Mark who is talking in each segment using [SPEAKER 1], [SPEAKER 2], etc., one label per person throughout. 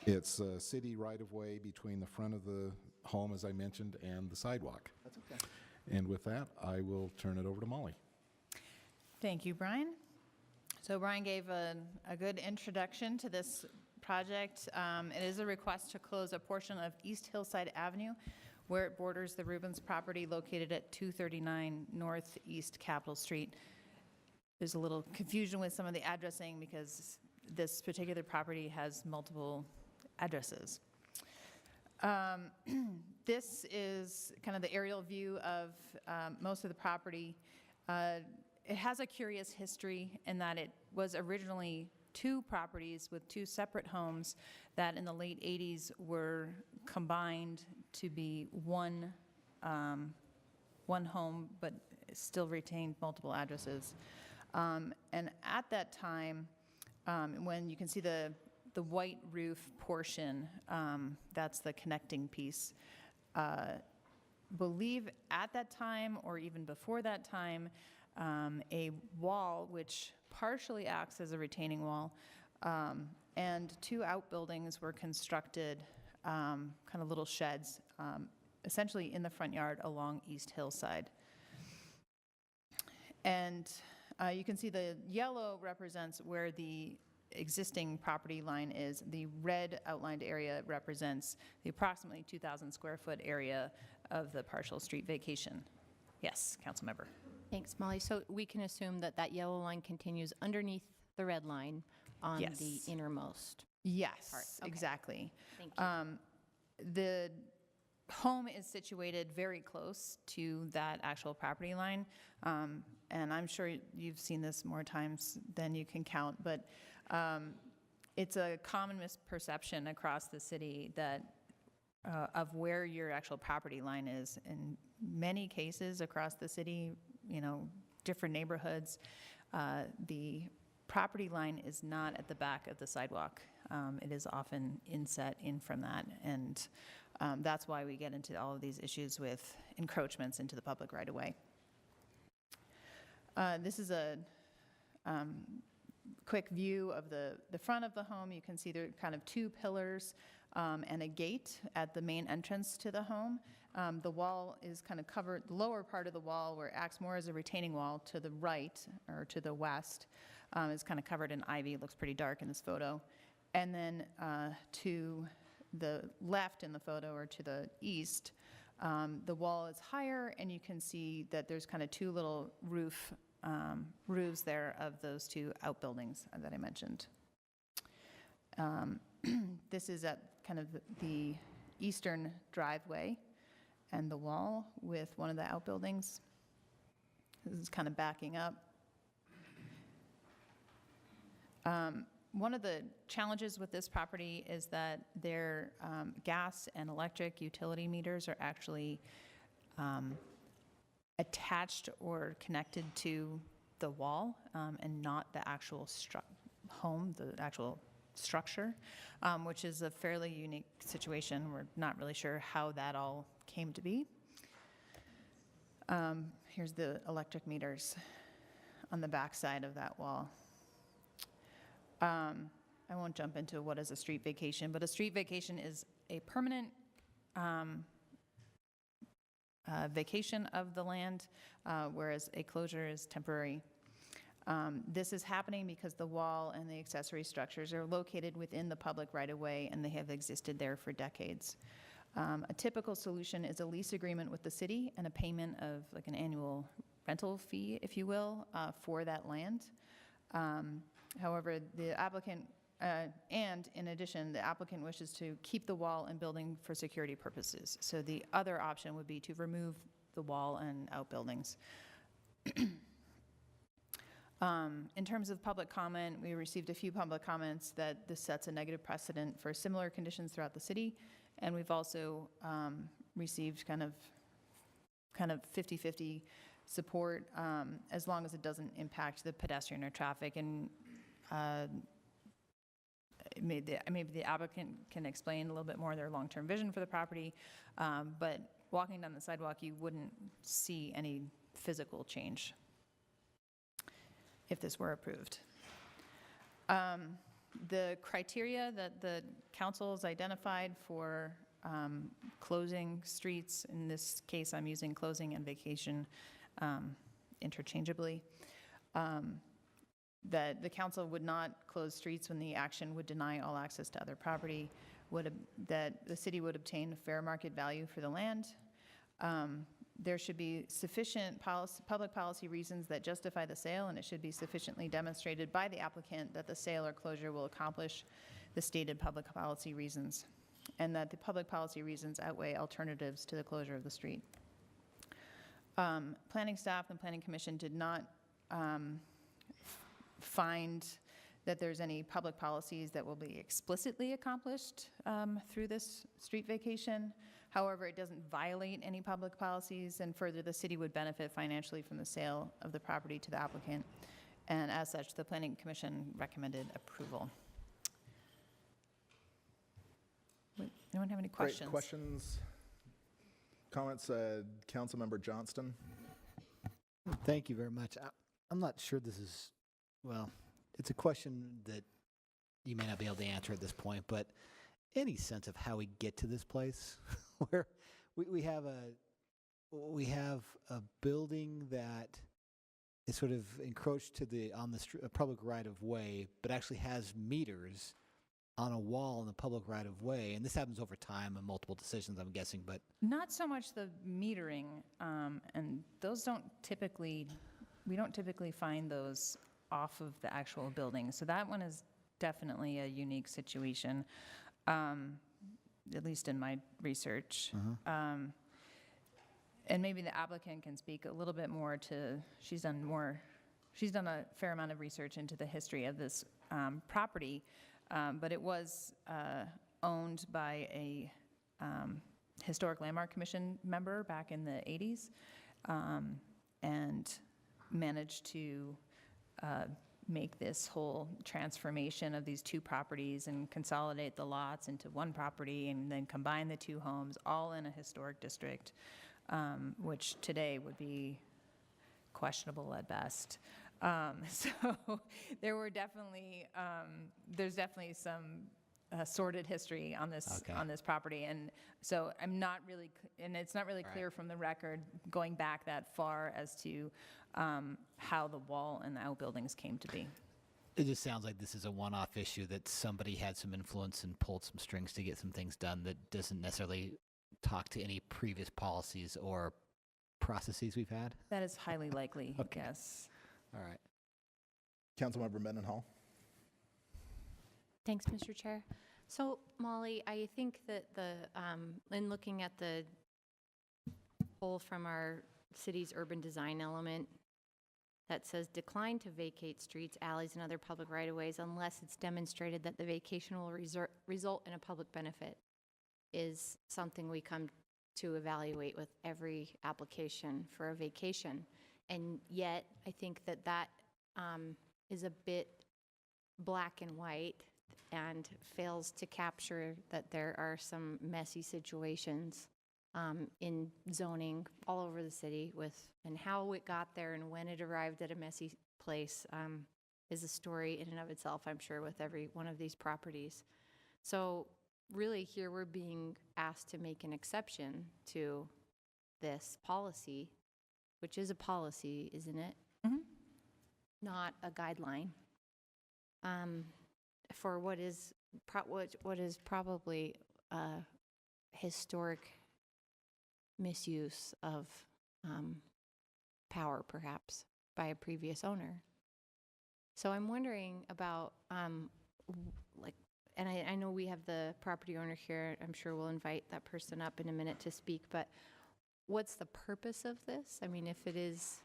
[SPEAKER 1] It's a city right-of-way between the front of the home, as I mentioned, and the sidewalk.
[SPEAKER 2] That's okay.
[SPEAKER 1] And with that, I will turn it over to Molly.
[SPEAKER 3] Thank you, Brian. So Brian gave a good introduction to this project. It is a request to close a portion of East Hillside Avenue where it borders the Rubens property located at 239 Northeast Capitol Street. There's a little confusion with some of the addressing because this particular property has multiple addresses. This is kind of the aerial view of most of the property. It has a curious history in that it was originally two properties with two separate homes that in the late 80s were combined to be one home, but still retained multiple addresses. And at that time, when you can see the white roof portion, that's the connecting piece. Believe at that time, or even before that time, a wall which partially acts as a retaining wall, and two outbuildings were constructed, kind of little sheds, essentially in the front yard along East Hillside. And you can see the yellow represents where the existing property line is. The red outlined area represents the approximately 2,000 square foot area of the partial street vacation. Yes, council member.
[SPEAKER 4] Thanks, Molly. So we can assume that that yellow line continues underneath the red line on
[SPEAKER 3] Yes.
[SPEAKER 4] the innermost.
[SPEAKER 3] Yes,
[SPEAKER 4] Part. Okay.
[SPEAKER 3] exactly.
[SPEAKER 4] Thank you.
[SPEAKER 3] The home is situated very close to that actual property line. And I'm sure you've seen this more times than you can count, but it's a common misperception across the city that of where your actual property line is. In many cases across the city, you know, different neighborhoods, the property line is not at the back of the sidewalk. It is often inset in from that, and that's why we get into all of these issues with encroachments into the public right-of-way. This is a quick view of the front of the home. You can see there are kind of two pillars and a gate at the main entrance to the home. The wall is kind of covered, the lower part of the wall where it acts more as a retaining wall to the right or to the west is kind of covered in ivy. It looks pretty dark in this photo. And then to the left in the photo, or to the east, the wall is higher, and you can see that there's kind of two little roofs there of those two outbuildings that I mentioned. This is at kind of the eastern driveway and the wall with one of the outbuildings. This is kind of backing up. One of the challenges with this property is that their gas and electric utility meters are actually attached or connected to the wall and not the actual home, the actual structure, which is a fairly unique situation. We're not really sure how that all came to be. Here's the electric meters on the back side of that wall. I won't jump into what is a street vacation, but a street vacation is a permanent vacation of the land, whereas a closure is temporary. This is happening because the wall and the accessory structures are located within the public right-of-way, and they have existed there for decades. A typical solution is a lease agreement with the city and a payment of like an annual rental fee, if you will, for that land. However, the applicant, and in addition, the applicant wishes to keep the wall and building for security purposes. So the other option would be to remove the wall and outbuildings. In terms of public comment, we received a few public comments that this sets a negative precedent for similar conditions throughout the city, and we've also received kind of 50-50 support as long as it doesn't impact the pedestrian or traffic. And maybe the applicant can explain a little bit more their long-term vision for the property, but walking down the sidewalk, you wouldn't see any physical change if this were approved. The criteria that the council has identified for closing streets, in this case, I'm using closing and vacation interchangeably, that the council would not close streets when the action would deny all access to other property, that the city would obtain a fair market value for the land. There should be sufficient public policy reasons that justify the sale, and it should be sufficiently demonstrated by the applicant that the sale or closure will accomplish the stated public policy reasons, and that the public policy reasons outweigh alternatives to the closure of the street. Planning staff and planning commission did not find that there's any public policies that will be explicitly accomplished through this street vacation. However, it doesn't violate any public policies, and further, the city would benefit financially from the sale of the property to the applicant. And as such, the Planning Commission recommended approval. Anyone have any questions?
[SPEAKER 2] Great questions, comments, Councilmember Johnston?
[SPEAKER 5] Thank you very much. I'm not sure this is, well, it's a question that you may not be able to answer at this point, but any sense of how we get to this place where we have a building that is sort of encroached to on the public right of way, but actually has meters on a wall in the public right of way, and this happens over time and multiple decisions, I'm guessing, but
[SPEAKER 3] Not so much the metering, and those don't typically, we don't typically find those off of the actual building. So that one is definitely a unique situation, at least in my research. And maybe the applicant can speak a little bit more to, she's done a fair amount of research into the history of this property, but it was owned by a Historic Landmark Commission member back in the 80s, and managed to make this whole transformation of these two properties and consolidate the lots into one property and then combine the two homes, all in a historic district, which today would be questionable at best. So there were definitely, there's definitely some sordid history on this
[SPEAKER 5] Okay.
[SPEAKER 3] on this property, and so I'm not really, and it's not really clear from the record going back that far as to how the wall and the outbuildings came to be.
[SPEAKER 5] it just sounds like this is a one-off issue that somebody had some influence and pulled some strings to get some things done that doesn't necessarily talk to any previous policies or processes we've had.
[SPEAKER 3] That is highly likely,
[SPEAKER 5] Okay.
[SPEAKER 3] yes.
[SPEAKER 5] All right.
[SPEAKER 2] Councilmember Mendenhall?
[SPEAKER 4] Thanks, Mr. Chair. So, Molly, I think that in looking at the poll from our city's urban design element that says decline to vacate streets, alleys, and other public right-of-ways unless it's demonstrated that the vacation will result in a public benefit is something we come to evaluate with every application for a vacation. And yet, I think that is a bit black and white and fails to capture that there are some messy situations in zoning all over the city and how it got there and when it arrived at a messy place is a story in and of itself, I'm sure, with every one of these properties. So really here we're being asked to make an exception to this policy, which is a policy, isn't it?
[SPEAKER 3] Mhm.
[SPEAKER 4] Not a guideline. For what is probably a historic misuse of power, perhaps, by a previous owner. So I'm wondering about, and I know we have the property owner here. I'm sure we'll invite that person up in a minute to speak, but what's the purpose of this? I mean, if it is,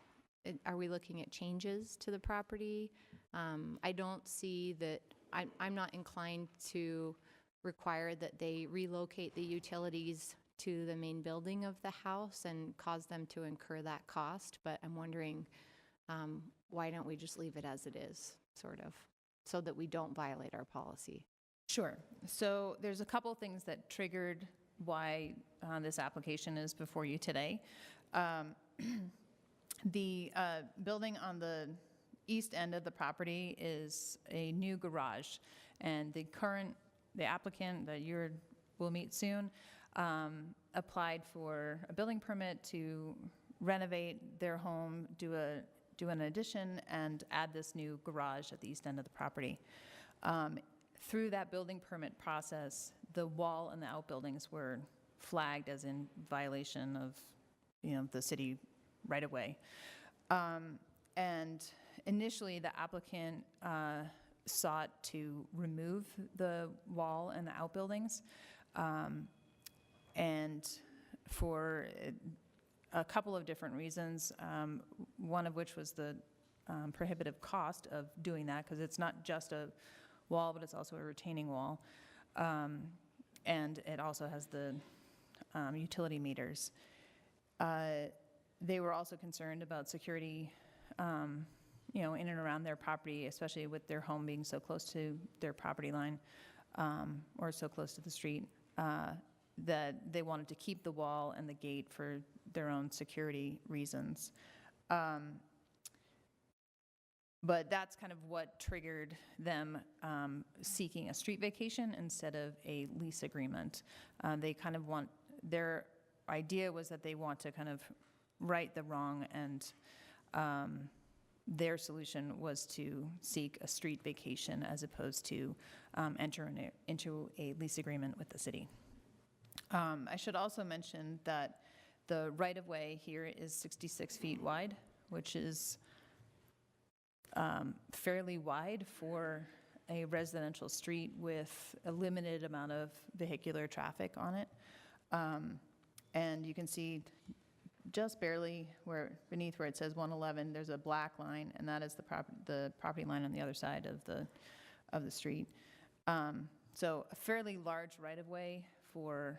[SPEAKER 4] are we looking at changes to the property? I don't see that, I'm not inclined to require that they relocate the utilities to the main building of the house and cause them to incur that cost, but I'm wondering why don't we just leave it as it is, sort of, so that we don't violate our policy?
[SPEAKER 3] Sure. So there's a couple things that triggered why this application is before you today. The building on the east end of the property is a new garage, and the applicant that will meet soon applied for a building permit to renovate their home, do an addition, and add this new garage at the east end of the property. Through that building permit process, the wall and the outbuildings were flagged as in violation of, the city right-of-way. And initially, the applicant sought to remove the wall and the outbuildings, and for a couple of different reasons, one of which was the prohibitive cost of doing that, because it's not just a wall, but it's also a retaining wall. And it also has the utility meters. They were also concerned about security, in and around their property, especially with their home being so close to their property line, or so close to the street, that they wanted to keep the wall and the gate for their own security reasons. But that's kind of what triggered them seeking a street vacation instead of a lease agreement. Their idea was that they want to kind of right the wrong, and their solution was to seek a street vacation as opposed to enter into a lease agreement with the city. I should also mention that the right-of-way here is 66 feet wide, which is fairly wide for a residential street with a limited amount of vehicular traffic on it. And you can see just barely beneath where it says 111, there's a black line, and that is the property line on the other side of the street. So a fairly large right-of-way for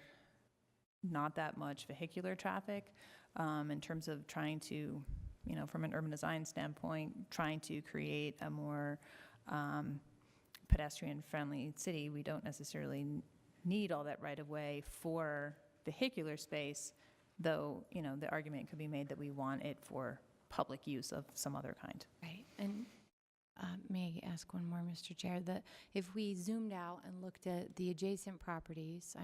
[SPEAKER 3] not that much vehicular traffic, in terms of trying to, from an urban design standpoint, trying to create a more pedestrian-friendly city. We don't necessarily need all that right-of-way for vehicular space, though, the argument could be made that we want it for public use of some other kind.
[SPEAKER 4] Right, and may I ask one more, Mr. Chair? If we zoomed out and looked at the adjacent properties,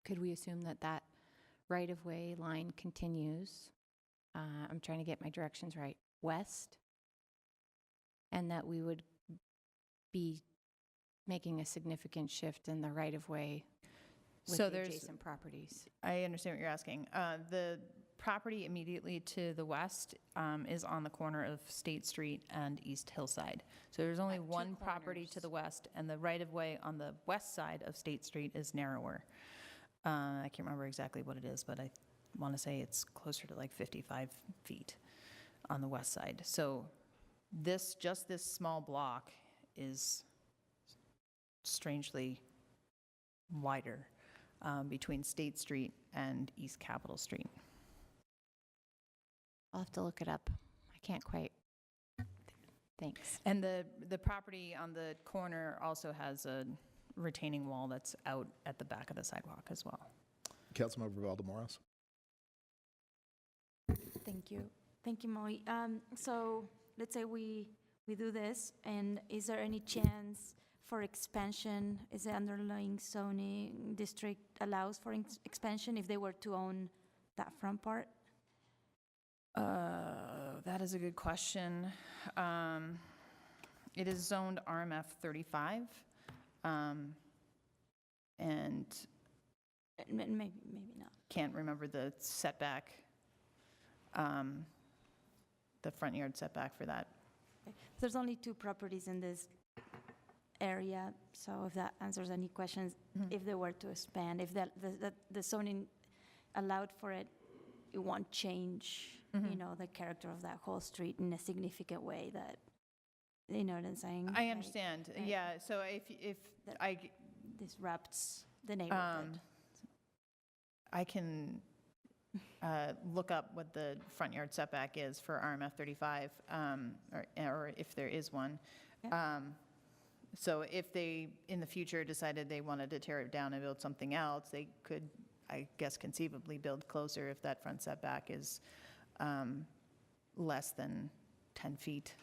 [SPEAKER 4] could we assume that right-of-way line continues? I'm trying to get my directions right. West, and that we would be making a significant shift in the right-of-way with
[SPEAKER 3] So
[SPEAKER 4] the
[SPEAKER 3] there's-
[SPEAKER 4] adjacent properties.
[SPEAKER 3] I understand what you're asking. The property immediately to the west is on the corner of State Street and East Hillside. So there's only
[SPEAKER 4] At two
[SPEAKER 3] one property to
[SPEAKER 4] corners.
[SPEAKER 3] the west, and the right-of-way on the west side of State Street is narrower. I can't remember exactly what it is, but I want to say it's closer to like 55 feet on the west side. So just this small block is strangely wider between State Street and East Capitol Street.
[SPEAKER 4] I'll have to look it up. I can't quite. Thanks.
[SPEAKER 3] And the property on the corner also has a retaining wall that's out at the back of the sidewalk as well.
[SPEAKER 2] Councilmember Valdemoros.
[SPEAKER 6] Thank you. Thank you, Molly. So let's say we do this, and is there any chance for expansion? Is the underlying zoning district allows for expansion if they were to own that front part?
[SPEAKER 3] That is a good question. It is zoned RMF 35. And
[SPEAKER 6] Maybe not.
[SPEAKER 3] can't remember the setback, the front yard setback for that.
[SPEAKER 6] There's only 2 properties in this area, so if that answers any questions, if they were to expand, if the zoning allowed for it, it won't change, the character of that whole street in a significant way that, you know what I'm saying?
[SPEAKER 3] I
[SPEAKER 6] Like,
[SPEAKER 3] understand,
[SPEAKER 6] right.
[SPEAKER 3] yeah, so if
[SPEAKER 6] That-
[SPEAKER 3] I,
[SPEAKER 6] disrupts the neighborhood.
[SPEAKER 3] I can look up what the front yard setback is for RMF 35, or if there is one. So if they, in the future, decided they wanted to tear it down and build something else, they could, I guess conceivably, build closer if that front setback is less than 10 feet.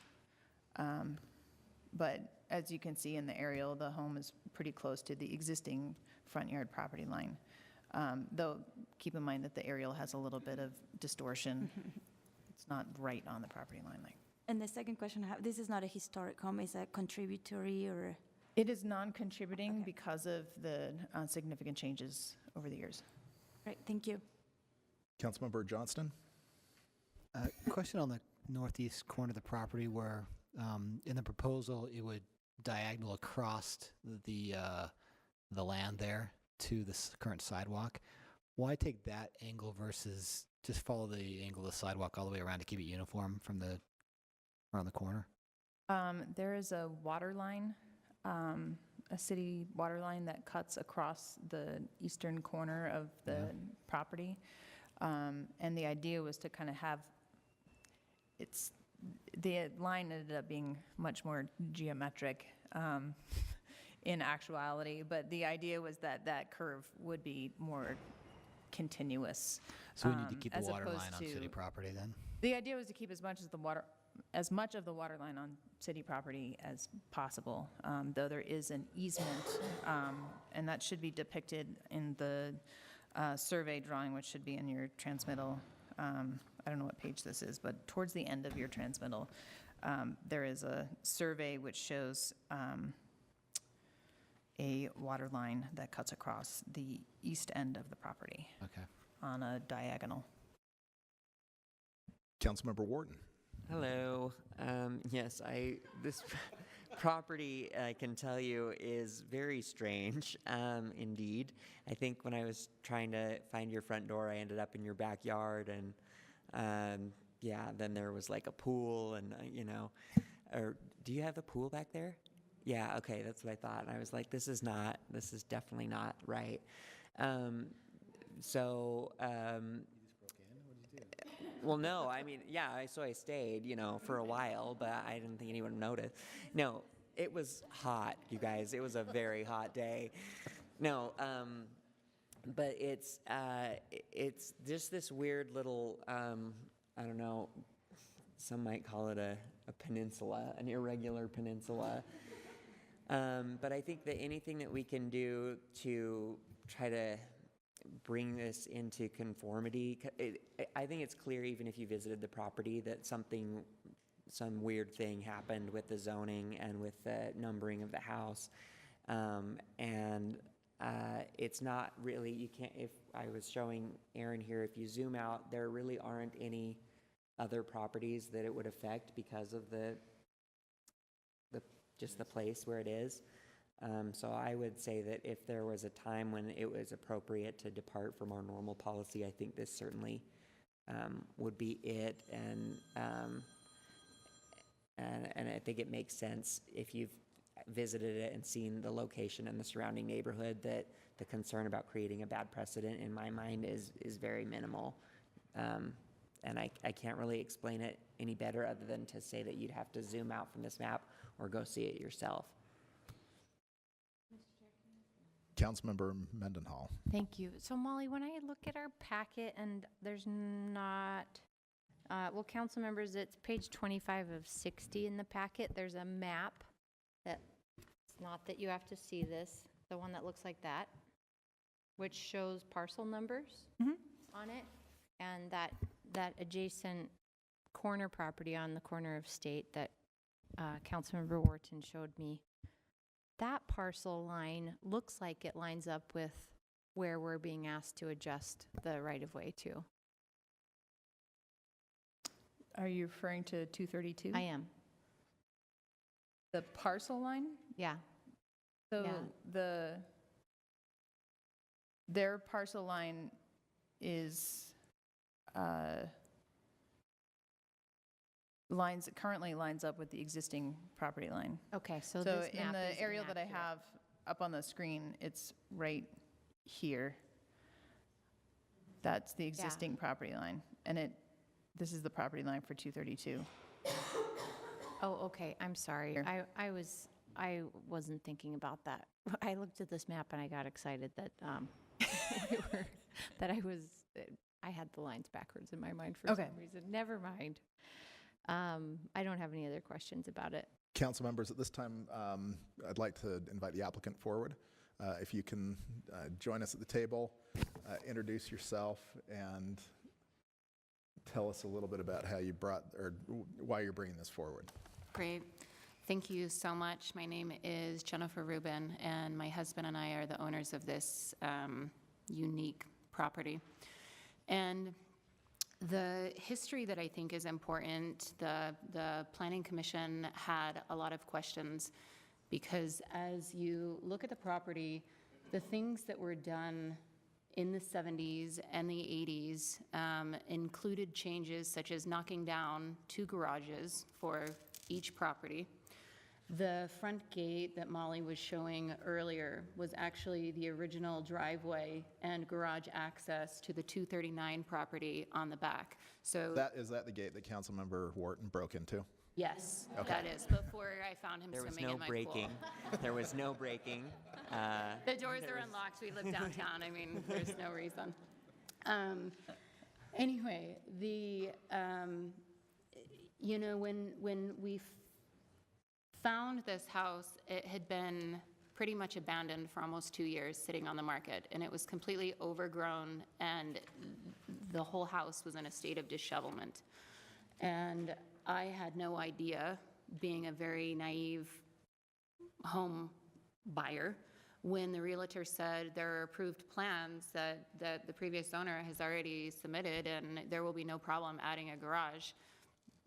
[SPEAKER 3] But as you can see in the aerial, the home is pretty close to the existing front yard property line. Though, keep in mind that the aerial has a little bit of distortion. It's not right on the property line.
[SPEAKER 6] And the second question I have, this is not a historic home, it's a contributory or?
[SPEAKER 3] It is non-contributing
[SPEAKER 6] Okay.
[SPEAKER 3] because of the significant changes over the years.
[SPEAKER 6] Right, thank you.
[SPEAKER 2] Councilmember Johnston?
[SPEAKER 5] Question on the northeast corner of the property where, in the proposal, it would diagonal across the land there to the current sidewalk. Why take that angle versus just follow the angle of the sidewalk all the way around to keep it uniform from around the corner?
[SPEAKER 3] There is a water line, a city water line that cuts across the eastern corner of the property. And the idea was to kind of have, the line ended up being much more geometric in actuality, but the idea was that that curve would be more continuous.
[SPEAKER 5] So we need to keep the
[SPEAKER 3] as
[SPEAKER 5] water
[SPEAKER 3] opposed
[SPEAKER 5] line on city
[SPEAKER 3] to-
[SPEAKER 5] property then?
[SPEAKER 3] The idea was to keep as much of the water line on city property as possible, though there is an easement, and that should be depicted in the survey drawing, which should be in your transmittal. I don't know what page this is, but towards the end of your transmittal, there is a survey which shows a water line that cuts across the east end of the property
[SPEAKER 5] Okay.
[SPEAKER 3] on a diagonal.
[SPEAKER 2] Councilmember Wharton?
[SPEAKER 7] Hello. Yes, this property, I can tell you, is very strange, indeed. I think when I was trying to find your front door, I ended up in your backyard, and yeah, then there was like a pool, and or do you have a pool back there? Yeah, okay, that's what I thought. And I was like, this is definitely not right. Well, no, I mean, yeah, so I stayed, for a while, but I didn't think anyone would notice. No, it was hot, you guys. It was a very hot day. No, but it's just this weird little, I don't know, some might call it a peninsula, an irregular peninsula. But I think that anything that we can do to try to bring this into conformity, I think it's clear even if you visited the property that some weird thing happened with the zoning and with the numbering of the house. It's not really, you can't, if I was showing Aaron here, if you zoom out, there really aren't any other properties that it would affect because of just the place where it is. So I would say that if there was a time when it was appropriate to depart from our normal policy, I think this certainly would be it. And I think it makes sense if you've visited it and seen the location and the surrounding neighborhood that the concern about creating a bad precedent in my mind is very minimal. And I can't really explain it any better other than to say that you'd have to zoom out from this map or go see it yourself.
[SPEAKER 2] Councilmember Mendenhall?
[SPEAKER 4] Thank you. So Molly, when I look at our packet and there's not, well, council members, it's page 25 of 60 in the packet. There's a map that, it's not that you have to see this, the one that looks like that, which shows parcel numbers on it. And that adjacent corner property on the corner of State that Councilmember Wharton showed me, that parcel line looks like it lines up with where we're being asked to adjust the right-of-way to.
[SPEAKER 3] Are you referring to 232?
[SPEAKER 4] I am,
[SPEAKER 3] The parcel line?
[SPEAKER 4] yeah.
[SPEAKER 3] So
[SPEAKER 4] Yeah.
[SPEAKER 3] their parcel line is, currently lines up with the existing property line.
[SPEAKER 4] Okay, so
[SPEAKER 3] So
[SPEAKER 4] this
[SPEAKER 3] in
[SPEAKER 4] map
[SPEAKER 3] the
[SPEAKER 4] is
[SPEAKER 3] aerial that I
[SPEAKER 4] inaccurate.
[SPEAKER 3] have up on the screen, it's right here. That's the existing property line. And this is the property line for 232.
[SPEAKER 4] Oh, okay, I'm sorry.
[SPEAKER 3] Here.
[SPEAKER 4] I wasn't thinking about that. I looked at this map and I got excited that, that I was I had the lines backwards in my mind for
[SPEAKER 3] Okay.
[SPEAKER 4] some reason. Never mind. I don't have any other questions about it.
[SPEAKER 2] Council members, at this time, I'd like to invite the applicant forward. If you can join us at the table, introduce yourself, and tell us a little bit about how you brought, or why you're bringing this forward.
[SPEAKER 8] Great. Thank you so much. My name is Jennifer Rubin, and my husband and I are the owners of this unique property. And the history that I think is important, the Planning Commission had a lot of questions because as you look at the property, the things that were done in the 70s and the 80s included changes such as knocking down 2 garages for each property. The front gate that Molly was showing earlier was actually the original driveway and garage access to the 239 property on the back. So
[SPEAKER 2] Is that the gate that Councilmember Wharton broke into?
[SPEAKER 8] yes, that is, before I found him
[SPEAKER 7] There was
[SPEAKER 8] swimming
[SPEAKER 7] no
[SPEAKER 8] in my
[SPEAKER 7] breaking.
[SPEAKER 8] pool.
[SPEAKER 7] There was no breaking.
[SPEAKER 8] The doors are unlocked. We live downtown. I mean, there's no reason. Anyway, you know, when we found this house, it had been pretty much abandoned for almost 2 years, sitting on the market, and it was completely overgrown, and the whole house was in a state of dishevelment. And I had no idea, being a very naive home buyer, when the realtor said there are approved plans that the previous owner has already submitted and there will be no problem adding a garage.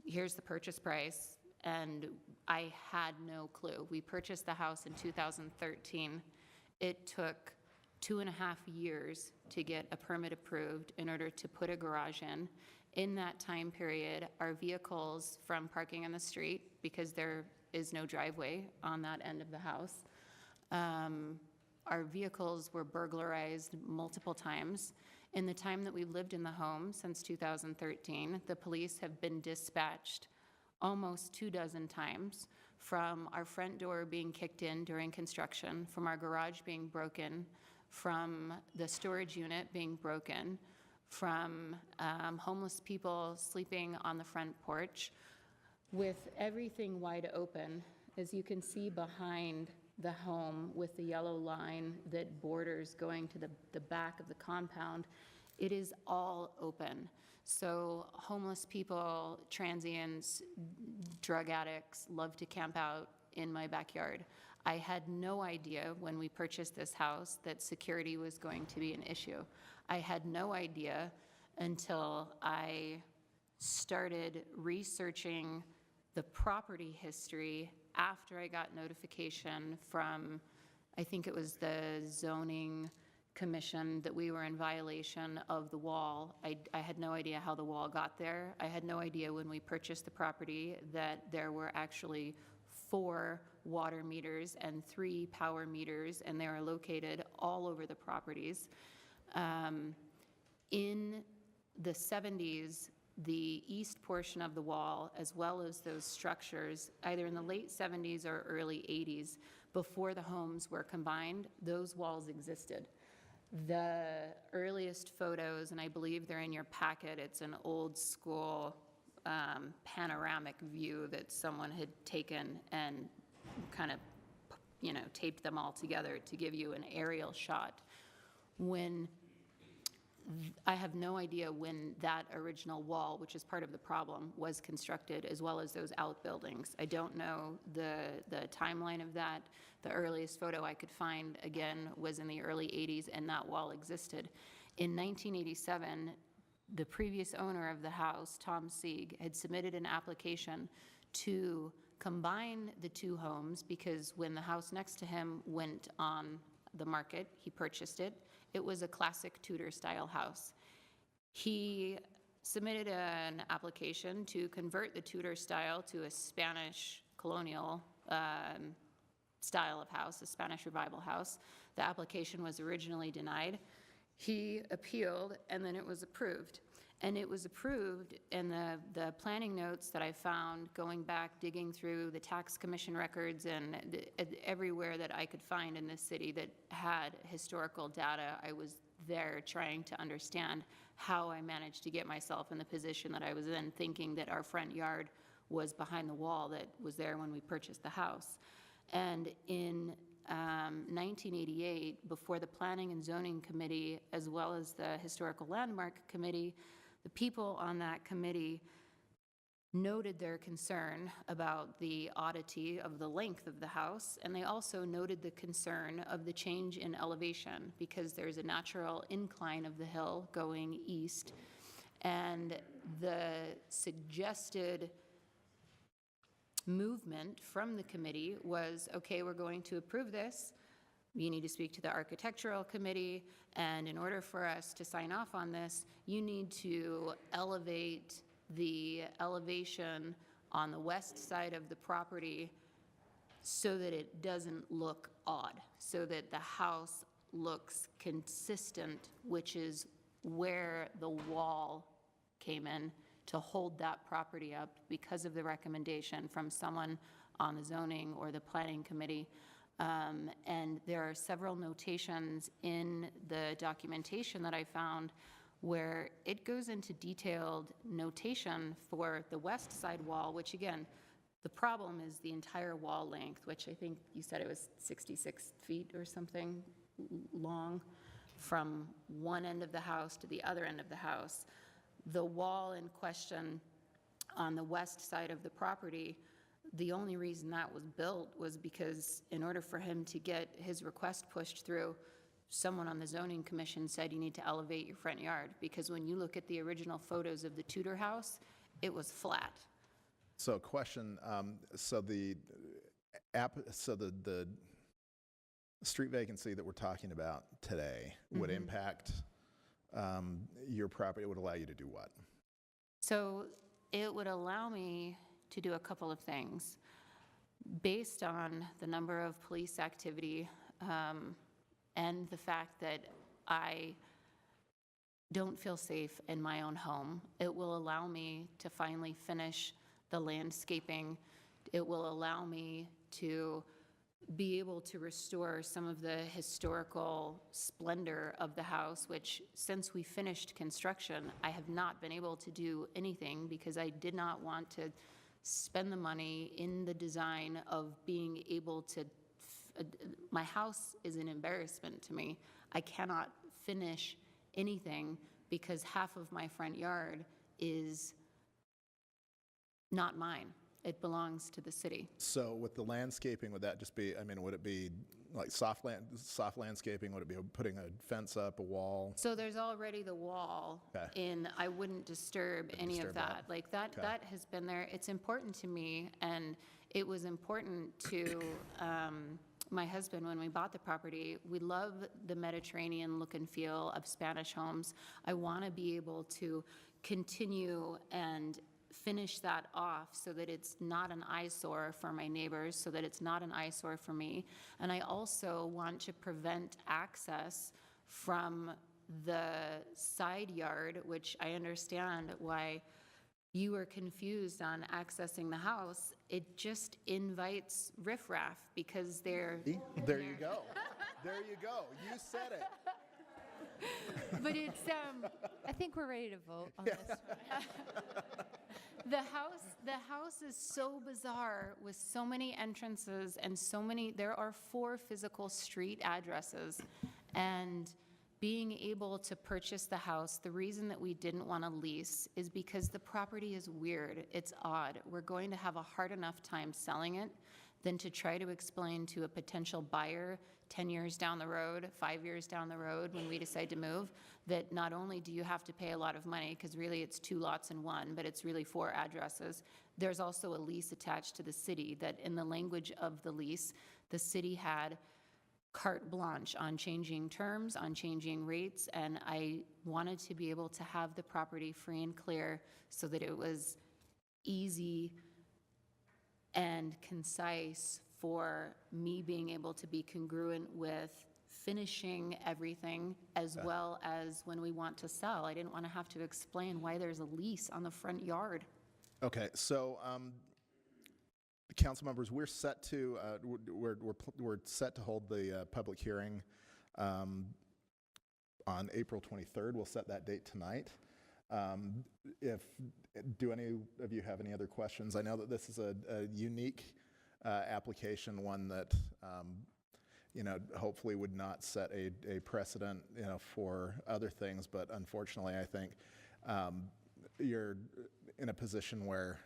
[SPEAKER 8] Here's the purchase price. And I had no clue. We purchased the house in 2013. It took 2.5 years to get a permit approved in order to put a garage in. In that time period, our vehicles from parking on the street, because there is no driveway on that end of the house, our vehicles were burglarized multiple times. In the time that we've lived in the home, since 2013, the police have been dispatched almost 24 times, from our front door being kicked in during construction, from our garage being broken, from the storage unit being broken, from homeless people sleeping on the front porch, with everything wide open. As you can see behind the home with the yellow line that borders going to the back of the compound, it is all open. So homeless people, transients, drug addicts love to camp out in my backyard. I had no idea when we purchased this house that security was going to be an issue. I had no idea until I started researching the property history after I got notification from, I think it was the zoning commission, that we were in violation of the wall. I had no idea how the wall got there. I had no idea when we purchased the property that there were actually 4 water meters and 3 power meters, and they are located all over the properties. In the 70s, the east portion of the wall, as well as those structures, either in the late 70s or early 80s, before the homes were combined, those walls existed. The earliest photos, and I believe they're in your packet, it's an old school panoramic view that someone had taken and kind of, you know, taped them all together to give you an aerial shot. I have no idea when that original wall, which is part of the problem, was constructed, as well as those outbuildings. I don't know the timeline of that. The earliest photo I could find, again, was in the early 80s, and that wall existed. In 1987, the previous owner of the house, Tom Sieg, had submitted an application to combine the 2 homes, because when the house next to him went on the market, he purchased it. It was a classic Tudor-style house. He submitted an application to convert the Tudor style to a Spanish colonial style of house, a Spanish revival house. The application was originally denied. He appealed, and then it was approved. And it was approved, and the planning notes that I found going back, digging through the tax commission records and everywhere that I could find in this city that had historical data, I was there trying to understand how I managed to get myself in the position that I was in, thinking that our front yard was behind the wall that was there when we purchased the house. And in 1988, before the Planning and Zoning Committee, as well as the Historical Landmark Committee, the people on that committee noted their concern about the oddity of the length of the house, and they also noted the concern of the change in elevation, because there's a natural incline of the hill going east, and the suggested movement from the committee was, okay, we're going to approve this. You need to speak to the architectural committee, and in order for us to sign off on this, you need to elevate the elevation on the west side of the property so that it doesn't look odd, so that the house looks consistent, which is where the wall came in to hold that property up because of the recommendation from someone on the zoning or the planning committee. And there are several notations in the documentation that I found where it goes into detailed notation for the west side wall, which again, the problem is the entire wall length, which I think you said it was 66 feet or something long from one end of the house to the other end of the house. The wall in question on the west side of the property, the only reason that was built was because in order for him to get his request pushed through, someone on the zoning commission said you need to elevate your front yard, because when you look at the original photos of the Tudor house, it was flat.
[SPEAKER 2] So question, so the street vacancy that we're talking about today would impact your property. It would allow you to do what?
[SPEAKER 8] So it would allow me to do a couple of things. Based on the number of police activity and the fact that I don't feel safe in my own home, it will allow me to finally finish the landscaping. It will allow me to be able to restore some of the historical splendor of the house, which since we finished construction, I have not been able to do anything because I did not want to spend the money in the design of being able to, my house is an embarrassment to me. I cannot finish anything because half of my front yard is not mine. It belongs to the city.
[SPEAKER 2] So with the landscaping, would that just be, I mean, would it be like soft landscaping? Would it be putting a fence up, a wall?
[SPEAKER 8] So there's already the wall
[SPEAKER 2] Okay.
[SPEAKER 8] in, I wouldn't disturb any of
[SPEAKER 2] disturb that.
[SPEAKER 8] that. Like that,
[SPEAKER 2] Okay.
[SPEAKER 8] that has been there. It's important to me, and it was important to my husband when we bought the property. We love the Mediterranean look and feel of Spanish homes. I want to be able to continue and finish that off so that it's not an eyesore for my neighbors, so that it's not an eyesore for me. And I also want to prevent access from the side yard, which I understand why you were confused on accessing the house. It just invites riffraff because they're...
[SPEAKER 2] There you go. There you go. You said it.
[SPEAKER 8] But it's,
[SPEAKER 3] I think we're ready to vote on this one.
[SPEAKER 8] the house is so bizarre with so many entrances and so many, there are 4 physical street addresses. And being able to purchase the house, the reason that we didn't want to lease is because the property is weird. It's odd. We're going to have a hard enough time selling it than to try to explain to a potential buyer 10 years down the road, 5 years down the road when we decide to move, that not only do you have to pay a lot of money, because really it's 2 lots in one, but it's really 4 addresses. There's also a lease attached to the city that in the language of the lease, the city had carte blanche on changing terms, on changing rates, and I wanted to be able to have the property free and clear so that it was easy and concise for me being able to be congruent with finishing everything as well as when we want to sell. I didn't want to have to explain why there's a lease on the front yard.
[SPEAKER 2] Okay, so council members, we're set to we're set to hold the public hearing on April 23rd. We'll set that date tonight. Do any of you have any other questions? I know that this is a unique application, one that hopefully would not set a precedent, for other things. But unfortunately, I think you're in a position where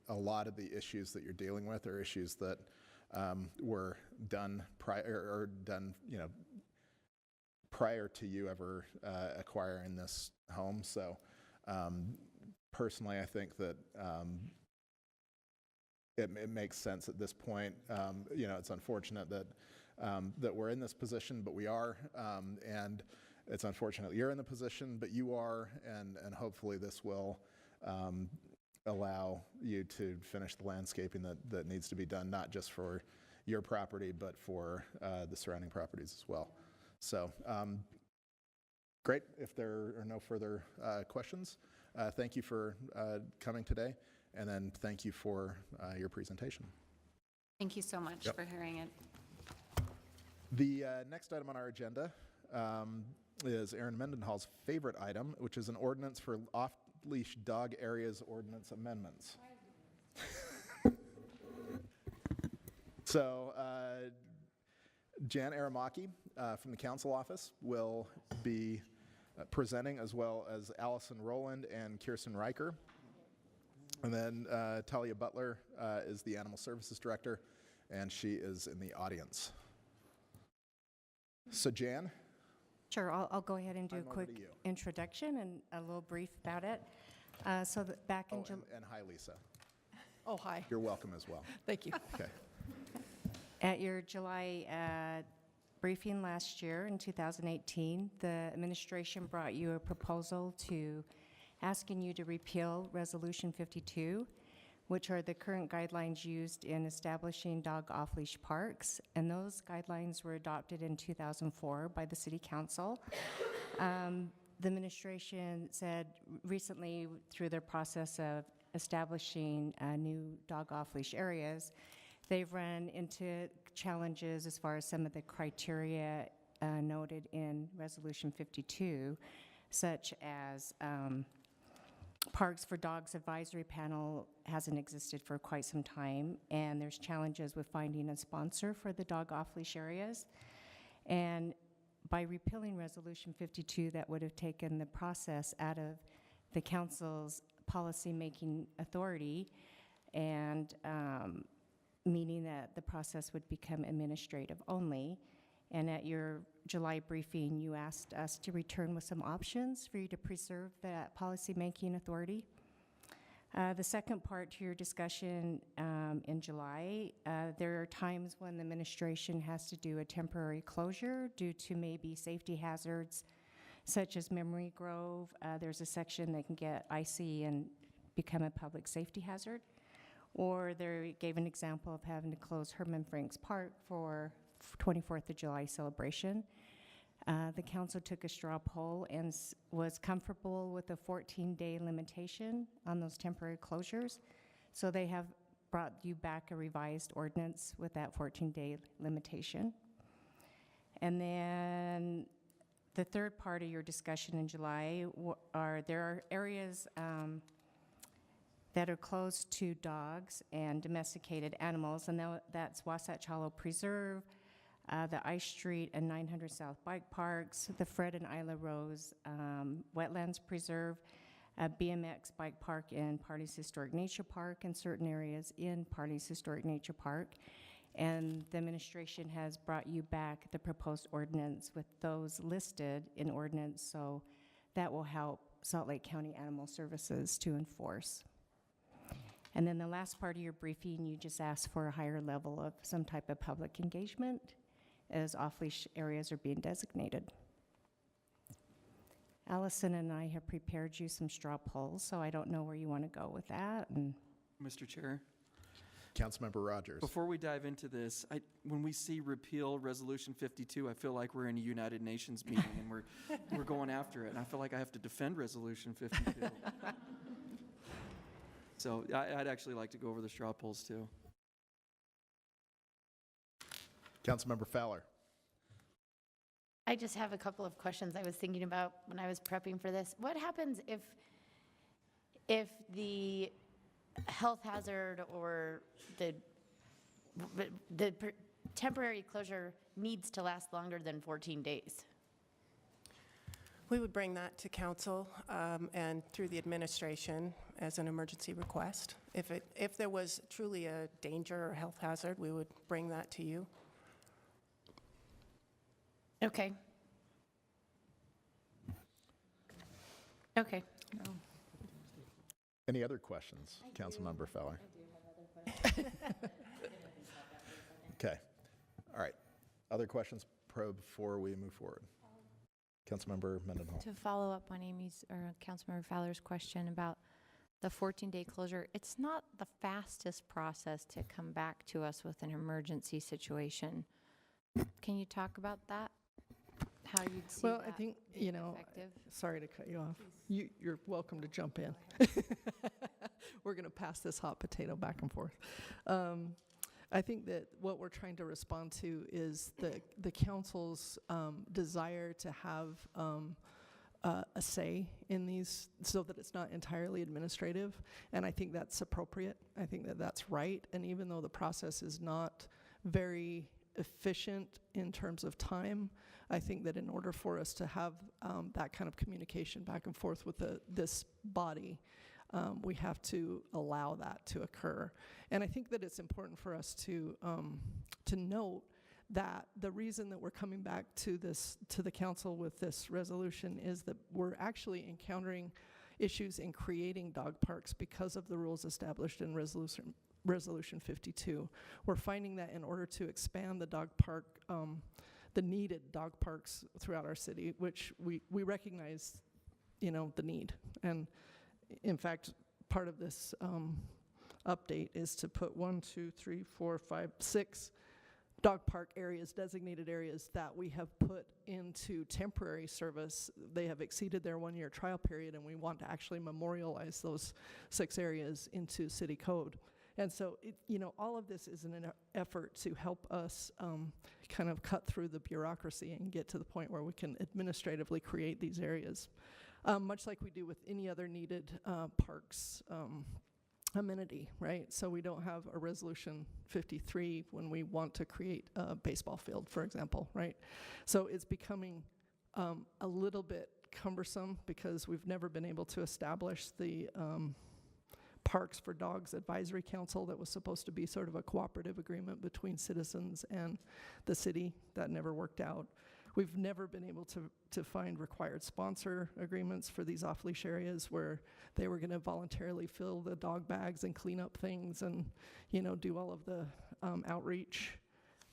[SPEAKER 2] a lot of the issues that you're dealing with are issues that were done prior to you ever acquiring this home. So personally, I think that it makes sense at this point. It's unfortunate that we're in this position, but we are, and it's unfortunate that you're in the position, but you are, and hopefully this will allow you to finish the landscaping that needs to be done, not just for your property, but for the surrounding properties as well. So great. If there are no further questions, thank you for coming today, and then thank you for your presentation.
[SPEAKER 8] Thank you so much for hearing it.
[SPEAKER 2] The next item on our agenda is Aaron Mendenhall's favorite item, which is an ordinance for off-leash dog areas ordinance amendments. So Jan Aramaki from the council office will be presenting, as well as Allison Rowland and Kirsten Riker. And then Talia Butler is the Animal Services Director, and she is in the audience. So Jan?
[SPEAKER 9] Sure, I'll go ahead and do a
[SPEAKER 2] I'm over
[SPEAKER 9] quick
[SPEAKER 2] to you.
[SPEAKER 9] introduction and a little brief about it. So that back in July.
[SPEAKER 2] And hi, Lisa.
[SPEAKER 9] Oh, hi.
[SPEAKER 2] You're welcome as well.
[SPEAKER 9] Thank you.
[SPEAKER 2] Okay.
[SPEAKER 9] At your July briefing last year in 2018, the administration brought you a proposal asking you to repeal Resolution 52, which are the current guidelines used in establishing dog off-leash parks. And those guidelines were adopted in 2004 by the City Council. The administration said recently, through their process of establishing new dog off-leash areas, they've run into challenges as far as some of the criteria noted in Resolution 52, such as Parks for Dogs Advisory Panel hasn't existed for quite some time, and there's challenges with finding a sponsor for the dog off-leash areas. And by repealing Resolution 52, that would have taken the process out of the council's policy-making authority, and meaning that the process would become administrative only. And at your July briefing, you asked us to return with some options for you to preserve that policy-making authority. The second part to your discussion in July, there are times when the administration has to do a temporary closure due to maybe safety hazards, such as Memory Grove. There's a section that can get icy and become a public safety hazard. Or they gave an example of having to close Herman Franks Park for 24th of July celebration. The council took a straw poll and was comfortable with a 14-day limitation on those temporary closures. So they have brought you back a revised ordinance with that 14-day limitation. And then the third part of your discussion in July there are areas that are close to dogs and domesticated animals, and that's Wasatch Hollow Preserve, the Ice Street and 900 South Bike Parks, the Fred and Isla Rose Wetlands Preserve, BMX Bike Park in Party's Historic Nature Park, and certain areas in Party's Historic Nature Park. And the administration has brought you back the proposed ordinance with those listed in ordinance, so that will help Salt Lake County Animal Services to enforce. And then the last part of your briefing, you just asked for a higher level of some type of public engagement as off-leash areas are being designated. Allison and I have prepared you some straw polls, so I don't know where you want to go with that. And
[SPEAKER 10] Mr. Chair,
[SPEAKER 2] Councilmember Rogers.
[SPEAKER 10] before we dive into this, when we see repeal Resolution 52, I feel like we're in a United Nations meeting and we're going after it. And I feel like I have to defend Resolution 52. So I'd actually like to go over the straw polls too.
[SPEAKER 2] Councilmember Fowler.
[SPEAKER 11] I just have a couple of questions I was thinking about when I was prepping for this. What happens if the health hazard or the temporary closure needs to last longer than 14 days?
[SPEAKER 12] We would bring that to council and through the administration as an emergency request. If there was truly a danger or health hazard, we would bring that to you.
[SPEAKER 11] Okay. Okay.
[SPEAKER 2] Any other questions, Councilmember Feller? Okay. All right. Other questions before we move forward? Councilmember Mendenhall.
[SPEAKER 4] To follow up on Amy's or Councilmember Fowler's question about the 14-day closure, it's not the fastest process to come back to us with an emergency situation. Can you talk about that? How you'd see
[SPEAKER 13] Well,
[SPEAKER 4] that
[SPEAKER 13] I think,
[SPEAKER 4] being effective?
[SPEAKER 13] sorry to cut you off. You're welcome to jump in. We're going to pass this hot potato back and forth. I think that what we're trying to respond to is the council's desire to have a say in these so that it's not entirely administrative. And I think that's appropriate. I think that that's right. And even though the process is not very efficient in terms of time, I think that in order for us to have that kind of communication back and forth with this body, we have to allow that to occur. And I think that it's important for us to note that the reason that we're coming back to the council with this resolution is that we're actually encountering issues in creating dog parks because of the rules established in Resolution 52. We're finding that in order to expand the dog park, the needed dog parks throughout our city, which we recognize, the need. And in fact, part of this update is to put 6 dog park areas, designated areas that we have put into temporary service. They have exceeded their 1-year trial period, and we want to actually memorialize those 6 areas into city code. And so, all of this is an effort to help us kind of cut through the bureaucracy and get to the point where we can administratively create these areas, much like we do with any other needed parks amenity, right? So we don't have a Resolution 53 when we want to create a baseball field, for example, right? So it's becoming a little bit cumbersome because we've never been able to establish the Parks for Dogs Advisory Council that was supposed to be sort of a cooperative agreement between citizens and the city. That never worked out. We've never been able to find required sponsor agreements for these off-leash areas where they were going to voluntarily fill the dog bags and clean up things and, do all of the outreach.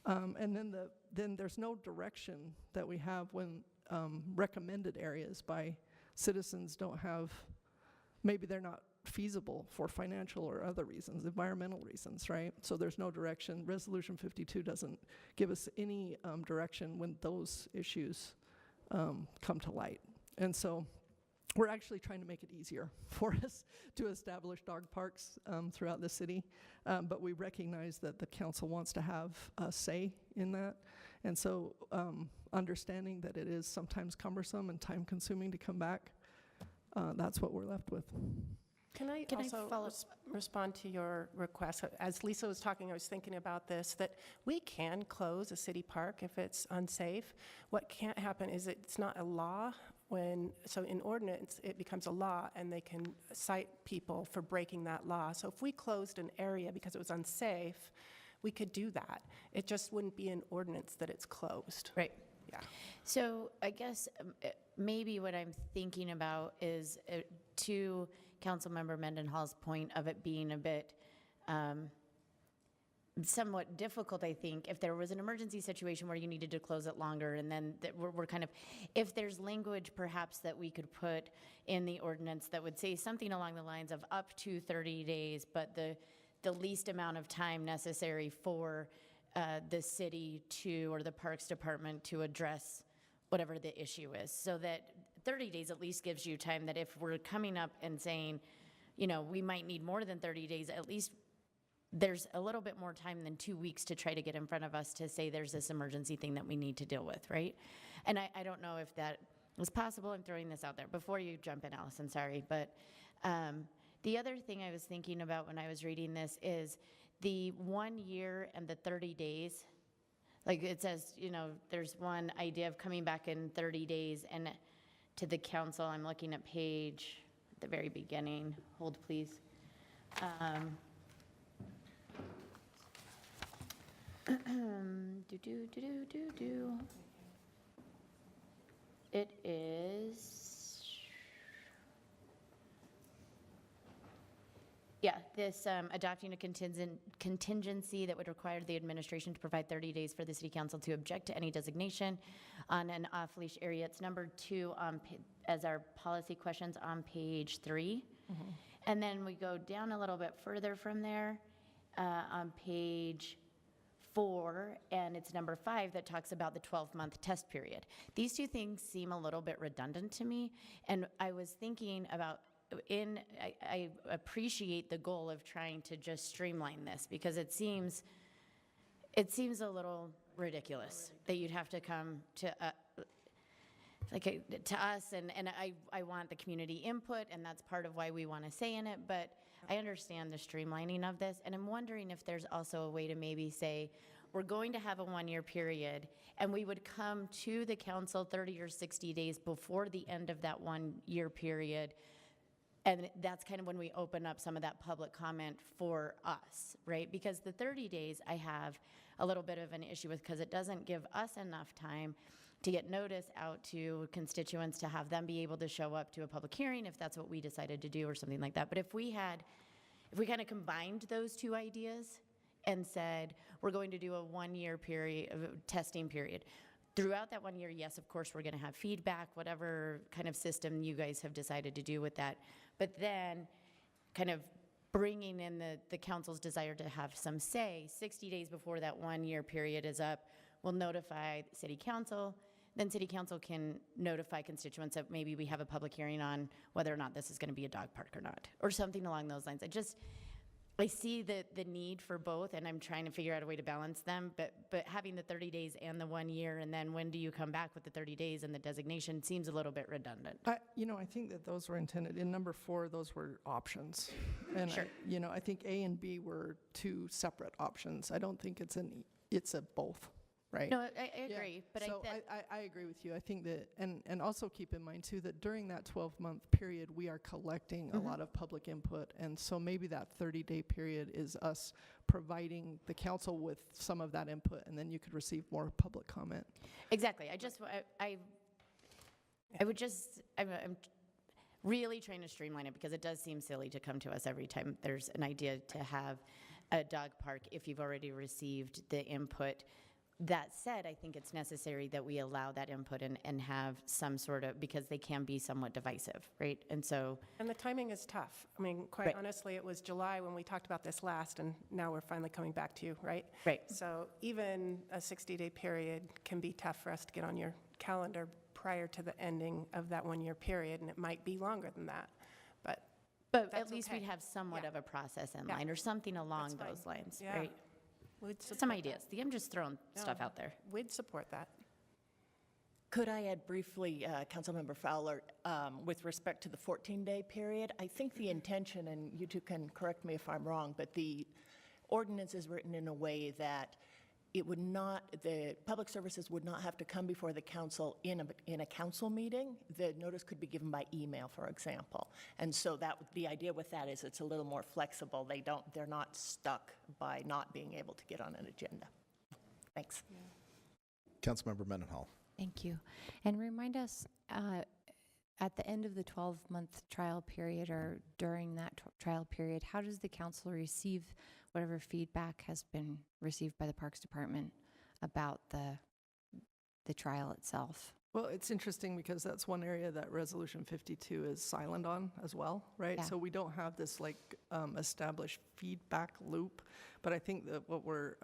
[SPEAKER 13] And then there's no direction that we have when recommended areas by citizens don't have, maybe they're not feasible for financial or other reasons, environmental reasons, right? So there's no direction. Resolution 52 doesn't give us any direction when those issues come to light. And so we're actually trying to make it easier for us to establish dog parks throughout the city, but we recognize that the council wants to have a say in that. And so understanding that it is sometimes cumbersome and time-consuming to come back, that's what we're left with.
[SPEAKER 12] Can I also respond to your request? As Lisa was talking, I was thinking about this, that we can close a city park if it's unsafe. What can't happen is it's not a law. So in ordinance, it becomes a law, and they can cite people for breaking that law. So if we closed an area because it was unsafe, we could do that. It just wouldn't be an ordinance that it's closed.
[SPEAKER 11] Right.
[SPEAKER 12] Yeah.
[SPEAKER 11] So I guess maybe what I'm thinking about is to Councilmember Mendenhall's point of it being a bit somewhat difficult, I think, if there was an emergency situation where you needed to close it longer, and then we're kind of, if there's language perhaps that we could put in the ordinance that would say something along the lines of up to 30 days, but the least amount of time necessary for the city or the Parks Department to address whatever the issue is, so that 30 days at least gives you time that if we're coming up and saying, we might need more than 30 days, at least there's a little bit more time than 2 weeks to try to get in front of us to say there's this emergency thing that we need to deal with, right? And I don't know if that is possible. I'm throwing this out there before you jump in, Allison, sorry. But the other thing I was thinking about when I was reading this is the 1 year and the 30 days. Like it says, you know, there's one idea of coming back in 30 days and to the council. I'm looking at page at the very beginning. Hold, please. It is, yeah, this adopting a contingency that would require the administration to provide 30 days for the city council to object to any designation on an off-leash area. It's number 2 as our policy questions on page 3. And then we go down a little bit further from there on page 4, and it's number 5 that talks about the 12-month test period. These two things seem a little bit redundant to me, and I was thinking about I appreciate the goal of trying to just streamline this, because it seems a little ridiculous that you'd have to come to to us, and I want the community input, and that's part of why we want to say in it, but I understand the streamlining of this, and I'm wondering if there's also a way to maybe say, we're going to have a 1-year period, and we would come to the council 30 or 60 days before the end of that 1-year period, and that's kind of when we open up some of that public comment for us, right? Because the 30 days I have a little bit of an issue with, because it doesn't give us enough time to get notice out to constituents, to have them be able to show up to a public hearing if that's what we decided to do or something like that. But if we kind of combined those two ideas and said, we're going to do a 1-year period, testing period. Throughout that 1 year, yes, of course, we're going to have feedback, whatever kind of system you guys have decided to do with that. But then kind of bringing in the council's desire to have some say, 60 days before that 1-year period is up, we'll notify the city council. Then city council can notify constituents that maybe we have a public hearing on whether or not this is going to be a dog park or not, or something along those lines. I see the need for both, and I'm trying to figure out a way to balance them, but having the 30 days and the 1 year, and then when do you come back with the 30 days and the designation seems a little bit redundant.
[SPEAKER 13] I think that those were intended, in number 4, those were options. And
[SPEAKER 11] Sure.
[SPEAKER 13] I think A and B were 2 separate options. I don't think it's a both. Right.
[SPEAKER 11] No, I agree, but
[SPEAKER 13] so
[SPEAKER 11] I think
[SPEAKER 13] I agree with you. I think that, and also keep in mind too, that during that 12-month period, we are collecting a lot of public input. And so maybe that 30-day period is us providing the council with some of that input, and then you could receive more public comment.
[SPEAKER 11] exactly. I'm really trying to streamline it, because it does seem silly to come to us every time there's an idea to have a dog park if you've already received the input. That said, I think it's necessary that we allow that input and have some sort of, because they can be somewhat divisive, right? And so.
[SPEAKER 12] And the timing is tough. I mean, quite
[SPEAKER 11] Right.
[SPEAKER 12] honestly, it was July when we talked about this last, and now we're finally coming back to you, right?
[SPEAKER 11] Right.
[SPEAKER 12] So even a 60-day period can be tough for us to get on your calendar prior to the ending of that 1-year period, and it might be longer than that. But
[SPEAKER 11] But
[SPEAKER 12] That's
[SPEAKER 11] at least
[SPEAKER 12] okay.
[SPEAKER 11] we'd have somewhat
[SPEAKER 12] Yeah.
[SPEAKER 11] of a process in
[SPEAKER 12] Yeah.
[SPEAKER 11] line, or something along
[SPEAKER 12] That's fine.
[SPEAKER 11] those lines,
[SPEAKER 12] Yeah.
[SPEAKER 11] right?
[SPEAKER 12] we'd
[SPEAKER 11] Some
[SPEAKER 12] support
[SPEAKER 11] ideas. I'm just throwing stuff
[SPEAKER 12] No.
[SPEAKER 11] out there.
[SPEAKER 12] We'd support that.
[SPEAKER 14] Could I add briefly, Councilmember Fowler, with respect to the 14-day period? I think the intention, and you two can correct me if I'm wrong, but the ordinance is written in a way that it would not, the public services would not have to come before the council in a council meeting. The notice could be given by email, for example. And so the idea with that is it's a little more flexible. They're not stuck by not being able to get on an agenda. Thanks.
[SPEAKER 2] Councilmember Mendenhall.
[SPEAKER 9] Thank you. And remind us, at the end of the 12-month trial period, or during that trial period, how does the council receive whatever feedback has been received by the Parks Department about the trial itself?
[SPEAKER 13] Well, it's interesting because that's one area that Resolution 52 is silent on as well, right?
[SPEAKER 9] Yeah.
[SPEAKER 13] So we don't have this established feedback loop, but I think that what we're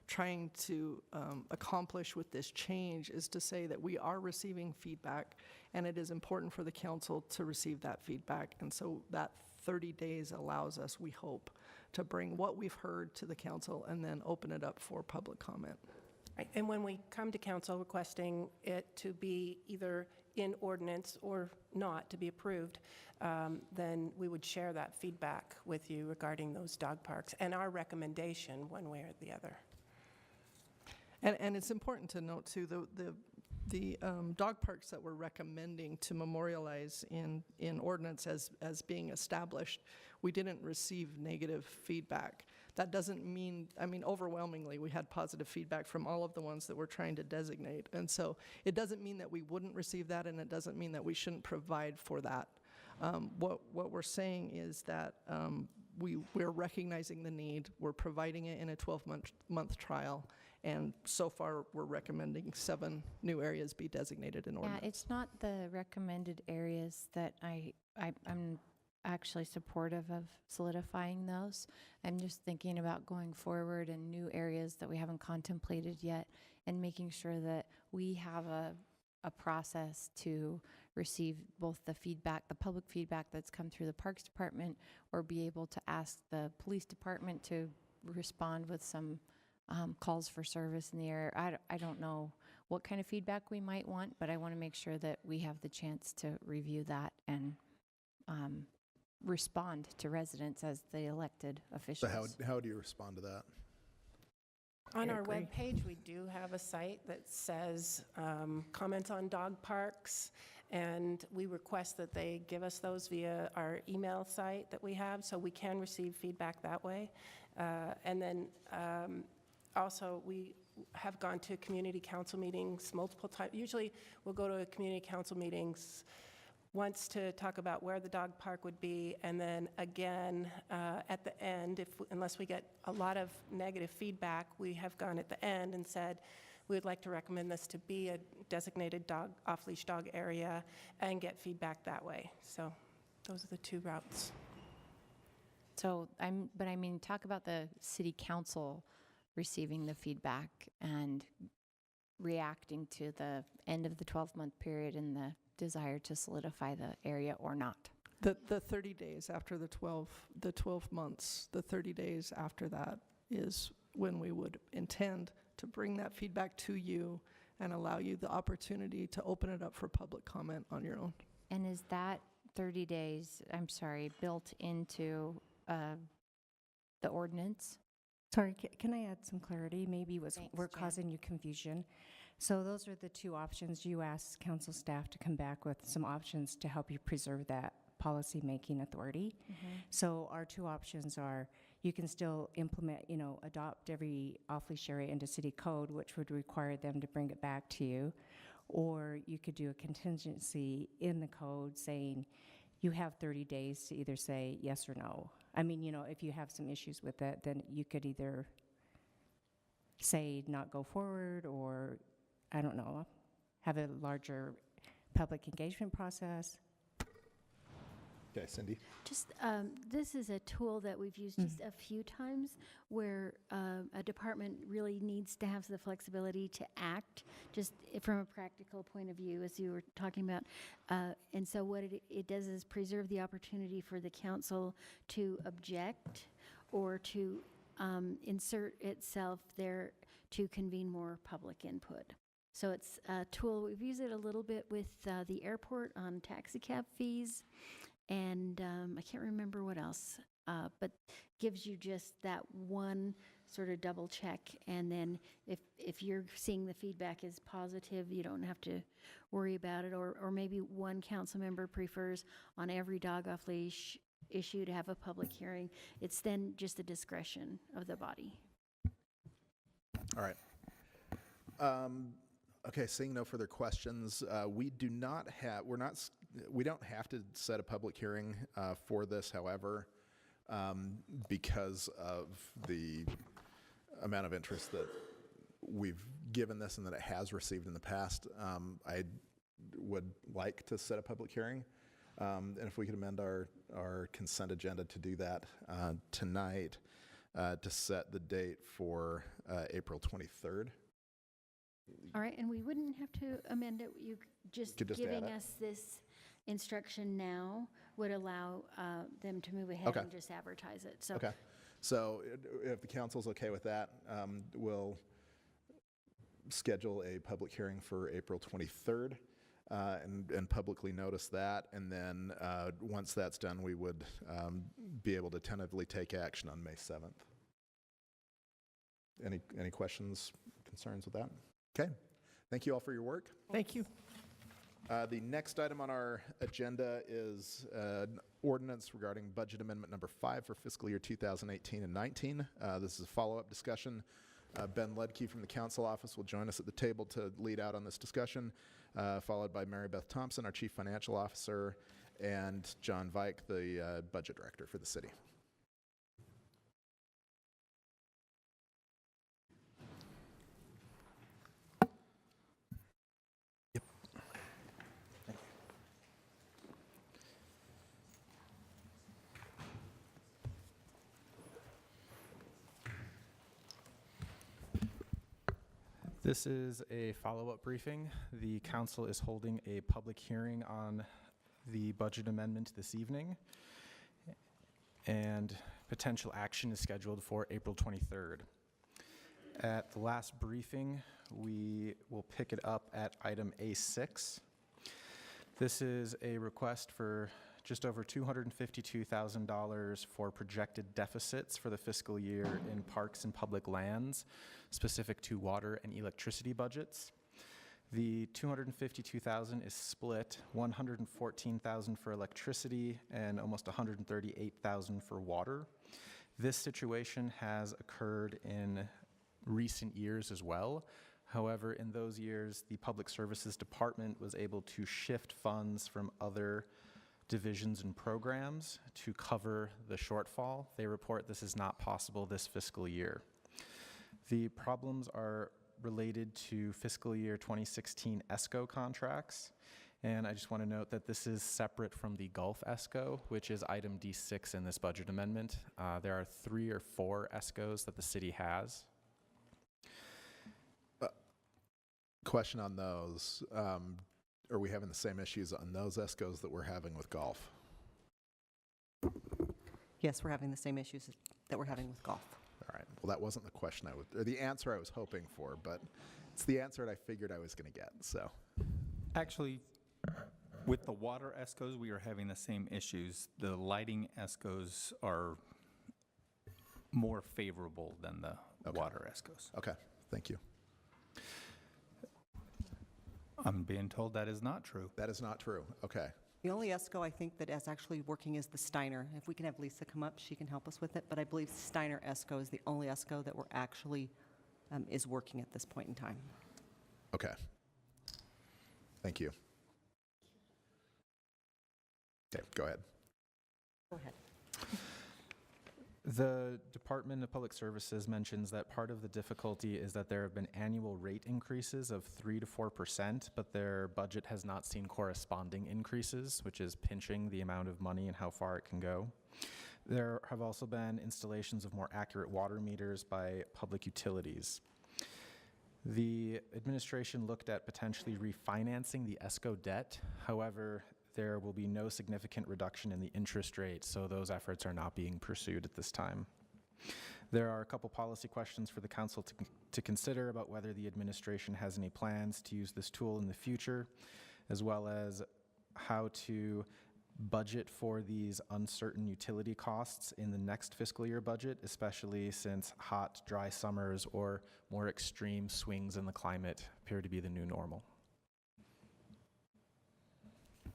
[SPEAKER 13] trying to accomplish with this change is to say that we are receiving feedback, and it is important for the council to receive that feedback. And so that 30 days allows us, we hope, to bring what we've heard to the council and then open it up for public comment.
[SPEAKER 12] Right, and when we come to council requesting it to be either in ordinance or not to be approved, then we would share that feedback with you regarding those dog parks and our recommendation one way or the other.
[SPEAKER 13] And it's important to note too, the dog parks that we're recommending to memorialize in ordinance as being established, we didn't receive negative feedback. That doesn't mean, I mean, overwhelmingly, we had positive feedback from all of the ones that we're trying to designate. And so it doesn't mean that we wouldn't receive that, and it doesn't mean that we shouldn't provide for that. What we're saying is that we're recognizing the need, we're providing it in a 12-month trial, and so far we're recommending 7 new areas be designated in ordinance.
[SPEAKER 9] Yeah, it's not the recommended areas that I'm actually supportive of solidifying those. I'm just thinking about going forward and new areas that we haven't contemplated yet, and making sure that we have a process to receive both the feedback, the public feedback that's come through the Parks Department, or be able to ask the Police Department to respond with some calls for service in the area. I don't know what kind of feedback we might want, but I want to make sure that we have the chance to review that and respond to residents as the elected officials.
[SPEAKER 2] So how do you respond to that?
[SPEAKER 12] On
[SPEAKER 13] I
[SPEAKER 12] our
[SPEAKER 13] agree.
[SPEAKER 12] webpage, we do have a site that says comments on dog parks, and we request that they give us those via our email site that we have, so we can receive feedback that way. And then also, we have gone to community council meetings multiple times. Usually, we'll go to community council meetings once to talk about where the dog park would be, and then again at the end, unless we get a lot of negative feedback, we have gone at the end and said we would like to recommend this to be a designated off-leash dog area and get feedback that way. So those are the 2 routes.
[SPEAKER 9] So but I mean, talk about the city council receiving the feedback and reacting to the end of the 12-month period and the desire to solidify the area or not.
[SPEAKER 13] The 30 days after the 12 months, the 30 days after that is when we would intend to bring that feedback to you and allow you the opportunity to open it up for public comment on your own.
[SPEAKER 9] And is that 30 days, built into the ordinance? Sorry, can I add some clarity? Maybe we're causing you confusion. So those are the 2 options. You asked council staff to come back with some options to help you preserve that policy-making authority. So our 2 options are, you can still implement, adopt every off-leash area into city code, which would require them to bring it back to you, or you could do a contingency in the code saying you have 30 days to either say yes or no. I mean, if you have some issues with it, then you could either say not go forward, or, I don't know, have a larger public engagement process.
[SPEAKER 2] Okay, Cindy?
[SPEAKER 15] Just, this is a tool that we've used just a few times where a department really needs to have the flexibility to act, just from a practical point of view, as you were talking about. And so what it does is preserve the opportunity for the council to object or to insert itself there to convene more public input. So it's a tool, we've used it a little bit with the airport on taxi cab fees. And I can't remember what else, but gives you just that one sort of double check. And then if you're seeing the feedback is positive, you don't have to worry about it. Or maybe one council member prefers on every dog off leash issue to have a public hearing. It's then just the discretion of the body.
[SPEAKER 2] All right. Okay, seeing no further questions, we don't have to set a public hearing for this, however, because of the amount of interest that we've given this and that it has received in the past. I would like to set a public hearing, and if we could amend our consent agenda to do that tonight, to set the date for April 23rd.
[SPEAKER 15] All right, and we wouldn't have to amend it. You just
[SPEAKER 2] Could just add
[SPEAKER 15] giving
[SPEAKER 2] it.
[SPEAKER 15] us this instruction now would allow them to move ahead
[SPEAKER 2] Okay.
[SPEAKER 15] and just advertise it. So
[SPEAKER 2] Okay. So if the council's okay with that, we'll schedule a public hearing for April 23rd and publicly notice that. And then once that's done, we would be able to tentatively take action on May 7th. Any questions, concerns with that? Okay. Thank you all for your work.
[SPEAKER 12] Thank you.
[SPEAKER 2] The next item on our agenda is an ordinance regarding budget amendment number 5 for fiscal year 2018 and 19. This is a follow-up discussion. Ben Ledke from the council office will join us at the table to lead out on this discussion, followed by Mary Beth Thompson, our chief financial officer, and John Vike, the budget director for the city.
[SPEAKER 16] This is a follow-up briefing. The council is holding a public hearing on the budget amendment this evening, and potential action is scheduled for April 23rd. At the last briefing, we will pick it up at item A6. This is a request for just over $252,000 for projected deficits for the fiscal year in parks and public lands, specific to water and electricity budgets. The $252,000 is split, $114,000 for electricity and almost $138,000 for water. This situation has occurred in recent years as well. However, in those years, the Public Services Department was able to shift funds from other divisions and programs to cover the shortfall. They report this is not possible this fiscal year. The problems are related to fiscal year 2016 ESCO contracts, and I just want to note that this is separate from the Gulf ESCO, which is item D6 in this budget amendment. There are 3 or 4 ESCOs that the city has.
[SPEAKER 2] Question on those. Are we having the same issues on those ESCOs that we're having with Gulf?
[SPEAKER 17] Yes, we're having the same issues that we're having with Gulf.
[SPEAKER 2] All right. Well, that wasn't the question or the answer I was hoping for, but it's the answer that I figured I was going to get. So,
[SPEAKER 18] actually, with the water ESCOs, we are having the same issues. The lighting ESCOs are more favorable than the water ESCOs.
[SPEAKER 2] Okay. Thank you.
[SPEAKER 18] I'm being told that is not true.
[SPEAKER 2] That is not true. Okay.
[SPEAKER 17] The only ESCO I think that is actually working is the Steiner. If we can have Lisa come up, she can help us with it. But I believe Steiner ESCO is the only ESCO that we're actually is working at this point in time.
[SPEAKER 2] Okay. Thank you. Okay, go ahead.
[SPEAKER 17] Go ahead.
[SPEAKER 16] The Department of Public Services mentions that part of the difficulty is that there have been annual rate increases of 3 to 4%, but their budget has not seen corresponding increases, which is pinching the amount of money and how far it can go. There have also been installations of more accurate water meters by public utilities. The administration looked at potentially refinancing the ESCO debt. However, there will be no significant reduction in the interest rate, so those efforts are not being pursued at this time. There are a couple policy questions for the council to consider about whether the administration has any plans to use this tool in the future, as well as how to budget for these uncertain utility costs in the next fiscal year budget, especially since hot, dry summers or more extreme swings in the climate appear to be the new normal.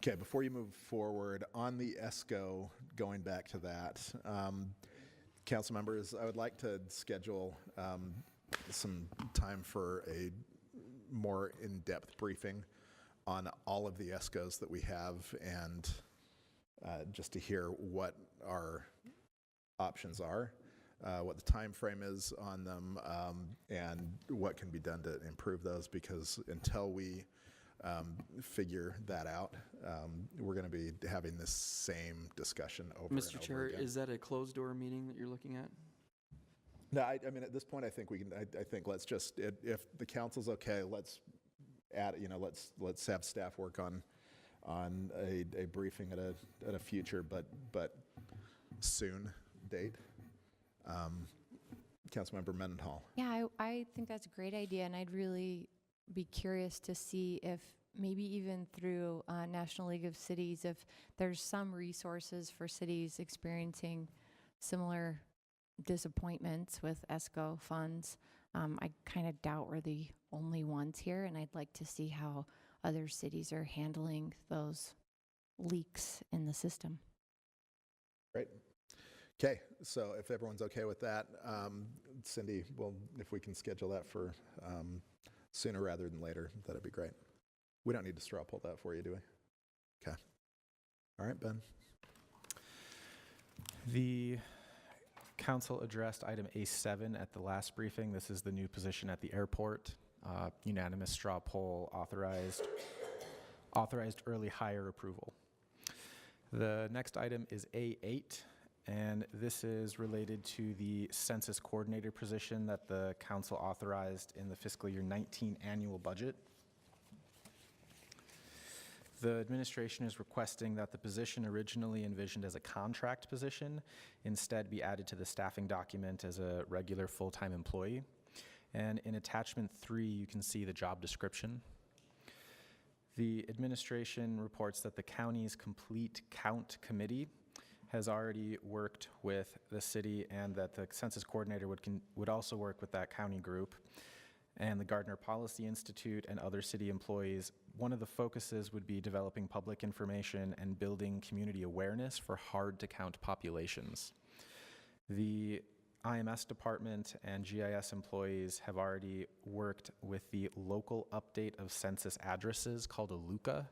[SPEAKER 2] Okay, before you move forward, on the ESCO, going back to that, council members, I would like to schedule some time for a more in-depth briefing on all of the ESCOs that we have, and just to hear what our options are, what the time frame is on them, and what can be done to improve those, because until we figure that out, we're going to be having this same discussion over and over
[SPEAKER 10] Mr. Chair,
[SPEAKER 2] again.
[SPEAKER 10] is that a closed-door meeting that you're looking at?
[SPEAKER 2] No, I mean, at this point, I think we can. I think let's just, if the council's okay, let's add. Let's have staff work on a briefing at a future but soon date. Councilmember Mendenhall.
[SPEAKER 19] Yeah, I think that's a great idea, and I'd really be curious to see if maybe even through National League of Cities, if there's some resources for cities experiencing similar disappointments with ESCO funds. I kind of doubt we're the only ones here, and I'd like to see how other cities are handling those leaks in the system.
[SPEAKER 2] Great. Okay, so if everyone's okay with that, Cindy, well, if we can schedule that for sooner rather than later, that'd be great. We don't need to straw poll that for you, do we? Okay. All right, Ben.
[SPEAKER 16] The council addressed item A7 at the last briefing. This is the new position at the airport. Unanimous straw poll authorized early hire approval. The next item is A8, and this is related to the census coordinator position that the council authorized in the fiscal year 19 annual budget. The administration is requesting that the position originally envisioned as a contract position instead be added to the staffing document as a regular full-time employee. And in attachment 3, you can see the job description. The administration reports that the county's complete count committee has already worked with the city, and that the census coordinator would also work with that county group and the Gardner Policy Institute and other city employees. One of the focuses would be developing public information and building community awareness for hard-to-count populations. The IMS department and GIS employees have already worked with the local update of census addresses called a LUCA.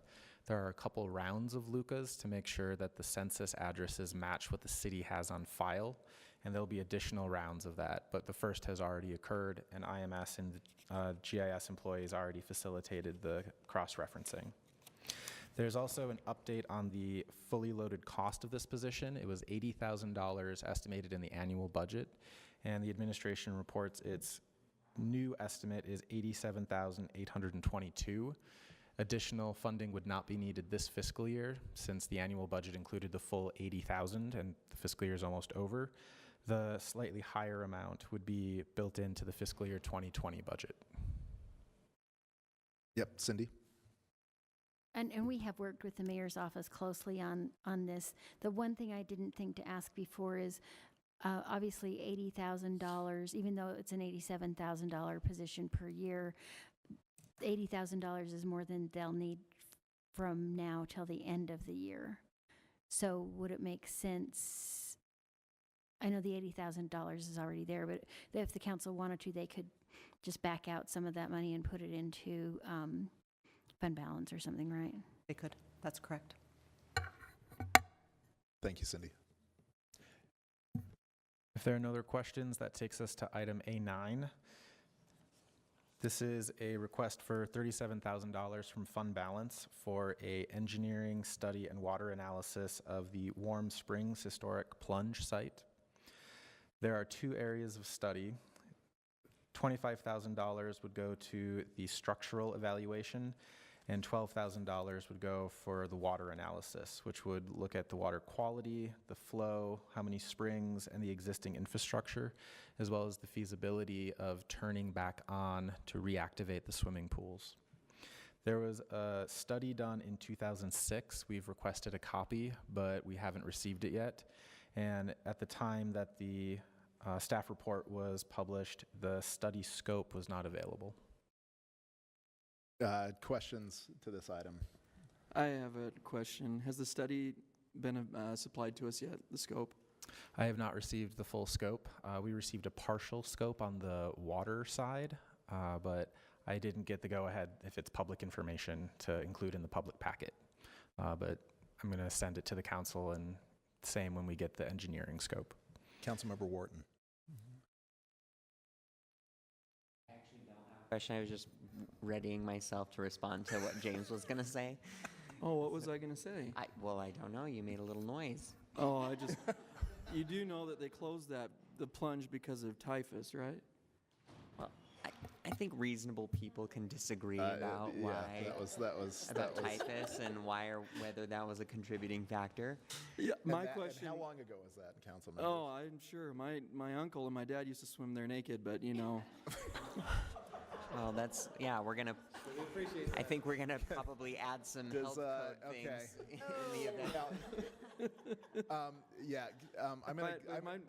[SPEAKER 16] There are a couple rounds of LUCAs to make sure that the census addresses match what the city has on file, and there'll be additional rounds of that. But the first has already occurred, and IMS and GIS employees already facilitated the cross-referencing. There's also an update on the fully loaded cost of this position. It was $80,000 estimated in the annual budget, and the administration reports its new estimate is $87,822. Additional funding would not be needed this fiscal year, since the annual budget included the full $80,000 and the fiscal year is almost over. The slightly higher amount would be built into the fiscal year 2020 budget.
[SPEAKER 2] Yep, Cindy.
[SPEAKER 15] And we have worked with the mayor's office closely on this. The one thing I didn't think to ask before is, obviously $80,000, even though it's an $87,000 position per year, $80,000 is more than they'll need from now till the end of the year. So would it make sense? I know the $80,000 is already there, but if the council wanted to, they could just back out some of that money and put it into fund balance or something, right?
[SPEAKER 17] They could. That's correct.
[SPEAKER 2] Thank you, Cindy.
[SPEAKER 16] If there are no other questions, that takes us to item A9. This is a request for $37,000 from fund balance for a engineering study and water analysis of the Warm Springs Historic Plunge Site. There are two areas of study. $25,000 would go to the structural evaluation, and $12,000 would go for the water analysis, which would look at the water quality, the flow, how many springs, and the existing infrastructure, as well as the feasibility of turning back on to reactivate the swimming pools. There was a study done in 2006. We've requested a copy, but we haven't received it yet. And at the time that the staff report was published, the study scope was not available.
[SPEAKER 2] Questions to this item?
[SPEAKER 10] I have a question. Has the study been supplied to us yet, the scope?
[SPEAKER 16] I have not received the full scope. We received a partial scope on the water side, but I didn't get the go-ahead if it's public information to include in the public packet. But I'm going to send it to the council, and same when we get the engineering scope.
[SPEAKER 2] Councilmember Wharton.
[SPEAKER 7] Question, I was just readying myself to respond to what James was going to say.
[SPEAKER 10] Oh, what was I going to say?
[SPEAKER 7] Well, I don't know. You made a little noise.
[SPEAKER 10] Oh, you do know that they closed the plunge because of typhus, right?
[SPEAKER 7] Well, I think reasonable people can disagree about
[SPEAKER 2] yeah,
[SPEAKER 7] why
[SPEAKER 2] that was
[SPEAKER 7] typhus and why or whether that was a contributing factor.
[SPEAKER 10] Yeah, my
[SPEAKER 2] And
[SPEAKER 10] question.
[SPEAKER 2] how long ago was that, Councilman?
[SPEAKER 10] Oh, I'm sure. My uncle and my dad used to swim there naked, but you know.
[SPEAKER 7] Well, I think we're gonna probably add some health code things in the event.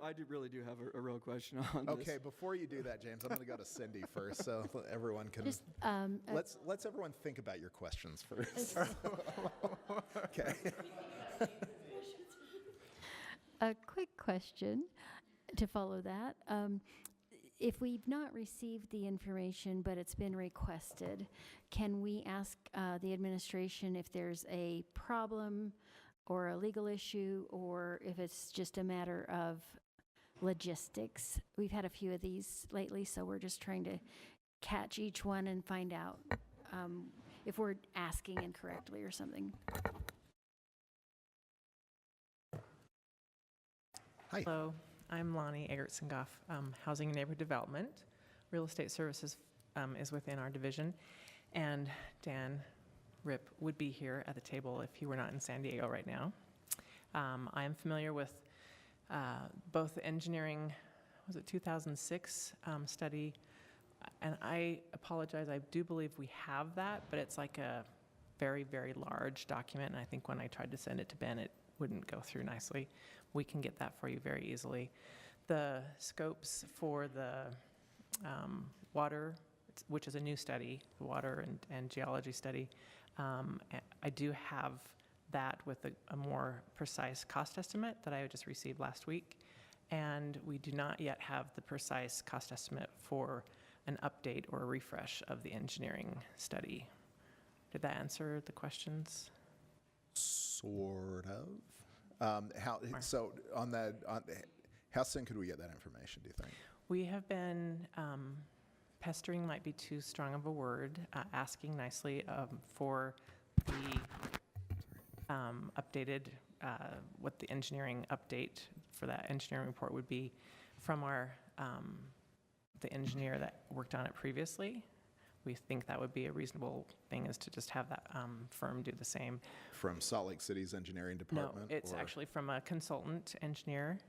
[SPEAKER 10] I really do have a real question on this.
[SPEAKER 2] Okay, before you do that, James, I'm going to go to Cindy first, so everyone can.
[SPEAKER 15] Just,
[SPEAKER 2] let's everyone think about your questions first. Okay.
[SPEAKER 15] A quick question to follow that. If we've not received the information, but it's been requested, can we ask the administration if there's a problem or a legal issue, or if it's just a matter of logistics? We've had a few of these lately, so we're just trying to catch each one and find out if we're asking incorrectly or something.
[SPEAKER 2] Hi.
[SPEAKER 20] Hello, I'm Lonnie Egertson-Goff, Housing and Neighborhood Development. Real Estate Services is within our division, and Dan Rip would be here at the table if he were not in San Diego right now. I am familiar with both the engineering, was it 2006 study, and I apologize, I do believe we have that, but it's like a very, very large document, and I think when I tried to send it to Ben, it wouldn't go through nicely. We can get that for you very easily. The scopes for the water, which is a new study, the water and geology study, I do have that with a more precise cost estimate that I just received last week. And we do not yet have the precise cost estimate for an update or a refresh of the engineering study. Did that answer the questions?
[SPEAKER 2] Sort of. How soon could we get that information, do you think?
[SPEAKER 20] We have been pestering might be too strong of a word, asking nicely for the updated, what the engineering update for that engineering report would be from the engineer that worked on it previously. We think that would be a reasonable thing, is to just have that firm do the same.
[SPEAKER 2] From Salt Lake City's engineering department?
[SPEAKER 20] No, it's actually from a consultant engineer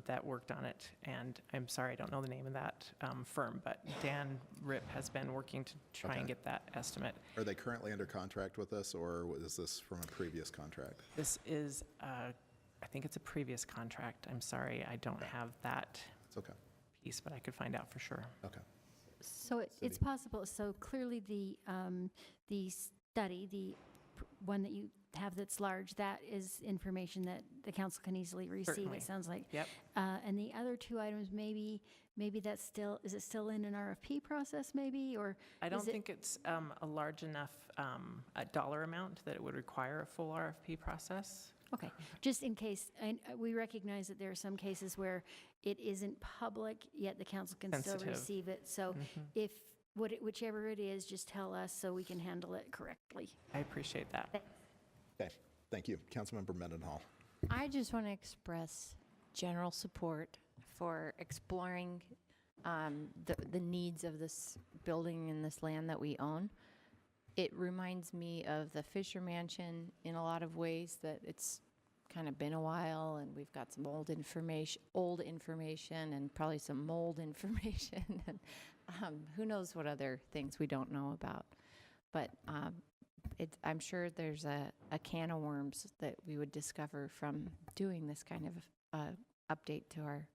[SPEAKER 20] that worked on it, and I'm sorry, I don't know the name of that firm, but Dan Rip has been working to try and get that estimate.
[SPEAKER 2] Are they currently under contract with us, or is this from a previous contract?
[SPEAKER 20] This is, I think it's a previous contract. I'm sorry, I don't have that piece, but I could find out for sure.
[SPEAKER 2] Okay.
[SPEAKER 15] So it's possible, so clearly the study, one that you have that's large, that is information that the council can easily receive,
[SPEAKER 20] Certainly.
[SPEAKER 15] it sounds like.
[SPEAKER 20] Yep.
[SPEAKER 15] And the other two items, maybe that's still, is it still in an RFP process maybe, or?
[SPEAKER 20] I don't think it's a large enough a dollar amount that it would require a full RFP process.
[SPEAKER 15] Okay, just in case, we recognize that there are some cases where it isn't public, yet the council can still
[SPEAKER 20] Sensitive.
[SPEAKER 15] receive it. So if, whichever it is, just tell us so we can handle it correctly.
[SPEAKER 20] I appreciate that.
[SPEAKER 2] Okay, thank you. Councilmember Mendenhall.
[SPEAKER 19] I just want to express general support for exploring the needs of this building and this land that we own. It reminds me of the Fisher Mansion in a lot of ways, that it's kind of been a while and we've got some old information and probably some mold information and who knows what other things we don't know about. But I'm sure there's a can of worms that we would discover from doing this kind of update to our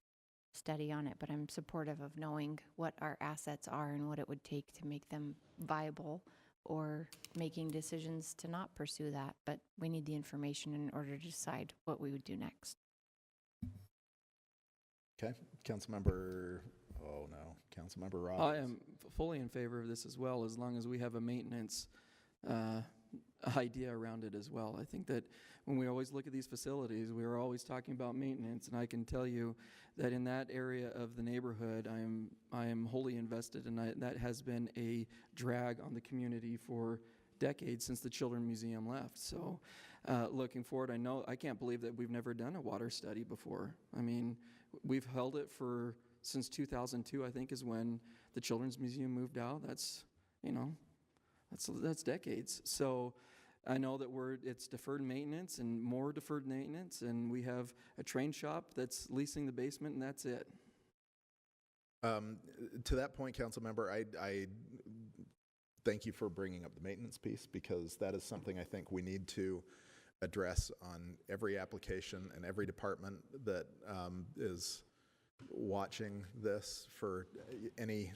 [SPEAKER 19] study on it. But I'm supportive of knowing what our assets are and what it would take to make them viable, or making decisions to not pursue that. But we need the information in order to decide what we would do next.
[SPEAKER 2] Okay, Councilmember Robbins.
[SPEAKER 10] I am fully in favor of this as well, as long as we have a maintenance idea around it as well. I think that when we always look at these facilities, we are always talking about maintenance, and I can tell you that in that area of the neighborhood, I am wholly invested, and that has been a drag on the community for decades since the Children's Museum left. So looking forward, I can't believe that we've never done a water study before. I mean, we've held it since 2002, I think, is when the Children's Museum moved out. That's, that's decades. So I know that it's deferred maintenance and more deferred maintenance, and we have a train shop that's leasing the basement, and that's it.
[SPEAKER 2] To that point, Councilmember, I thank you for bringing up the maintenance piece, because that is something I think we need to address on every application and every department that is watching this for any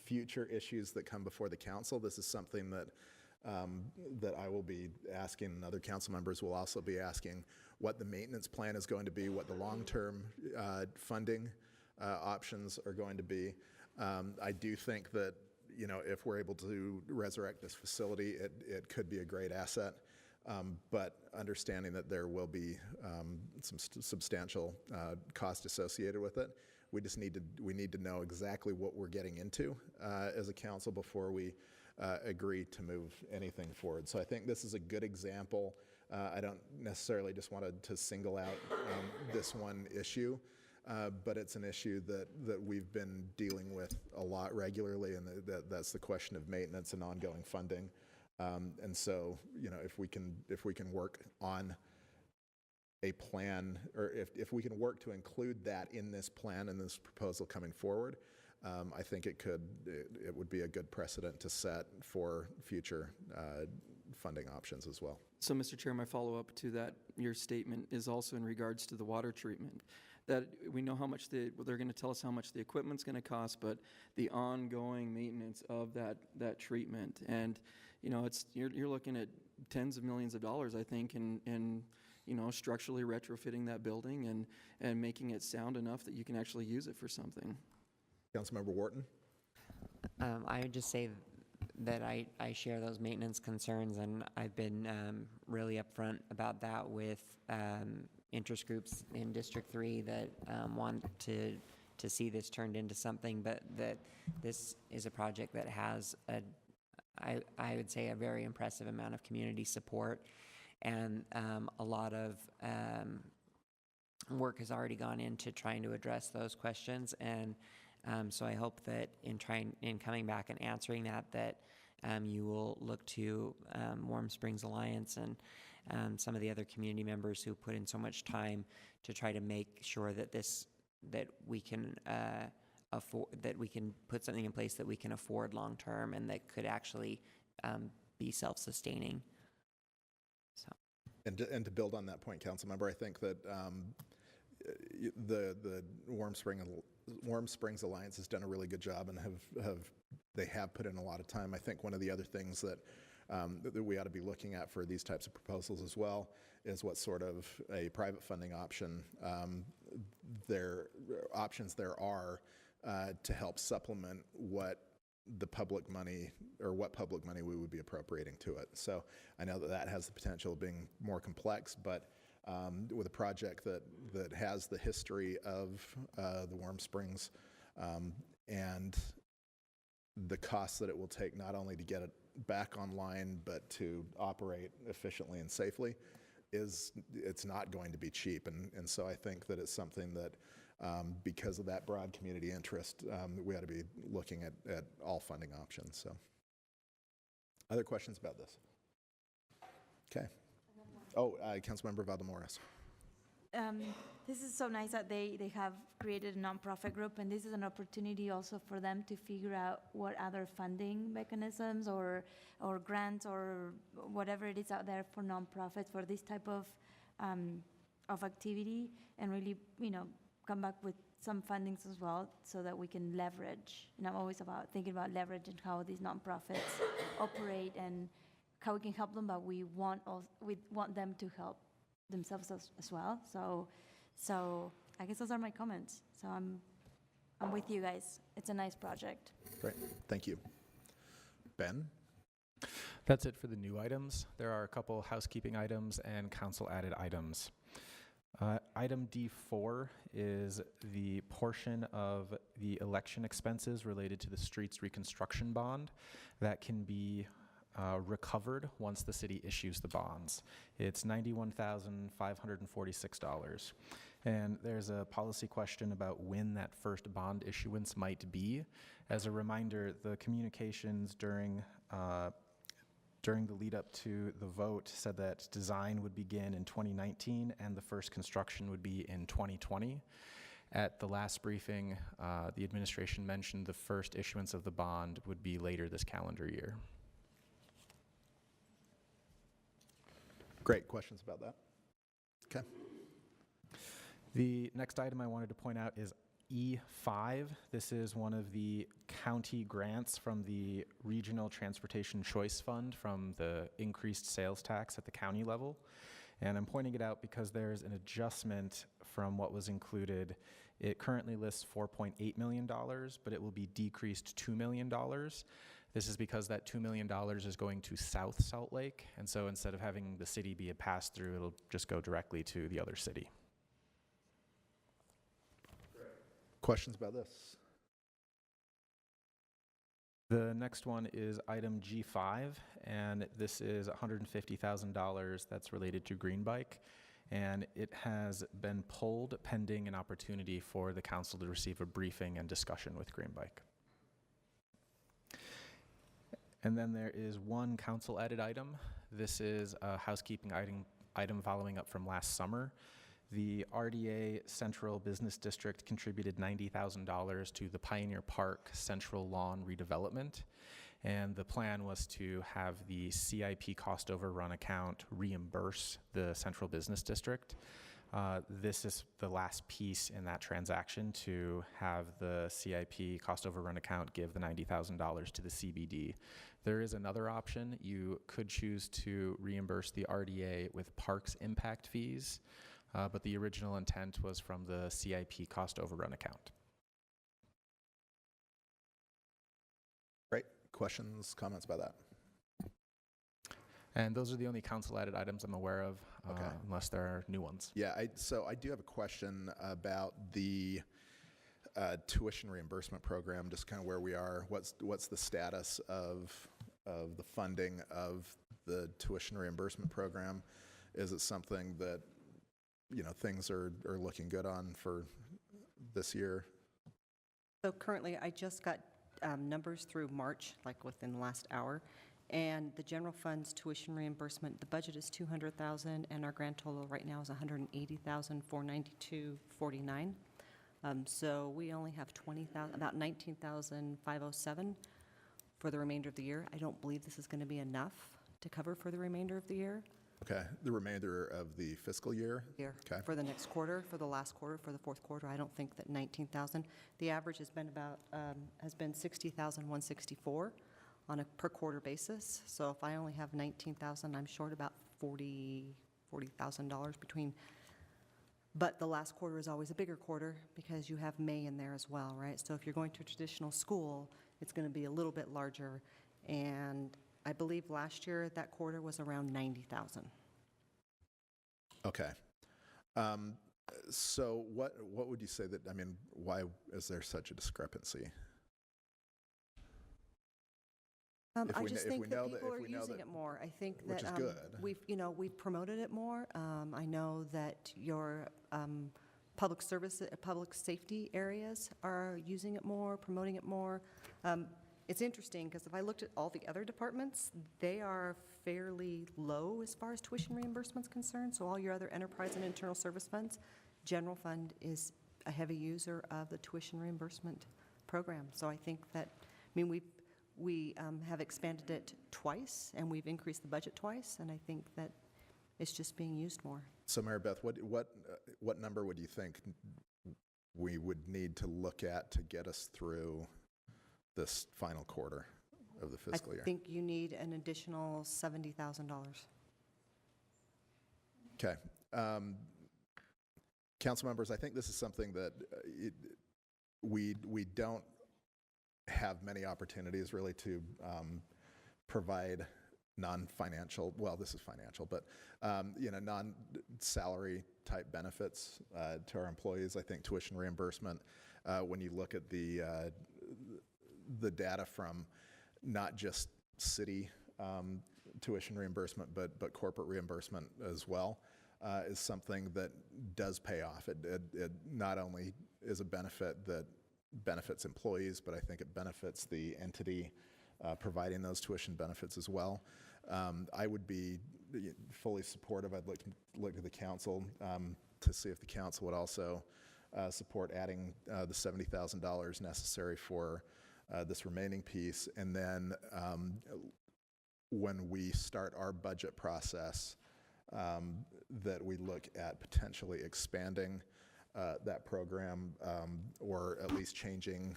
[SPEAKER 2] future issues that come before the council. This is something that that I will be asking, and other council members will also be asking, what the maintenance plan is going to be, what the long-term funding options are going to be. I do think that, if we're able to resurrect this facility, it could be a great asset, but understanding that there will be some substantial cost associated with it. We need to know exactly what we're getting into as a council before we agree to move anything forward. So I think this is a good example. I don't necessarily just want to single out this one issue, but it's an issue that we've been dealing with a lot regularly, and that's the question of maintenance and ongoing funding. And so, if we can work on a plan, or if we can work to include that in this plan and this proposal coming forward, I think it would be a good precedent to set for future funding options as well.
[SPEAKER 10] So, Mr. Chair, my follow-up to that, your statement, is also in regards to the water treatment. That we know how much they're going to tell us how much the equipment's going to cost, but the ongoing maintenance of that treatment, and you're looking at tens of millions of dollars, I think, in structurally retrofitting that building and making it sound enough that you can actually use it for something.
[SPEAKER 2] Councilmember Wharton.
[SPEAKER 7] I would just say that I share those maintenance concerns, and I've been really upfront about that with interest groups in District 3 that want to see this turned into something, but that this is a project that has I would say a very impressive amount of community support, and a lot of work has already gone into trying to address those questions, and so I hope that in coming back and answering that you will look to Warm Springs Alliance and some of the other community members who put in so much time to try to make sure that we can put something in place that we can afford long term and that could actually be self-sustaining. So.
[SPEAKER 2] And to build on that point, Councilmember, I think that the Warm Springs Alliance has done a really good job and have put in a lot of time. I think one of the other things that we ought to be looking at for these types of proposals as well is what sort of a private funding option there are to help supplement what public money we would be appropriating to it. So I know that has the potential of being more complex, but with a project that has the history of the Warm Springs and the costs that it will take not only to get it back online but to operate efficiently and safely, it's not going to be cheap. And so I think that it's something that because of that broad community interest, we ought to be looking at all funding options. So, other questions about this? Okay. Oh, Councilmember Valdemoras.
[SPEAKER 6] This is so nice that they have created a nonprofit group, and this is an opportunity also for them to figure out what other funding mechanisms or grants or whatever it is out there for nonprofits for this type of activity, and really, come back with some fundings as well so that we can leverage. And I'm always thinking about leverage and how these nonprofits operate and how we can help them, but we want them to help themselves as well. So I guess those are my comments. So I'm with you guys. It's a nice project.
[SPEAKER 2] Great, thank you. Ben?
[SPEAKER 16] That's it for the new items. There are a couple housekeeping items and council added items. Item D4 is the portion of the election expenses related to the streets reconstruction bond that can be recovered once the city issues the bonds. It's $91,546. And there's a policy question about when that first bond issuance might be. As a reminder, the communications during the lead up to the vote said that design would begin in 2019 and the first construction would be in 2020. At the last briefing, the administration mentioned the first issuance of the bond would be later this calendar year.
[SPEAKER 2] Great. Questions about that? Okay.
[SPEAKER 16] The next item I wanted to point out is E5. This is one of the county grants from the Regional Transportation Choice Fund from the increased sales tax at the county level. And I'm pointing it out because there's an adjustment from what was included. It currently lists $4.8 million, but it will be decreased $2 million. This is because that $2 million is going to South Salt Lake. And so instead of having the city be a pass-through, it'll just go directly to the other city.
[SPEAKER 2] Questions about this?
[SPEAKER 16] The next one is item G5, and this is $150,000 that's related to Green Bike, and it has been pulled pending an opportunity for the council to receive a briefing and discussion with Green Bike. And then there is one council added item. This is a housekeeping item following up from last summer. The RDA Central Business District contributed $90,000 to the Pioneer Park Central Lawn redevelopment, and the plan was to have the CIP cost overrun account reimburse the Central Business District. This is the last piece in that transaction to have the CIP cost overrun account give the $90,000 to the CBD. There is another option. You could choose to reimburse the RDA with parks impact fees. But the original intent was from the CIP cost overrun account.
[SPEAKER 2] Great. Questions, comments about that?
[SPEAKER 16] And those are the only council added items I'm aware of, unless there are new ones.
[SPEAKER 2] Yeah, so I do have a question about the tuition reimbursement program, just kind of where we are. What's the status of the funding of the tuition reimbursement program? Is it something that things are looking good on for this year?
[SPEAKER 17] So currently, I just got numbers through March, like within the last hour, and the general fund's tuition reimbursement, the budget is $200,000, and our grand total right now is $180,492.49. So we only have about $19,507 for the remainder of the year. I don't believe this is going to be enough to cover for the remainder of the year.
[SPEAKER 2] Okay, the remainder of the fiscal year? Okay.
[SPEAKER 17] For the next quarter, for the last quarter, for the fourth quarter, I don't think that 19,000. The average has been has been 60,164 on a per quarter basis. So if I only have 19,000, I'm short about $40,000 between. But the last quarter is always a bigger quarter because you have May in there as well, right? So if you're going to a traditional school, it's going to be a little bit larger. And I believe last year that quarter was around 90,000.
[SPEAKER 2] Okay. So what would you say that, why is there such a discrepancy?
[SPEAKER 17] I just think that people are using it more. I think that
[SPEAKER 2] which is good.
[SPEAKER 17] We've promoted it more. I know that your public safety areas are using it more, promoting it more. It's interesting because if I looked at all the other departments, they are fairly low as far as tuition reimbursement is concerned. So all your other enterprise and internal service funds, general fund is a heavy user of the tuition reimbursement program. So I think that, we have expanded it twice and we've increased the budget twice, and I think that it's just being used more.
[SPEAKER 2] So Mary Beth, what number would you think we would need to look at to get us through this final quarter of the fiscal year?
[SPEAKER 17] I think you need an additional $70,000.
[SPEAKER 2] Okay. Council members, I think this is something that we don't have many opportunities really to provide non-financial, well, this is financial, but non-salary type benefits to our employees. I think tuition reimbursement, when you look at the data from not just city tuition reimbursement, but corporate reimbursement as well, is something that does pay off. It not only is a benefit that benefits employees, but I think it benefits the entity providing those tuition benefits as well. I would be fully supportive. I'd look to the council to see if the council would also support adding the $70,000 necessary for this remaining piece. And then when we start our budget process, that we look at potentially expanding that program or at least changing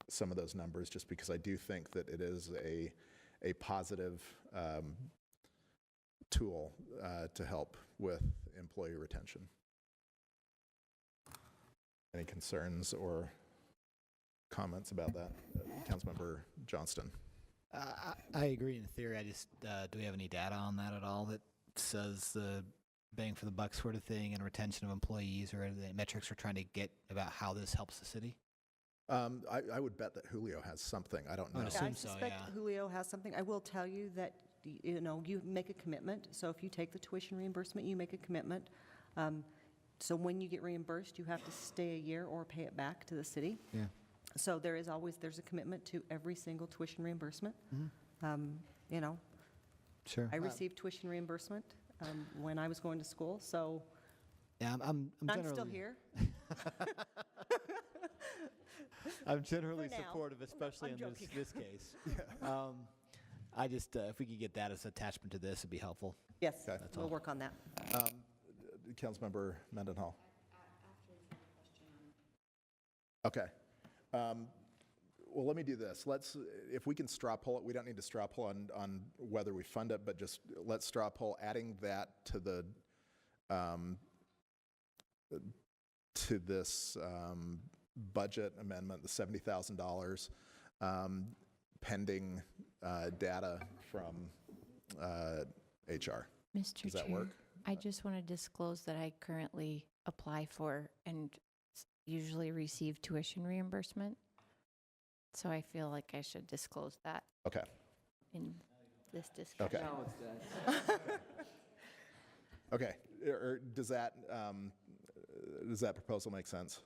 [SPEAKER 2] some of those numbers, just because I do think that it is a positive tool to help with employee retention. Any concerns or comments about that? Councilmember Johnston.
[SPEAKER 5] I agree in theory. I just, do we have any data on that at all that says the bang for the buck sort of thing and retention of employees, or the metrics we're trying to get about how this helps the city?
[SPEAKER 2] I would bet that Julio has something. I don't know.
[SPEAKER 5] I would assume
[SPEAKER 17] I
[SPEAKER 5] so,
[SPEAKER 17] suspect
[SPEAKER 5] yeah.
[SPEAKER 17] Julio has something. I will tell you that, you know, you make a commitment. So if you take the tuition reimbursement, you make a commitment. So when you get reimbursed, you have to stay a year or pay it back to the city.
[SPEAKER 5] Yeah.
[SPEAKER 17] So there's a commitment to every single tuition reimbursement. You know,
[SPEAKER 5] Sure.
[SPEAKER 17] I received tuition reimbursement when I was going to school, so
[SPEAKER 5] Yeah, I'm
[SPEAKER 17] I'm still
[SPEAKER 5] generally-
[SPEAKER 17] here.
[SPEAKER 5] I'm generally
[SPEAKER 17] For now.
[SPEAKER 5] supportive, especially
[SPEAKER 17] I'm
[SPEAKER 5] in
[SPEAKER 17] joking.
[SPEAKER 5] this case. I just, if we could get that as attachment to this, it'd be helpful.
[SPEAKER 17] Yes,
[SPEAKER 2] Okay.
[SPEAKER 5] That's
[SPEAKER 17] we'll
[SPEAKER 5] all.
[SPEAKER 17] work on that.
[SPEAKER 2] Councilmember Mendenhall. Okay. Well, let me do this. If we can straw poll it, we don't need to straw poll on whether we fund it, but just let's straw poll adding that to the to this budget amendment, the $70,000, pending data from HR.
[SPEAKER 4] Mr.
[SPEAKER 2] Does that
[SPEAKER 4] Chair,
[SPEAKER 2] work?
[SPEAKER 4] I just want to disclose that I currently apply for and usually receive tuition reimbursement. So I feel like I should disclose that
[SPEAKER 2] Okay.
[SPEAKER 4] in this discussion.
[SPEAKER 2] Okay.
[SPEAKER 10] Now it's dead.
[SPEAKER 2] Okay. Or does that proposal make sense?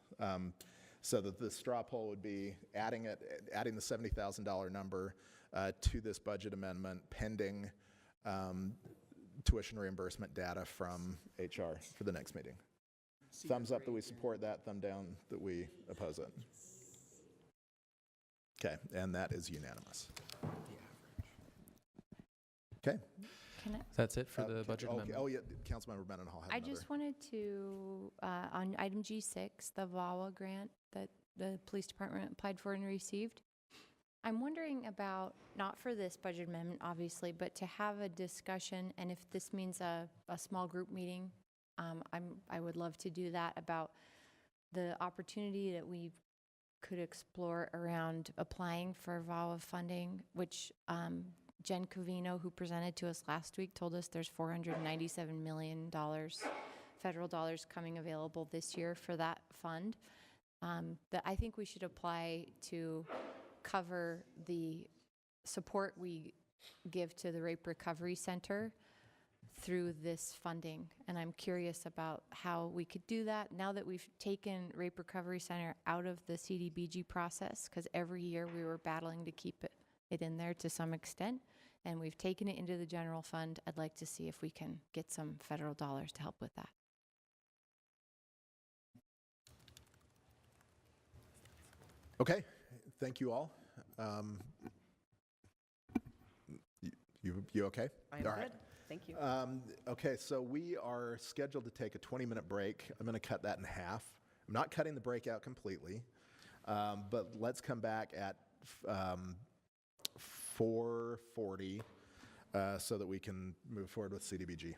[SPEAKER 2] So that the straw poll would be adding the $70,000 number to this budget amendment pending tuition reimbursement data from HR for the next meeting. Thumbs up that we support that, thumb down that we oppose it. Okay, and that is unanimous. Okay.
[SPEAKER 4] Can I,
[SPEAKER 16] That's it for the budget
[SPEAKER 2] Okay.
[SPEAKER 16] amendment.
[SPEAKER 2] Oh, yeah, Councilmember Mendenhall had
[SPEAKER 4] I
[SPEAKER 2] another.
[SPEAKER 4] just wanted to, on item G6, the VAWA grant that the police department applied for and received, I'm wondering about, not for this budget amendment, obviously, but to have a discussion, and if this means a small group meeting, I would love to do that, about the opportunity that we could explore around applying for VAWA funding, which Jen Covino, who presented to us last week, told us there's $497 million federal dollars coming available this year for that fund. That I think we should apply to cover the support we give to the Rape Recovery Center through this funding. And I'm curious about how we could do that now that we've taken Rape Recovery Center out of the CDBG process, because every year we were battling to keep it in there to some extent, and we've taken it into the general fund. I'd like to see if we can get some federal dollars to help with that.
[SPEAKER 2] Okay, thank you all. You okay?
[SPEAKER 17] I'm
[SPEAKER 2] All right.
[SPEAKER 17] good. Thank you.
[SPEAKER 2] Okay, so we are scheduled to take a 20-minute break. I'm going to cut that in half. I'm not cutting the break out completely, but let's come back at 4:40 so that we can move forward with CDBG.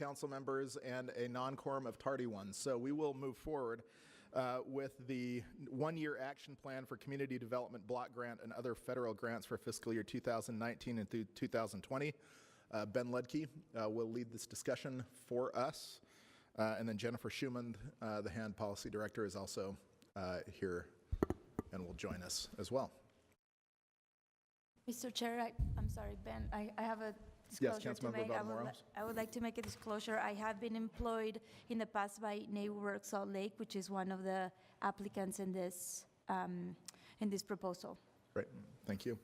[SPEAKER 2] council members and a non-quorum of tardy ones. So we will move forward with the one-year action plan for community development block grant and other federal grants for fiscal year 2019 and through 2020. Ben Ledke will lead this discussion for us. And then Jennifer Schumann, the HAND Policy Director, is also here and will join us as well.
[SPEAKER 6] Mr. Chair, I'm sorry, Ben, I have a disclosure to
[SPEAKER 2] Councilmember
[SPEAKER 6] make.
[SPEAKER 2] Valdemar-Ramos.
[SPEAKER 6] I would like to make a disclosure. I have been employed in the past by NeighborWorks Salt Lake, which is one of the applicants in this proposal.
[SPEAKER 2] Great, thank you.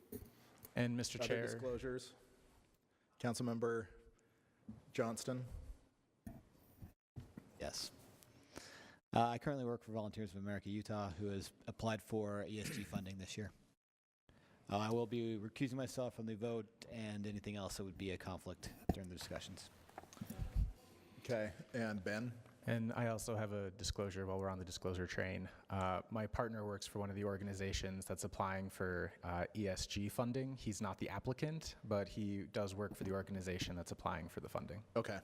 [SPEAKER 16] And Mr.
[SPEAKER 2] Other
[SPEAKER 16] Chair,
[SPEAKER 2] disclosures? Councilmember Johnston?
[SPEAKER 5] Yes. I currently work for Volunteers of America Utah, who has applied for ESG funding this year. I will be recusing myself from the vote and anything else that would be a conflict during the discussions.
[SPEAKER 2] Okay, and Ben?
[SPEAKER 16] and I also have a disclosure while we're on the disclosure train. My partner works for one of the organizations that's applying for ESG funding. He's not the applicant, but he does work for the organization that's applying for the funding.
[SPEAKER 2] Okay.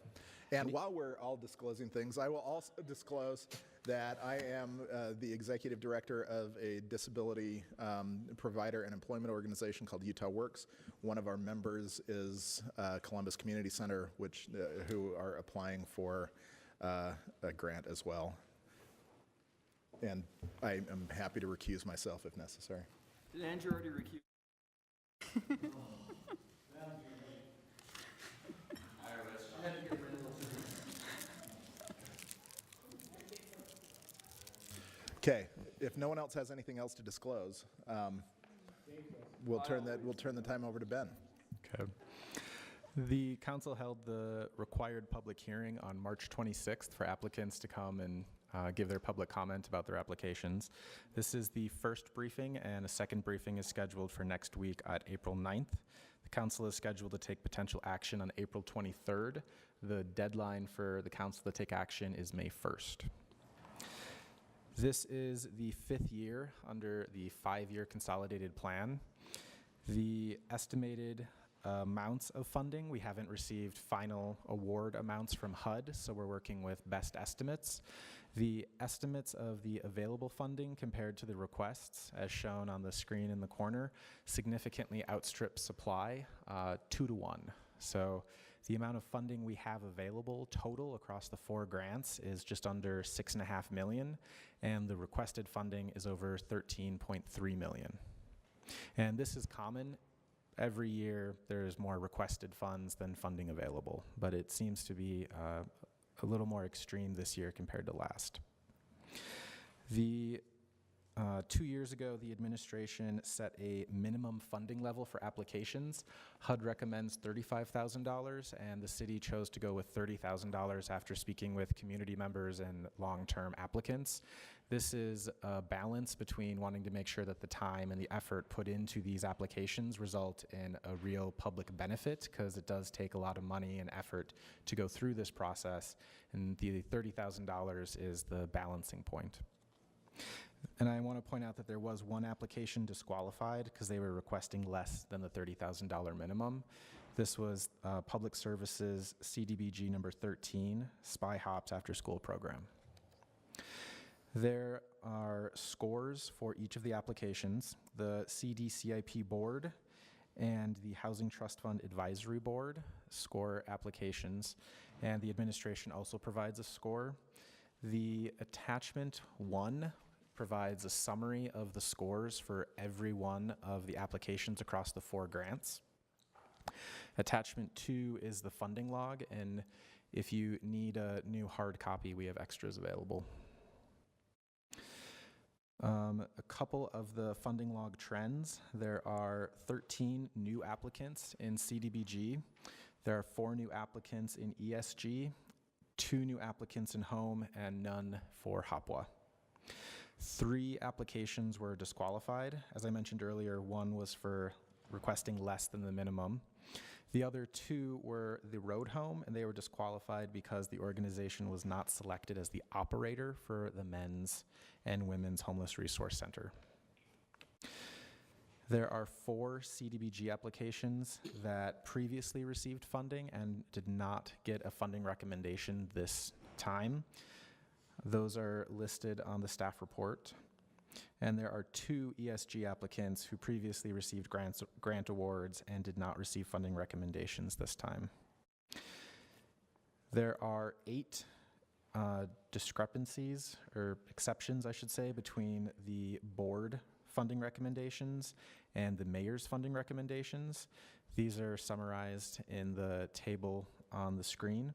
[SPEAKER 2] And while we're all disclosing things, I will also disclose that I am the executive director of a disability provider and employment organization called Utah Works. One of our members is Columbus Community Center, which who are applying for a grant as well. And I am happy to recuse myself if necessary.
[SPEAKER 10] Did Andrew already recuse?
[SPEAKER 2] Okay, if no one else has anything else to disclose, we'll turn the time over to Ben.
[SPEAKER 16] Okay. The council held the required public hearing on March 26th for applicants to come and give their public comment about their applications. This is the first briefing, and a second briefing is scheduled for next week at April 9th. The council is scheduled to take potential action on April 23rd. The deadline for the council to take action is May 1st. This is the 5th year under the 5-year consolidated plan. The estimated amounts of funding, we haven't received final award amounts from HUD, so we're working with best estimates. The estimates of the available funding compared to the requests, as shown on the screen in the corner, significantly outstrip supply 2 to 1. So the amount of funding we have available total across the 4 grants is just under $6.5 million, and the requested funding is over $13.3 million. And this is common. Every year there's more requested funds than funding available, but it seems to be a little more extreme this year compared to last. 2 years ago, the administration set a minimum funding level for applications. HUD recommends $35,000, and the city chose to go with $30,000 after speaking with community members and long-term applicants. This is a balance between wanting to make sure that the time and the effort put into these applications result in a real public benefit, because it does take a lot of money and effort to go through this process, and the $30,000 is the balancing point. And I want to point out that there was one application disqualified because they were requesting less than the $30,000 minimum. This was Public Services CDBG number 13, Spy Hops After School Program. There are scores for each of the applications. The CDCIP board and the Housing Trust Fund Advisory Board score applications, and the administration also provides a score. The attachment 1 provides a summary of the scores for every one of the applications across the 4 grants. Attachment 2 is the funding log, and if you need a new hard copy, we have extras available. A couple of the funding log trends. There are 13 new applicants in CDBG. There are 4 new applicants in ESG, 2 new applicants in home, and none for HOPWA. 3 applications were disqualified. As I mentioned earlier, 1 was for requesting less than the minimum. The other 2 were the road home, and they were disqualified because the organization was not selected as the operator for the Men's and Women's Homeless Resource Center. There are 4 CDBG applications that previously received funding and did not get a funding recommendation this time. Those are listed on the staff report. And there are 2 ESG applicants who previously received grant awards and did not receive funding recommendations this time. There are 8 discrepancies, or exceptions, I should say, between the board funding recommendations and the mayor's funding recommendations. These are summarized in the table on the screen.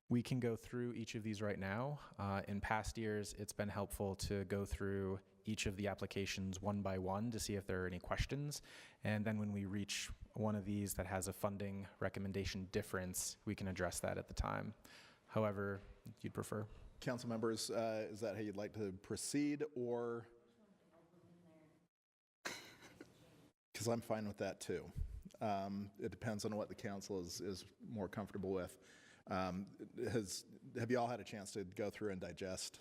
[SPEAKER 16] We can go through each of these right now. In past years, it's been helpful to go through each of the applications one by one to see if there are any questions. And then when we reach one of these that has a funding recommendation difference, we can address that at the time. However you'd prefer.
[SPEAKER 2] Council members, is that how you'd like to proceed, or? Because I'm fine with that too. It depends on what the council is more comfortable with. Have you all had a chance to go through and digest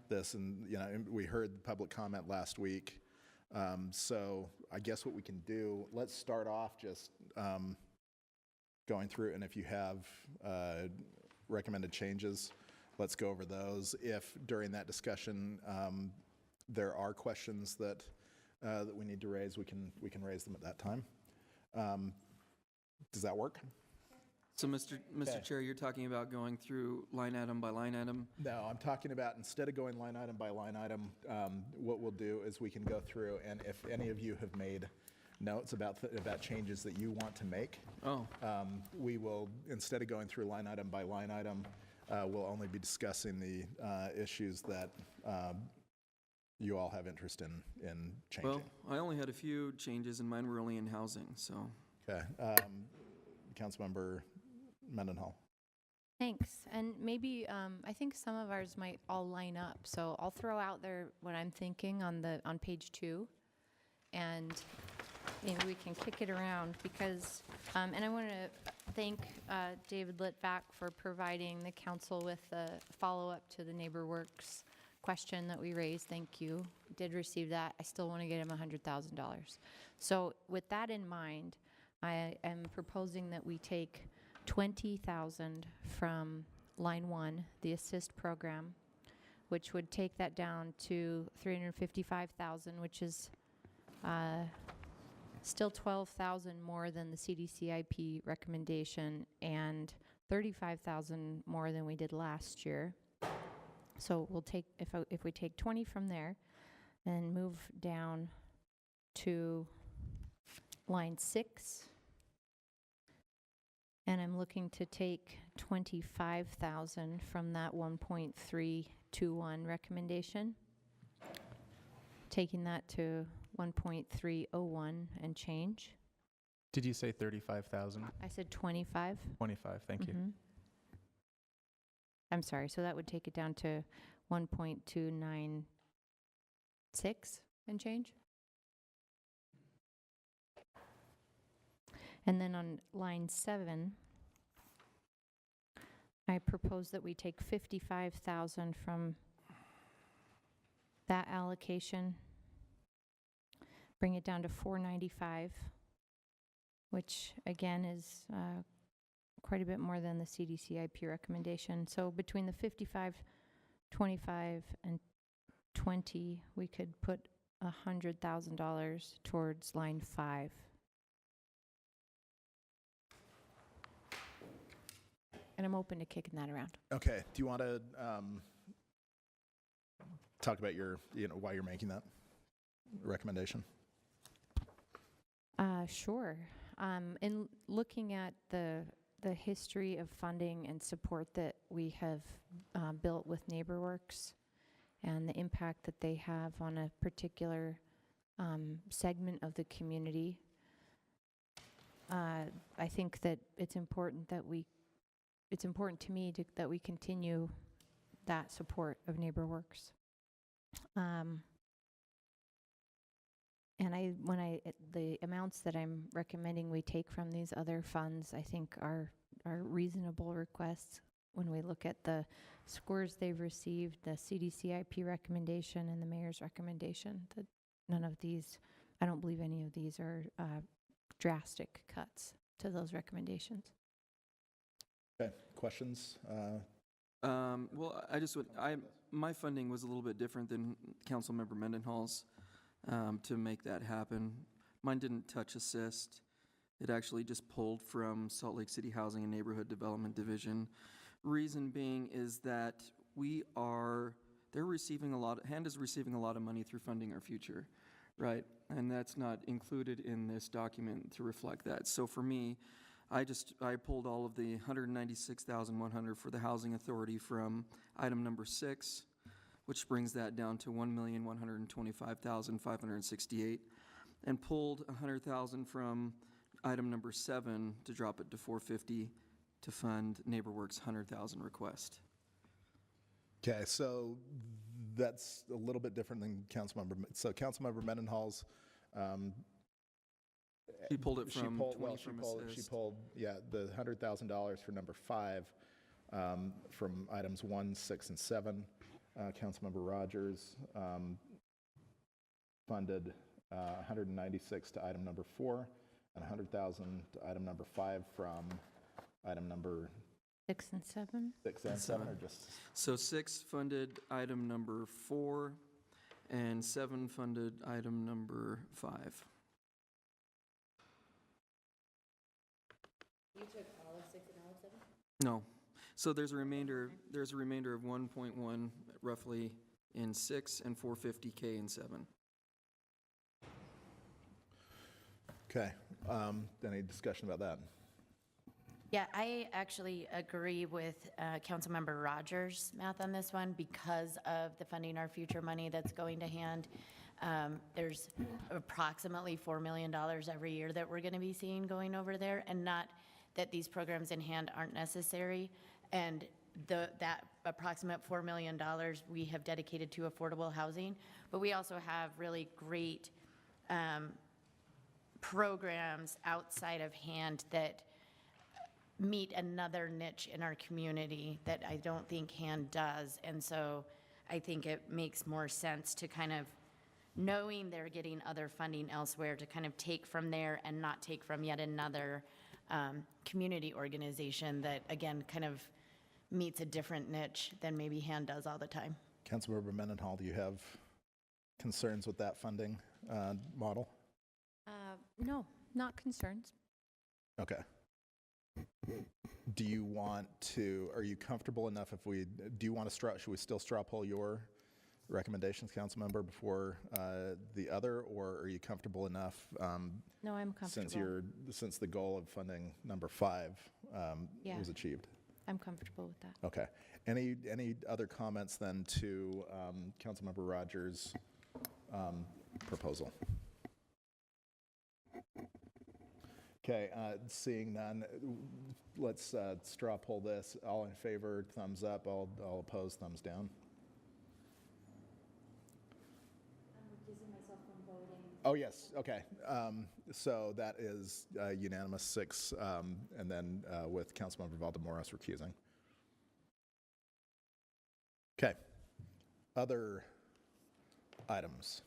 [SPEAKER 2] this? And we heard public comment last week. So I guess what we can do, let's start off just going through, and if you have recommended changes, let's go over those. If during that discussion there are questions that we need to raise, we can raise them at that time. Does that work?
[SPEAKER 10] So, Mr. Chair, you're talking about going through line item by line item?
[SPEAKER 2] No, I'm talking about, instead of going line item by line item, what we'll do is we can go through, and if any of you have made notes about changes that you want to make, we will, instead of going through line item by line item, we'll only be discussing the issues that you all have interest in changing.
[SPEAKER 10] Well, I only had a few changes, and mine were only in housing, so.
[SPEAKER 2] Okay. Councilmember Mendenhall.
[SPEAKER 4] Thanks. And maybe, I think some of ours might all line up. So I'll throw out there what I'm thinking on page 2. And maybe we can kick it around because, and I want to thank David Litvak for providing the council with a follow-up to the NeighborWorks question that we raised. Thank you. Did receive that. I still want to get him $100,000. So with that in mind, I am proposing that we take $20,000 from line 1, the assist program, which would take that down to $355,000, which is still $12,000 more than the CDCIP recommendation and $35,000 more than we did last year. So we'll take, if we take 20 from there and move down to line 6, and I'm looking to take $25,000 from that 1.321 recommendation, taking that to 1.301 and change.
[SPEAKER 16] Did you say 35,000?
[SPEAKER 4] I said 25.
[SPEAKER 16] 25, thank you.
[SPEAKER 4] I'm sorry, so that would take it down to 1.296 and change. And then on line 7, I propose that we take $55,000 from that allocation, bring it down to $495, which again is quite a bit more than the CDCIP recommendation. So between the 55, 25, and 20, we could put $100,000 towards line 5. And I'm open to kicking that around.
[SPEAKER 2] Okay. Do you want to talk about why you're making that recommendation?
[SPEAKER 4] Sure. In looking at the history of funding and support that we have built with NeighborWorks and the impact that they have on a particular segment of the community, I think that it's important to me that we continue that support of NeighborWorks. And the amounts that I'm recommending we take from these other funds, I think are reasonable requests when we look at the scores they've received, the CDCIP recommendation and the mayor's recommendation, that none of these
[SPEAKER 19] I don't believe any of these are drastic cuts to those recommendations.
[SPEAKER 2] Okay, questions?
[SPEAKER 10] Well, I just would, my funding was a little bit different than Councilmember Mendenhall's to make that happen. Mine didn't touch assist. It actually just pulled from Salt Lake City Housing and Neighborhood Development Division. Reason being is that HAND is receiving a lot of money through Funding Our Future, right? And that's not included in this document to reflect that. So for me, I pulled all of the $196,100 for the Housing Authority from item number 6, which brings that down to $1,125,568, and pulled $100,000 from item number 7 to drop it to $450 to fund NeighborWorks' $100,000 request.
[SPEAKER 2] Okay, so that's a little bit different than Councilmember Mendenhall's.
[SPEAKER 10] She pulled it from 20 from assist.
[SPEAKER 2] She pulled, the $100,000 for number 5 from items 1, 6, and 7. Councilmember Rogers funded 196 to item number 4 and 100,000 to item number 5 from item number
[SPEAKER 19] 6 and 7?
[SPEAKER 2] 6 and 7 or just?
[SPEAKER 10] So 6 funded item number 4 and 7 funded item number 5.
[SPEAKER 11] You took all of 6 and all of 7?
[SPEAKER 10] No. So there's a remainder of 1.1 roughly in 6 and 450K in 7.
[SPEAKER 2] Okay, any discussion about that?
[SPEAKER 11] Yeah, I actually agree with Councilmember Rogers' math on this one because of the Funding Our Future money that's going to hand. There's approximately $4 million every year that we're going to be seeing going over there, and not that these programs in hand aren't necessary. And that approximate $4 million we have dedicated to affordable housing, but we also have really great programs outside of hand that meet another niche in our community that I don't think HAND does. And so I think it makes more sense to kind of, knowing they're getting other funding elsewhere, to kind of take from there and not take from yet another community organization that, again, kind of meets a different niche than maybe HAND does all the time.
[SPEAKER 2] Councilmember Mendenhall, do you have concerns with that funding model?
[SPEAKER 19] No, not concerns.
[SPEAKER 2] Okay. Do you want to, are you comfortable enough if we, do you want to should we still straw poll your recommendations, Councilmember, before the other, or are you comfortable enough?
[SPEAKER 19] No, I'm comfortable.
[SPEAKER 2] Since the goal of funding number 5
[SPEAKER 19] Yeah.
[SPEAKER 2] was achieved?
[SPEAKER 19] I'm comfortable with that.
[SPEAKER 2] Okay. Any other comments then to Councilmember Rogers' proposal? Okay, seeing none, let's straw poll this. All in favor, thumbs up. All opposed, thumbs down.
[SPEAKER 11] I'm recusing myself from voting.
[SPEAKER 2] Oh, yes, okay. So that is unanimous 6, and then with Councilmember Valdemoros recusing. Okay. Other items.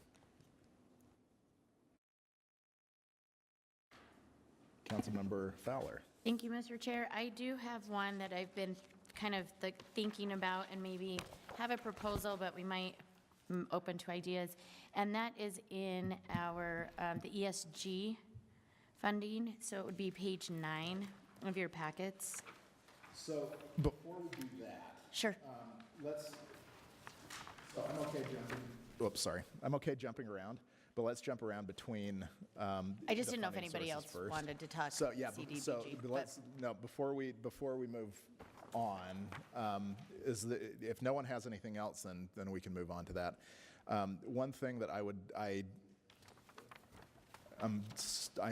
[SPEAKER 2] Councilmember Fowler.
[SPEAKER 11] Thank you, Mr. Chair. I do have one that I've been kind of thinking about and maybe have a proposal, but we might open to ideas. And that is in our, the ESG funding. So it would be page 9 of your packets.
[SPEAKER 2] So before we do that.
[SPEAKER 11] Sure.
[SPEAKER 2] I'm okay jumping. Oops, sorry. I'm okay jumping around, but let's jump around between.
[SPEAKER 11] I just didn't know if anybody else
[SPEAKER 2] first.
[SPEAKER 11] wanted to talk
[SPEAKER 2] So yeah,
[SPEAKER 11] CDBG.
[SPEAKER 2] so before we move on, if no one has anything else, then we can move on to that. One thing that I'm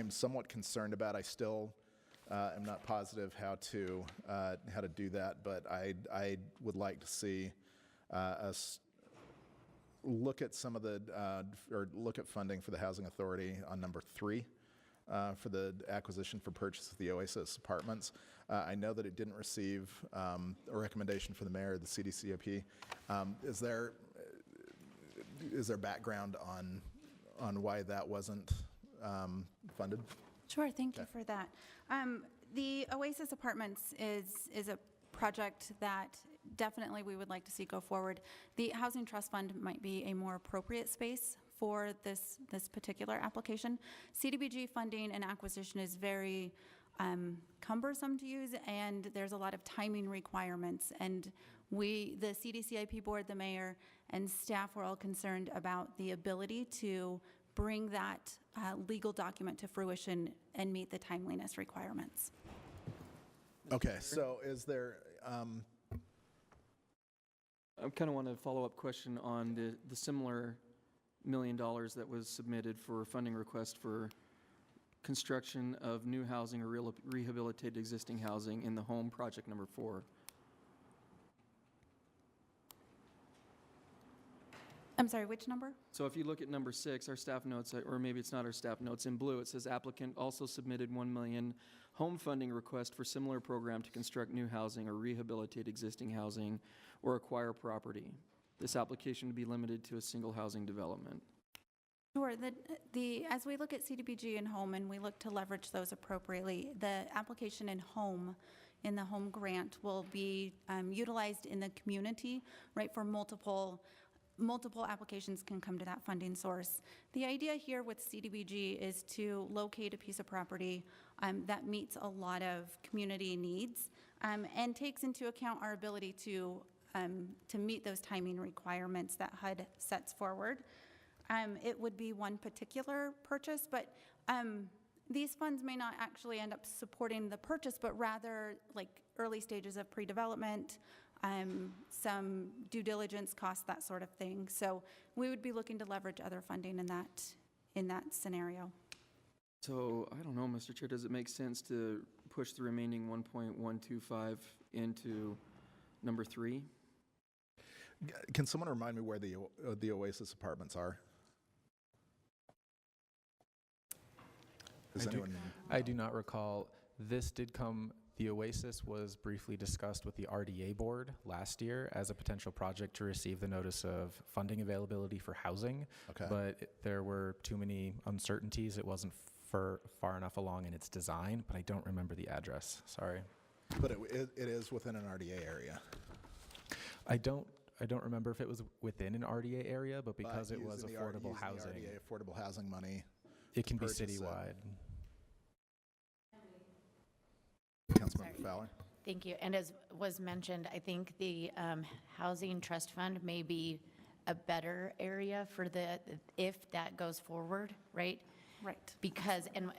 [SPEAKER 2] somewhat concerned about. I still am not positive how to do that, but I would like to see us look at some of the or look at funding for the Housing Authority on number 3 for the acquisition for purchase of the Oasis apartments. I know that it didn't receive a recommendation from the mayor of the CDCOP. Is there background on why that wasn't funded?
[SPEAKER 21] Sure, thank you for that. The Oasis Apartments is a project that definitely we would like to see go forward. The Housing Trust Fund might be a more appropriate space for this particular application. CDBG funding and acquisition is very cumbersome to use, and there's a lot of timing requirements. And the CDCIP board, the mayor, and staff were all concerned about the ability to bring that legal document to fruition and meet the timeliness requirements.
[SPEAKER 2] Okay, so is there,
[SPEAKER 10] I kind of want a follow-up question on the similar $1 million that was submitted for funding request for construction of new housing or rehabilitated existing housing in the home project number 4.
[SPEAKER 21] I'm sorry, which number?
[SPEAKER 10] So if you look at number 6, our staff notes, or maybe it's not our staff notes, in blue, it says applicant also submitted $1 million home funding request for similar program to construct new housing or rehabilitate existing housing or acquire property. This application to be limited to a single housing development.
[SPEAKER 21] Sure. As we look at CDBG and home and we look to leverage those appropriately, the application in the home grant will be utilized in the community, right, for multiple applications can come to that funding source. The idea here with CDBG is to locate a piece of property that meets a lot of community needs and takes into account our ability to meet those timing requirements that HUD sets forward. It would be one particular purchase, but these funds may not actually end up supporting the purchase, but rather like early stages of pre-development, some due diligence costs, that sort of thing. So we would be looking to leverage other funding in that scenario.
[SPEAKER 10] So I don't know, Mr. Chair, does it make sense to push the remaining 1.125 into number 3?
[SPEAKER 2] can someone remind me where the Oasis apartments are?
[SPEAKER 16] I do not recall. This did come, the Oasis was briefly discussed with the RDA board last year as a potential project to receive the notice of funding availability for housing.
[SPEAKER 2] Okay.
[SPEAKER 16] But there were too many uncertainties. It wasn't far enough along in its design, but I don't remember the address. Sorry.
[SPEAKER 2] But it is within an RDA area.
[SPEAKER 16] I don't remember if it was within an RDA area, but because it was affordable housing.
[SPEAKER 2] The RDA affordable housing money.
[SPEAKER 16] It can be citywide.
[SPEAKER 2] Councilmember Fowler.
[SPEAKER 11] Thank you. And as was mentioned, I think the Housing Trust Fund may be a better area for if that goes forward, right?
[SPEAKER 21] Right.
[SPEAKER 11] Because, and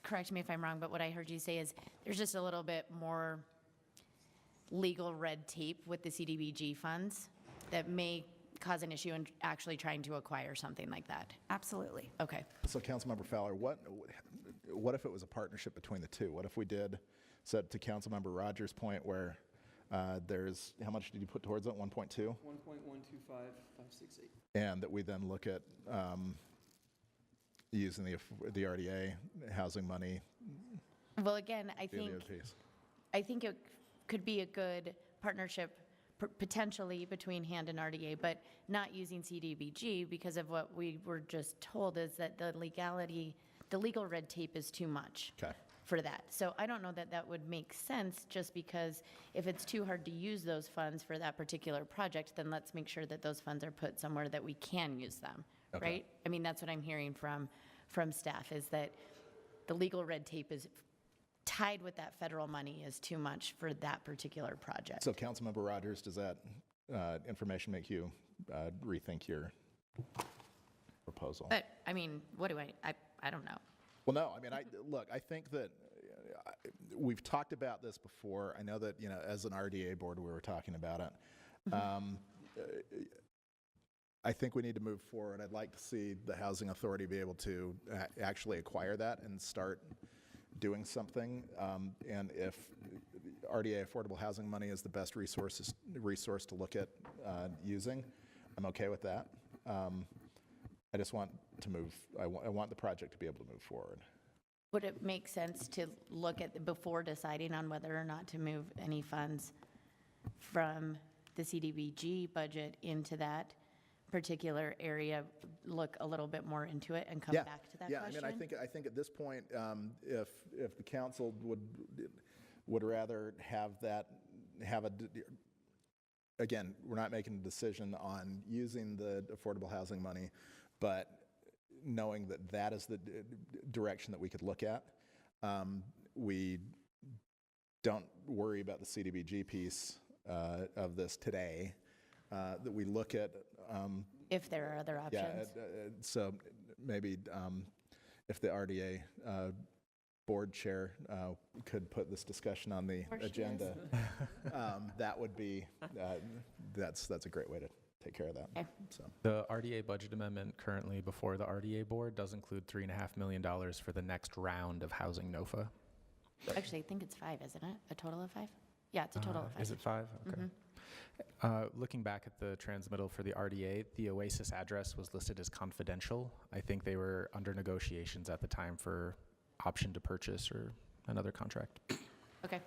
[SPEAKER 11] correct me if I'm wrong, but what I heard you say is there's just a little bit more legal red tape with the CDBG funds that may cause an issue in actually trying to acquire something like that.
[SPEAKER 21] Absolutely.
[SPEAKER 11] Okay.
[SPEAKER 2] So Councilmember Fowler, what if it was a partnership between the two? What if we said to Councilmember Rogers' point where there's, how much did you put towards it, 1.2?
[SPEAKER 10] 1.125568.
[SPEAKER 2] And that we then look at using the RDA housing money.
[SPEAKER 11] Well, again, I think it could be a good partnership potentially between HAND and RDA, but not using CDBG because of what we were just told is that the legal red tape is too much.
[SPEAKER 2] Okay.
[SPEAKER 11] For that. So I don't know that that would make sense just because if it's too hard to use those funds for that particular project, then let's make sure that those funds are put somewhere that we can use them, right? I mean, that's what I'm hearing from staff is that the legal red tape is tied with that federal money is too much for that particular project.
[SPEAKER 2] So Councilmember Rogers, does that information make you rethink your proposal?
[SPEAKER 11] But I mean, what do I don't know.
[SPEAKER 2] Well, no, I mean, I think that we've talked about this before. I know that, as an RDA board, we were talking about it. I think we need to move forward. I'd like to see the Housing Authority be able to actually acquire that and start doing something. And if RDA affordable housing money is the best resource to look at using, I'm okay with that. I just want to move, I want the project to be able to move forward.
[SPEAKER 11] Would it make sense to look at, before deciding on whether or not to move any funds from the CDBG budget into that, particular area look a little bit more into it and come
[SPEAKER 2] Yeah.
[SPEAKER 11] back to that
[SPEAKER 2] Yeah,
[SPEAKER 11] question?
[SPEAKER 2] I mean, I think at this point, if the council would rather have again, we're not making a decision on using the affordable housing money, but knowing that that is the direction that we could look at. We don't worry about the CDBG piece of this today, that we look at.
[SPEAKER 11] If there are other
[SPEAKER 2] Yeah,
[SPEAKER 11] options?
[SPEAKER 2] so maybe if the RDA board chair could put this discussion on the
[SPEAKER 11] There she
[SPEAKER 2] agenda, that would be, that's a great way to take care of that.
[SPEAKER 11] Okay.
[SPEAKER 2] So.
[SPEAKER 16] The RDA budget amendment currently before the RDA board does include $3.5 million for the next round of housing NOFA.
[SPEAKER 11] Actually, I think it's 5, isn't it? A total of 5? Yeah, it's a total of 5.
[SPEAKER 16] Is it 5? Okay. Looking back at the transmittal for the RDA, the Oasis address was listed as confidential. I think they were under negotiations at the time for option to purchase or another contract.
[SPEAKER 11] Okay.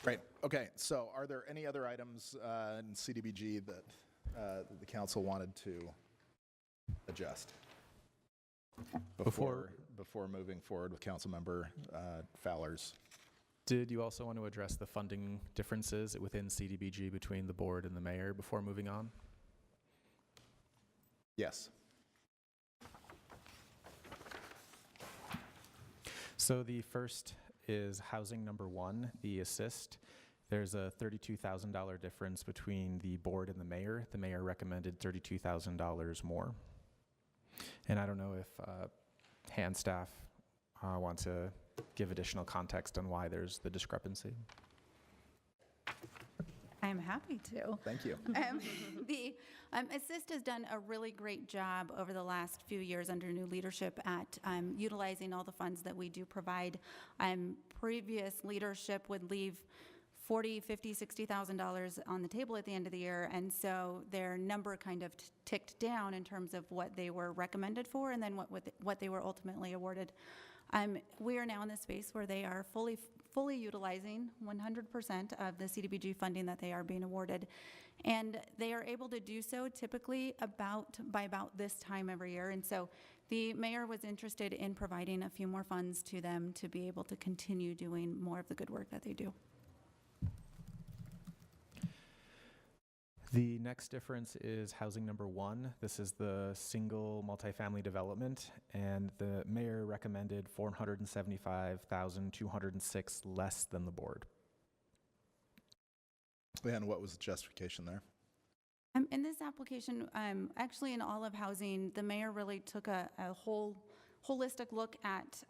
[SPEAKER 2] Great. Okay. So, are there any other items in CDBG that the council wanted to adjust before moving forward with Councilmember Fowler's?
[SPEAKER 16] Did you also want to address the funding differences within CDBG between the board and the mayor before moving on?
[SPEAKER 2] Yes.
[SPEAKER 16] So the first is housing number 1, the assist. There's a $32,000 difference between the board and the mayor. The mayor recommended $32,000 more. And I don't know if hand staff want to give additional context on why there's the discrepancy.
[SPEAKER 21] I'm happy to.
[SPEAKER 2] Thank you.
[SPEAKER 21] The Assist has done a really great job over the last few years under new leadership at utilizing all the funds that we do provide. Previous leadership would leave $40,000, $50,000, $60,000 on the table at the end of the year, and so their number kind of ticked down in terms of what they were recommended for and then what they were ultimately awarded. We are now in the space where they are fully utilizing 100% of the CDBG funding that they are being awarded. And they are able to do so typically by about this time every year. And so the mayor was interested in providing a few more funds to them to be able to continue doing more of the good work that they do.
[SPEAKER 16] The next difference is housing number 1. This is the single multifamily development, and the mayor recommended $475,206 less than the board.
[SPEAKER 2] And what was the justification there?
[SPEAKER 21] In this application, actually in all of housing, the mayor really took a holistic look at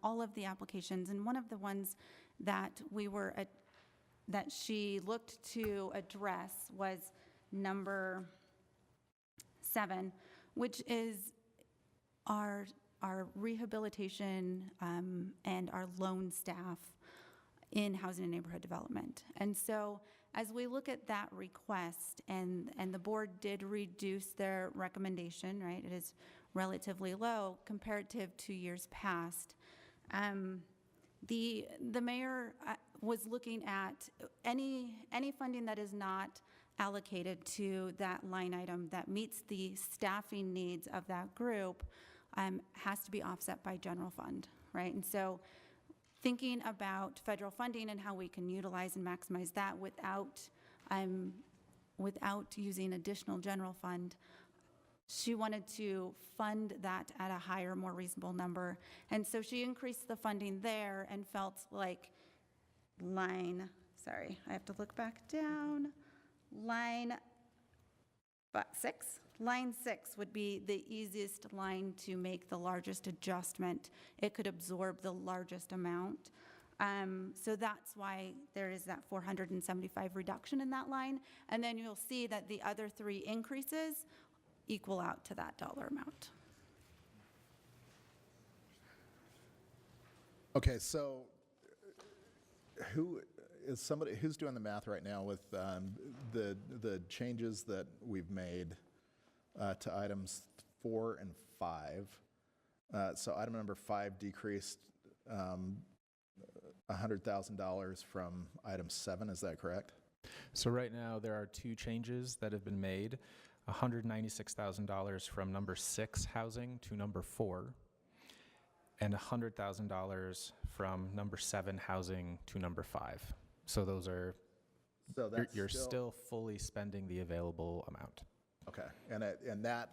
[SPEAKER 21] all of the applications, and one of the ones that that she looked to address was number 7, which is our rehabilitation and our loan staff in housing and neighborhood development. And so as we look at that request, and the board did reduce their recommendation, right? It is relatively low comparative to years past. The mayor was looking at any funding that is not allocated to that line item that meets the staffing needs of that group has to be offset by general fund, right? And so thinking about federal funding and how we can utilize and maximize that without using additional general fund, she wanted to fund that at a higher, more reasonable number. And so she increased the funding there and felt like line 6 would be the easiest line to make the largest adjustment. It could absorb the largest amount. So that's why there is that 475 reduction in that line. And then you'll see that the other 3 increases equal out to that dollar amount.
[SPEAKER 2] Okay, so who's doing the math right now with the changes that we've made to items 4 and 5? So item number 5 decreased $100,000 from item 7. Is that correct?
[SPEAKER 16] So right now there are 2 changes that have been made. $196,000 from number 6 housing to number 4, and $100,000 from number 7 housing to number 5. So those are,
[SPEAKER 2] So that's
[SPEAKER 16] you're still fully spending the available amount.
[SPEAKER 2] Okay, and that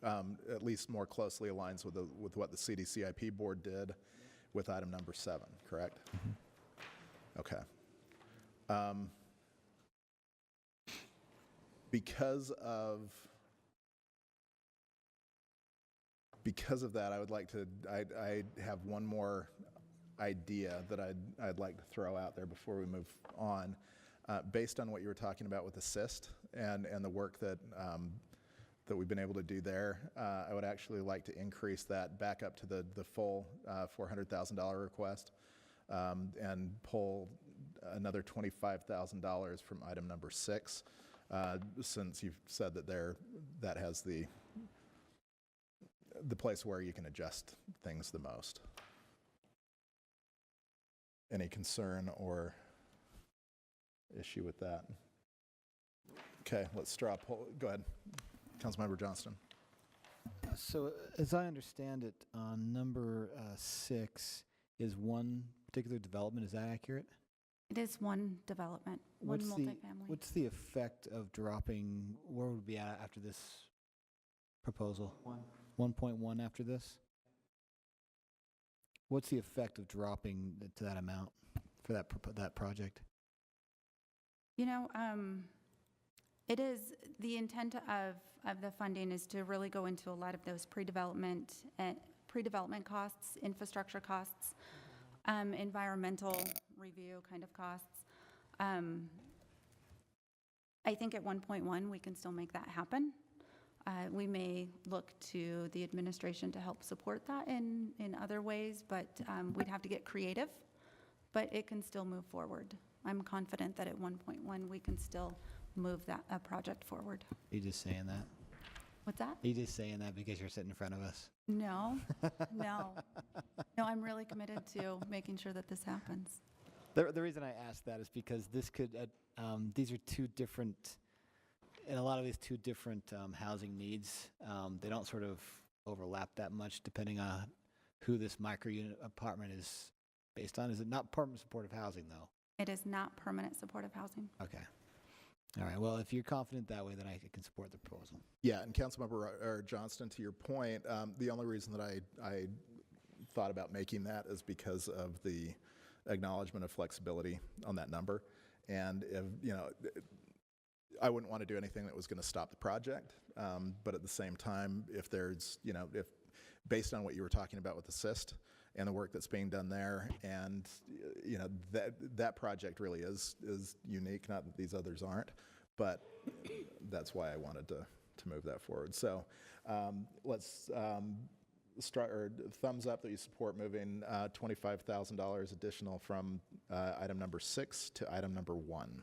[SPEAKER 2] at least more closely aligns with what the CDCIP board did with item number 7, correct? Okay. Because of that, I would like to, I have one more idea that I'd like to throw out there before we move on. Based on what you were talking about with Assist and the work that we've been able to do there, I would actually like to increase that back up to the full $400,000 request and pull another $25,000 from item number 6, since you've said that that has the place where you can adjust things the most. Any concern or issue with that? Okay, let's straw poll. Go ahead, Councilmember Johnston.
[SPEAKER 5] So as I understand it, on number 6 is one particular development. Is that accurate?
[SPEAKER 21] It is one development, one multifamily.
[SPEAKER 5] What's the effect of dropping, where would we be at after this proposal? 1.1 after this? What's the effect of dropping to that amount for that project?
[SPEAKER 21] You know, it is, the intent of the funding is to really go into a lot of those pre-development costs, infrastructure costs, environmental review kind of costs. I think at 1.1 we can still make that happen. We may look to the administration to help support that in other ways, but we'd have to get creative, but it can still move forward. I'm confident that at 1.1 we can still move that project forward.
[SPEAKER 5] Are you just saying that?
[SPEAKER 21] What's that?
[SPEAKER 5] Are you just saying that because you're sitting in front of us?
[SPEAKER 21] No, no. No, I'm really committed to making sure that this happens.
[SPEAKER 5] The reason I ask that is because this could, these are two different, in a lot of these two different housing needs. They don't sort of overlap that much depending on who this micro-unit apartment is based on. Is it not permanent supportive housing though?
[SPEAKER 21] It is not permanent supportive housing.
[SPEAKER 5] Okay. All right. Well, if you're confident that way, then I can support the proposal.
[SPEAKER 2] Yeah, and Councilmember Johnston, to your point, the only reason that I thought about making that is because of the acknowledgement of flexibility on that number. And if, you know, I wouldn't want to do anything that was going to stop the project. But at the same time, if there's, you know, if based on what you were talking about with Assist and the work that's being done there, and you know, that project really is unique. Not that these others aren't, but that's why I wanted to move that forward. So let's thumbs up that you support moving $25,000 additional from item number 6 to item number 1.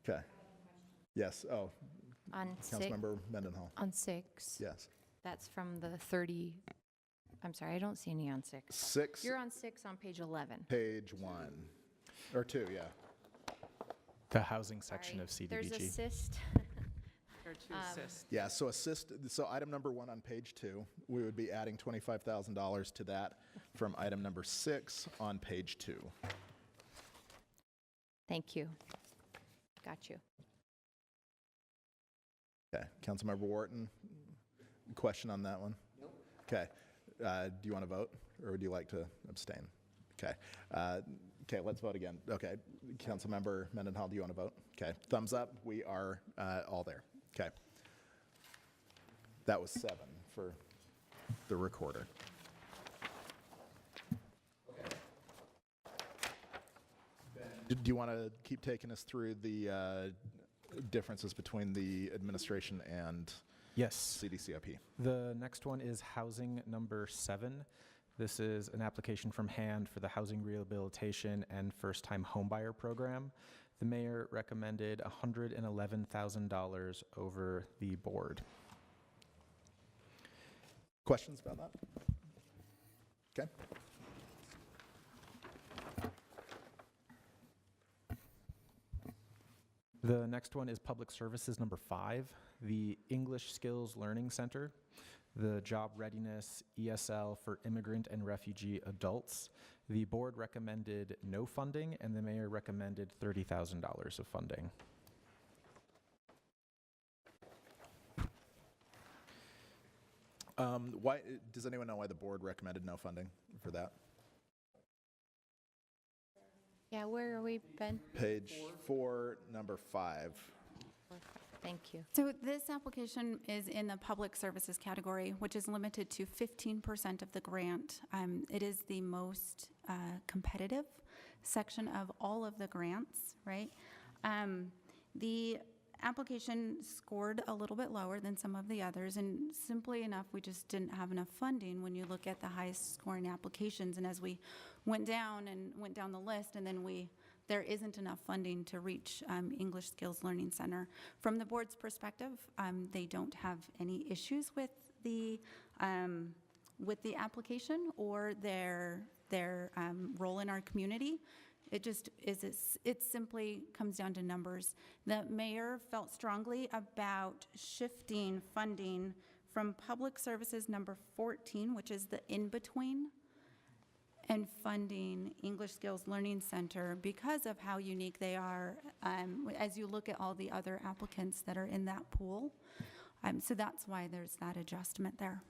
[SPEAKER 2] Okay. Yes. Oh.
[SPEAKER 4] On
[SPEAKER 2] Councilmember Mendenhall.
[SPEAKER 4] On 6.
[SPEAKER 2] Yes.
[SPEAKER 4] That's from the 30. I'm sorry, I don't see any on 6.
[SPEAKER 2] 6.
[SPEAKER 4] You're on 6 on page 11.
[SPEAKER 2] Page 1 or 2, yeah.
[SPEAKER 16] The housing section of CDBG.
[SPEAKER 4] There's Assist.
[SPEAKER 20] Or to assist.
[SPEAKER 2] Yeah. So Assist. So item number 1 on page 2, we would be adding $25,000 to that from item number 6 on page 2.
[SPEAKER 4] Thank you. Got you.
[SPEAKER 2] Okay, Councilmember Wharton, question on that one? Nope. Okay, do you want to vote, or would you like to abstain? Okay, okay, let's vote again. Okay, Councilmember Mendenhall, do you want to vote? Okay, thumbs up, we are all there. Okay. That was 7 for the recorder. Do you want to keep taking us through the differences between the administration and
[SPEAKER 16] Yes.
[SPEAKER 2] CDCIP?
[SPEAKER 16] The next one is housing number 7. This is an application from HAND for the Housing Rehabilitation and First Time Homebuyer Program. The mayor recommended $111,000 over the board.
[SPEAKER 2] Questions about that? Okay.
[SPEAKER 16] The next one is Public Services number 5, the English Skills Learning Center, the Job Readiness ESL for immigrant and refugee adults. The board recommended no funding, and the mayor recommended $30,000 of funding.
[SPEAKER 2] Why, does anyone know why the board recommended no funding for that?
[SPEAKER 4] Yeah, where are we, Ben?
[SPEAKER 2] Page 4, number 5.
[SPEAKER 4] Thank you.
[SPEAKER 21] So this application is in the public services category, which is limited to 15% of the grant. It is the most competitive section of all of the grants, right? The application scored a little bit lower than some of the others, and simply enough, we just didn't have enough funding when you look at the highest scoring applications. And as we went down the list, and then there isn't enough funding to reach English Skills Learning Center. From the board's perspective, they don't have any issues with the application or their role in our community. It just is, it simply comes down to numbers. The mayor felt strongly about shifting funding from public services number 14, which is the in-between, and funding English Skills Learning Center because of how unique they are as you look at all the other applicants that are in that pool. So that's why there's that adjustment there.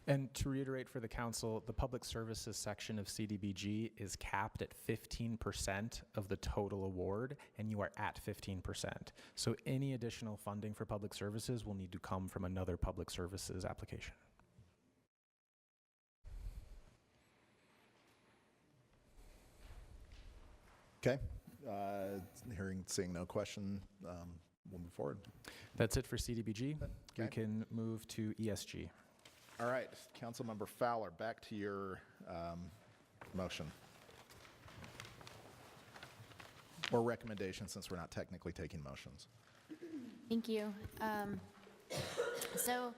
[SPEAKER 16] And to reiterate for the council, the public services section of CDBG is capped at 15% of the total award, and you are at 15%. So any additional funding for public services will need to come from another public services application.
[SPEAKER 2] Okay. Seeing no question, we'll move forward.
[SPEAKER 16] That's it for CDBG.
[SPEAKER 2] Okay.
[SPEAKER 16] We can move to ESG.
[SPEAKER 2] All right, Councilmember Fowler, back to your motion. Or recommendation, since we're not technically taking motions.
[SPEAKER 11] Thank you. So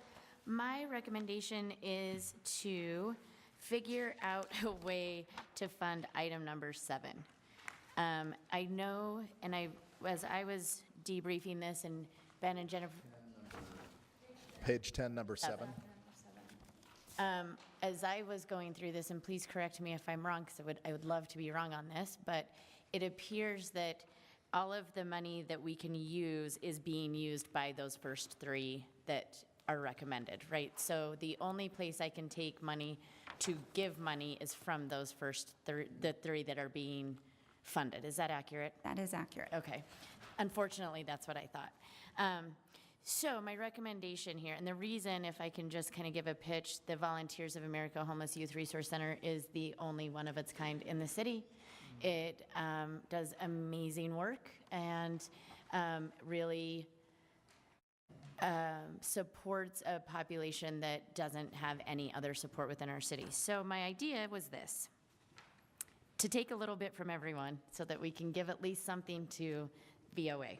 [SPEAKER 11] my recommendation is to figure out a way to fund item number 7. I know, and as I was debriefing this, and Ben and Jennifer.
[SPEAKER 2] Page 10, number 7.
[SPEAKER 11] As I was going through this, and please correct me if I'm wrong, because I would love to be wrong on this, but it appears that all of the money that we can use is being used by those first 3 that are recommended, right? So the only place I can take money to give money is from those first the 3 that are being funded. Is that accurate?
[SPEAKER 21] That is accurate.
[SPEAKER 11] Okay. Unfortunately, that's what I thought. So my recommendation here, and the reason, if I can just kind of give a pitch, the Volunteers of America Homeless Youth Resource Center is the only one of its kind in the city. It does amazing work and really supports a population that doesn't have any other support within our city. So my idea was this: to take a little bit from everyone so that we can give at least something to VOA.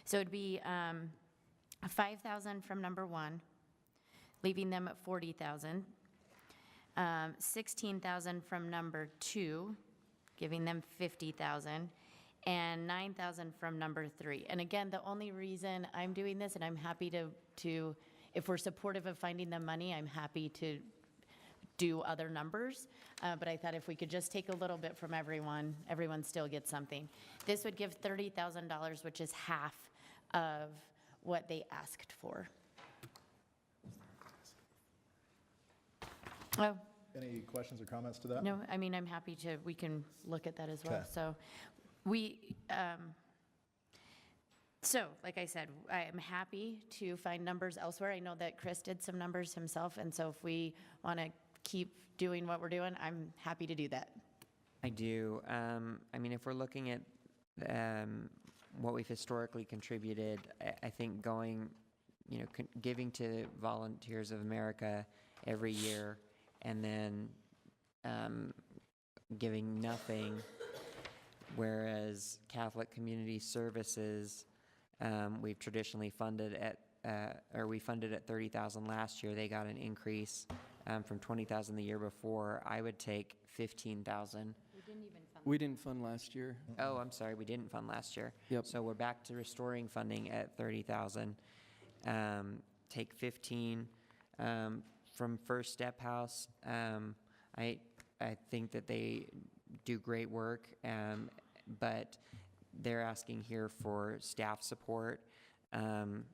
[SPEAKER 11] So it'd be $5,000 from number 1, leaving them at $40,000. $16,000 from number 2, giving them $50,000, and $9,000 from number 3. And again, the only reason I'm doing this, and I'm happy to if we're supportive of finding the money, I'm happy to do other numbers, but I thought if we could just take a little bit from everyone still gets something. This would give $30,000, which is half of what they asked for. Oh.
[SPEAKER 2] Any questions or comments to that?
[SPEAKER 11] No, I mean, I'm happy to, we can look at that as well.
[SPEAKER 2] Okay.
[SPEAKER 11] So like I said, I am happy to find numbers elsewhere. I know that Chris did some numbers himself, and so if we want to keep doing what we're doing, I'm happy to do that.
[SPEAKER 7] I do. I mean, if we're looking at what we've historically contributed, I think going, giving to Volunteers of America every year and then giving nothing, whereas Catholic Community Services, we've traditionally funded we funded at $30,000 last year. They got an increase from $20,000 the year before. I would take $15,000.
[SPEAKER 11] We didn't even fund
[SPEAKER 10] We didn't fund last year.
[SPEAKER 7] Oh, I'm sorry, we didn't fund last year.
[SPEAKER 10] Yep.
[SPEAKER 7] So we're back to restoring funding at 30,000. Take 15 from First Step House. I think that they do great work, but they're asking here for staff support, and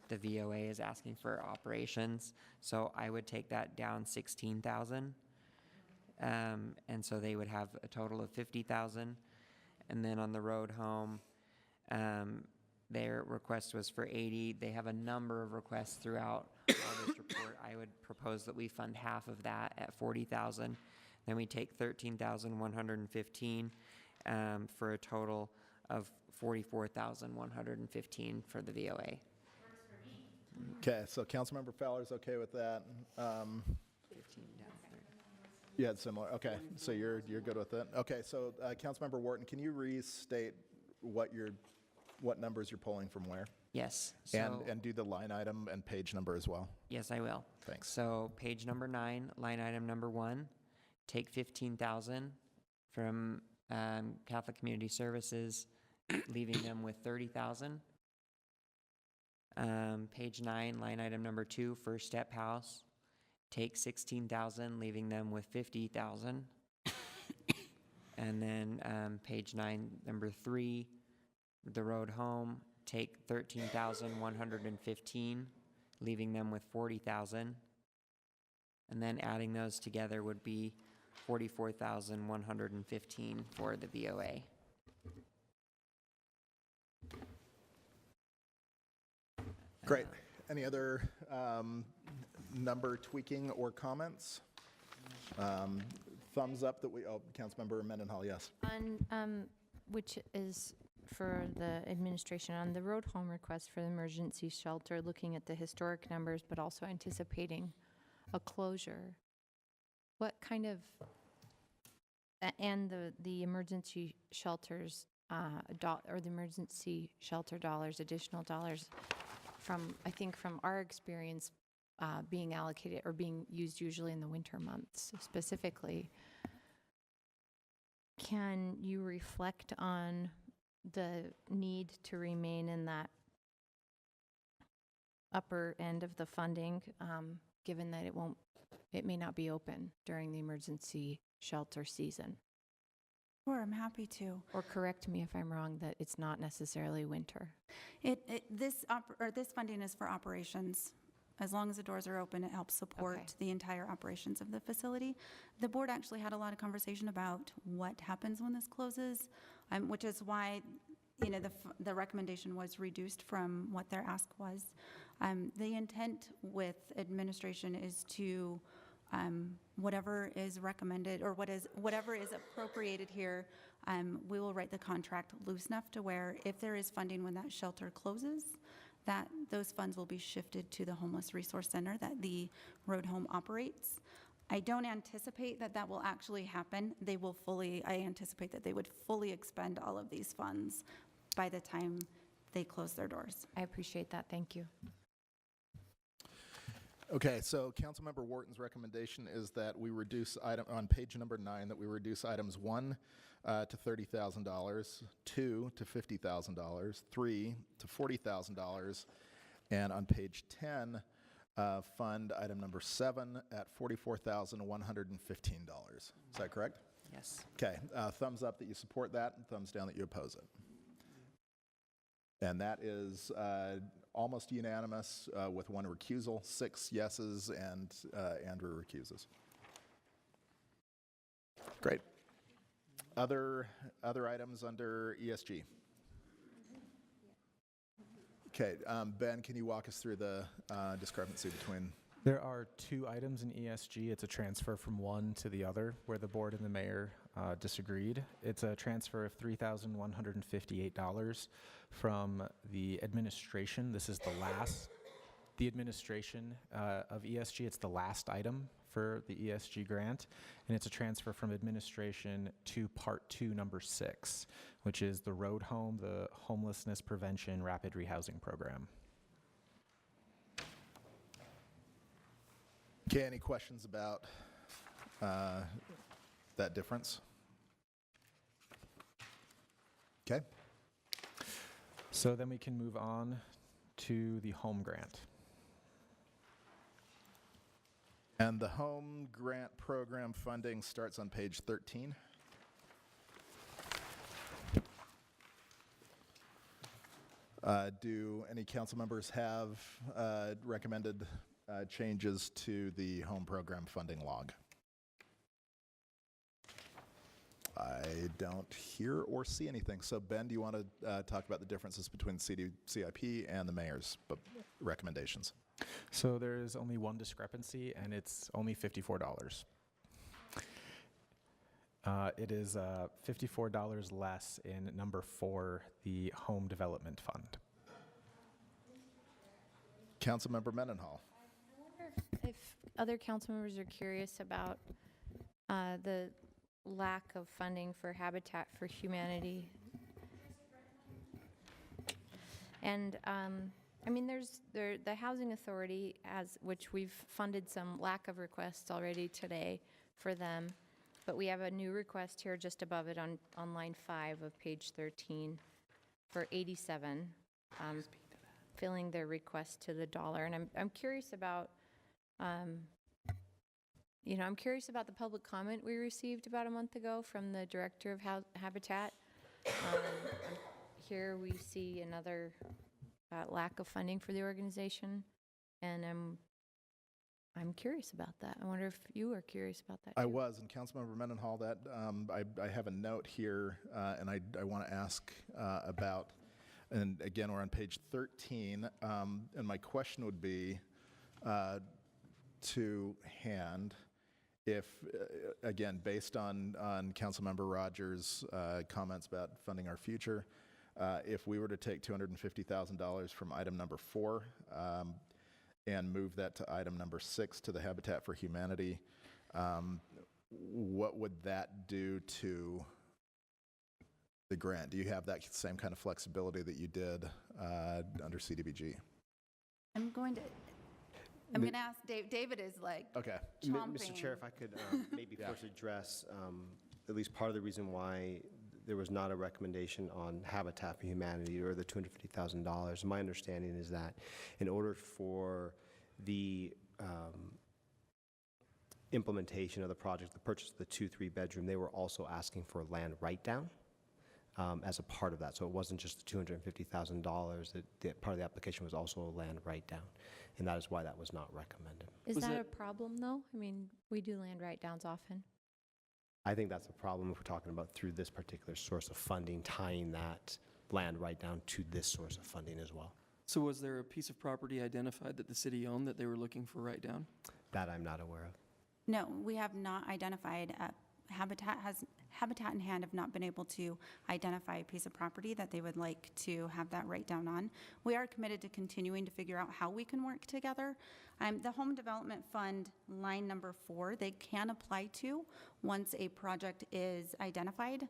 [SPEAKER 7] the VOA is asking for operations. So I would take that down 16,000. And so they would have a total of 50,000. And then on the road home, their request was for 80. They have a number of requests throughout all this report. I would propose that we fund half of that at 40,000. Then we take 13,115 for a total of 44,115 for the VOA.
[SPEAKER 2] Okay, so Councilmember Fowler's okay with that.
[SPEAKER 7] 15 down 30.
[SPEAKER 2] You had similar, okay, so you're good with it? Okay, so Councilmember Wharton, can you restate what numbers you're pulling from where?
[SPEAKER 7] Yes.
[SPEAKER 2] And do the line item and page number as well?
[SPEAKER 7] Yes, I will.
[SPEAKER 2] Thanks.
[SPEAKER 7] So page number 9, line item number 1, take 15,000 from Catholic Community Services, leaving them with 30,000. Page 9, line item number 2, First Step House, take 16,000, leaving them with 50,000. And then page 9, number 3, the road home, take 13,115, leaving them with 40,000. And then adding those together would be 44,115 for the VOA.
[SPEAKER 2] Great. Any other number tweaking or comments? Thumbs up that Councilmember Mendenhall, yes.
[SPEAKER 4] On, which is for the administration, on the road home request for the emergency shelter, looking at the historic numbers, but also anticipating a closure. What kind of, and the emergency shelters, or the emergency shelter dollars, additional dollars, from, I think from our experience, being allocated or being used usually in the winter months specifically. Can you reflect on the need to remain in that upper end of the funding, given that it may not be open during the emergency shelter season?
[SPEAKER 21] Sure, I'm happy to.
[SPEAKER 4] Or correct me if I'm wrong, that it's not necessarily winter.
[SPEAKER 21] This funding is for operations. As long as the doors are open, it helps support the entire operations of the facility. The board actually had a lot of conversation about what happens when this closes, which is why the recommendation was reduced from what their ask was. The intent with administration is to whatever is recommended or whatever is appropriated here, we will write the contract loose enough to where if there is funding when that shelter closes, that those funds will be shifted to the Homeless Resource Center that the road home operates. I don't anticipate that will actually happen. I anticipate that they would fully expend all of these funds by the time they close their doors.
[SPEAKER 4] I appreciate that. Thank you.
[SPEAKER 2] Okay, so Councilmember Wharton's recommendation is that we reduce on page number 9, that we reduce items 1 to $30,000, 2 to $50,000, 3 to $40,000, and on page 10, fund item number 7 at $44,115. Is that correct?
[SPEAKER 7] Yes.
[SPEAKER 2] Okay, thumbs up that you support that, and thumbs down that you oppose it. And that is almost unanimous with 1 recusal, 6 yeses, and Andrew recuses. Great. Other items under ESG? Okay, Ben, can you walk us through the discrepancy between?
[SPEAKER 16] There are 2 items in ESG. It's a transfer from one to the other where the board and the mayor disagreed. It's a transfer of $3,158 from the administration. This is the administration of ESG. It's the last item for the ESG grant, and it's a transfer from administration to part 2, number 6, which is the road home, the homelessness prevention rapid rehousing program.
[SPEAKER 2] Okay, any questions about that difference?
[SPEAKER 16] So then we can move on to the home grant.
[SPEAKER 2] And the home grant program funding starts on page 13. Do any council members have recommended changes to the home program funding log? I don't hear or see anything. So Ben, do you want to talk about the differences between CIP and the mayor's recommendations?
[SPEAKER 16] So there is only one discrepancy, and it's only $54. It is $54 less in number 4, the Home Development Fund.
[SPEAKER 2] Councilmember Mendenhall.
[SPEAKER 4] I wonder if other council members are curious about the lack of funding for Habitat for Humanity. And I mean, there's the Housing Authority, which we've funded some lack of requests already today for them. But we have a new request here just above it on line 5 of page 13 for 87, filling their request to the dollar. And I'm curious about, I'm curious about the public comment we received about a month ago from the director of Habitat. Here we see another lack of funding for the organization, and I'm curious about that. I wonder if you are curious about that, too.
[SPEAKER 2] I was, and Councilmember Mendenhall, that I have a note here, and I want to ask about, and again, we're on page 13, and my question would be to hand, if, again, based on Councilmember Rogers' comments about funding our future, if we were to take $250,000 from item number 4, and move that to item number 6 to the Habitat for Humanity, what would that do to the grant? Do you have that same kind of flexibility that you did under CDBG?
[SPEAKER 21] I'm going to ask Dave. David is like
[SPEAKER 2] okay.
[SPEAKER 21] chomping.
[SPEAKER 1] Mr. Chair, if I could maybe first address at least part of the reason why there was not a recommendation on Habitat for Humanity or the $250,000. My understanding is that in order for the implementation of the project, the purchase of the 2-3 bedroom, they were also asking for a land write-down as a part of that. So it wasn't just the $250,000. Part of the application was also a land write-down, and that is why that was not recommended.
[SPEAKER 4] Is that a problem, though? I mean, we do land write-downs often.
[SPEAKER 1] I think that's a problem if we're talking about through this particular source of funding, tying that land write-down to this source of funding as well.
[SPEAKER 10] So was there a piece of property identified that the city owned that they were looking for write-down?
[SPEAKER 1] That I'm not aware of.
[SPEAKER 21] No, we have not identified. Habitat in Hand have not been able to identify a piece of property that they would like to have that write down on. We are committed to continuing to figure out how we can work together. The Home Development Fund, line number 4, they can apply to once a project is identified,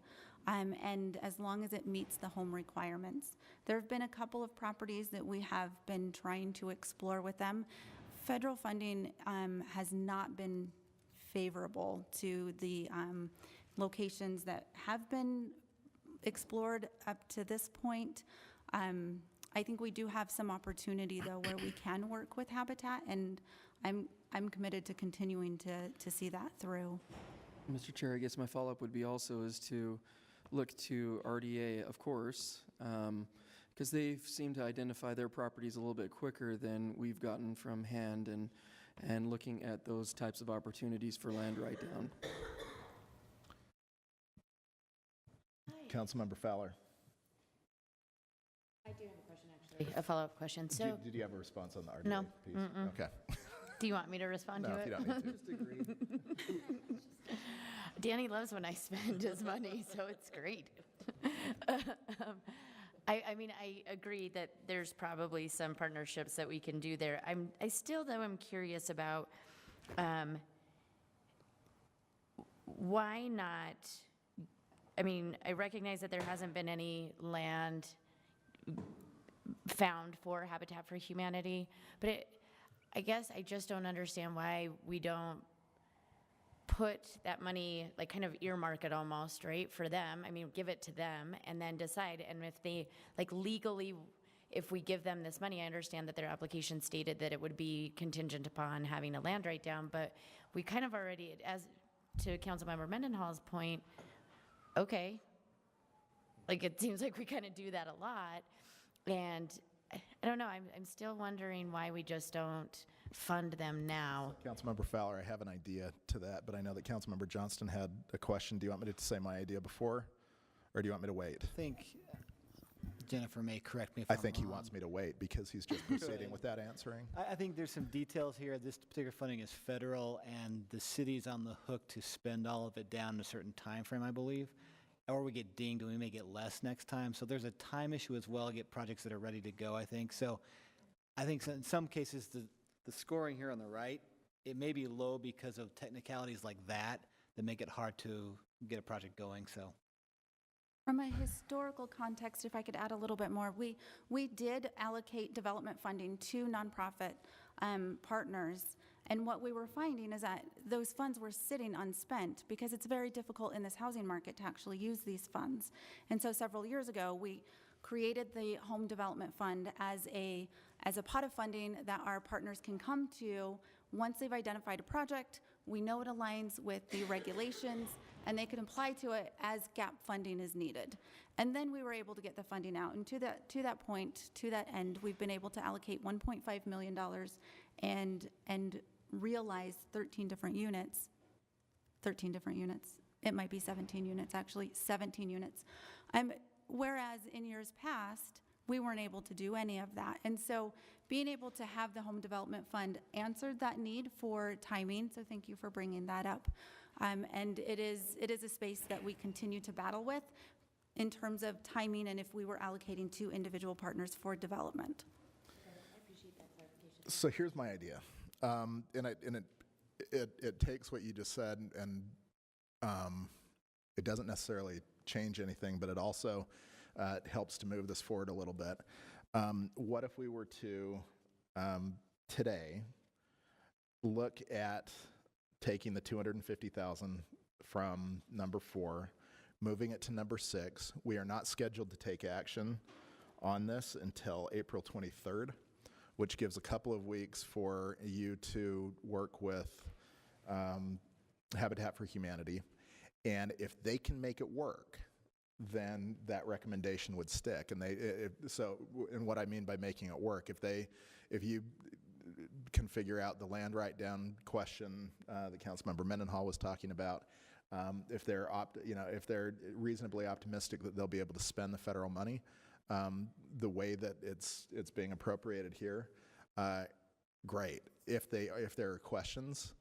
[SPEAKER 21] and as long as it meets the home requirements. There have been a couple of properties that we have been trying to explore with them. Federal funding has not been favorable to the locations that have been explored up to this point. I think we do have some opportunity, though, where we can work with Habitat, and I'm committed to continuing to see that through.
[SPEAKER 10] Mr. Chair, I guess my follow-up would be also is to look to RDA, of course, because they seem to identify their properties a little bit quicker than we've gotten from Hand, and looking at those types of opportunities for land write-down.
[SPEAKER 2] Councilmember Fowler.
[SPEAKER 11] I do have a question, actually, a follow-up question. So,
[SPEAKER 2] Did you have a response on the RDA
[SPEAKER 11] No.
[SPEAKER 2] piece?
[SPEAKER 11] Mm-mm.
[SPEAKER 2] Okay.
[SPEAKER 11] Do you want me to respond to
[SPEAKER 2] No,
[SPEAKER 11] it?
[SPEAKER 2] if you don't need to.
[SPEAKER 10] Just agree.
[SPEAKER 11] Danny loves when I spend his money, so it's great. I mean, I agree that there's probably some partnerships that we can do there. I still, though, am curious about why not. I mean, I recognize that there hasn't been any land found for Habitat for Humanity, but I guess I just don't understand why we don't put that money, like kind of earmark it almost, right, for them. I mean, give it to them and then decide. And if they, like legally, if we give them this money, I understand that their application stated that it would be contingent upon having a land write down, but we kind of already, as to Councilmember Mendenhall's point, okay, like it seems like we kind of do that a lot. And I don't know, I'm still wondering why we just don't fund them now.
[SPEAKER 2] Councilmember Fowler, I have an idea to that, but I know that Councilmember Johnston had a question. Do you want me to say my idea before, or do you want me to wait?
[SPEAKER 5] I think Jennifer may correct me if
[SPEAKER 2] I
[SPEAKER 5] I'm
[SPEAKER 2] think he
[SPEAKER 5] wrong.
[SPEAKER 2] wants me to wait because he's just proceeding without answering.
[SPEAKER 5] I think there's some details here. This particular funding is federal, and the city's on the hook to spend all of it down in a certain time frame, I believe. Or we get dinged and we may get less next time. So there's a time issue as well, get projects that are ready to go, I think. So I think in some cases, the scoring here on the right, it may be low because of technicalities like that make it hard to get a project going, so.
[SPEAKER 21] From a historical context, if I could add a little bit more, we did allocate development funding to nonprofit partners. And what we were finding is that those funds were sitting unspent because it's very difficult in this housing market to actually use these funds. And so several years ago, we created the Home Development Fund as a pot of funding that our partners can come to once they've identified a project, we know it aligns with the regulations, and they can apply to it as gap funding is needed. And then we were able to get the funding out. And to that point, to that end, we've been able to allocate $1.5 million and realize 13 different units. It might be 17 units, actually, 17 units. Whereas in years past, we weren't able to do any of that. And so being able to have the Home Development Fund answered that need for timing, so thank you for bringing that up. And it is a space that we continue to battle with in terms of timing and if we were allocating to individual partners for development.
[SPEAKER 2] So here's my idea, and it takes what you just said, and it doesn't necessarily change anything, but it also helps to move this forward a little bit. What if we were to today look at taking the $250,000 from number 4, moving it to number 6? We are not scheduled to take action on this until April 23rd, which gives a couple of weeks for you to work with Habitat for Humanity. And if they can make it work, then that recommendation would stick. And and what I mean by making it work, if you can figure out the land write-down question that Councilmember Mendenhall was talking about, if they're reasonably optimistic that they'll be able to spend the federal money the way that it's being appropriated here, great. If there are questions,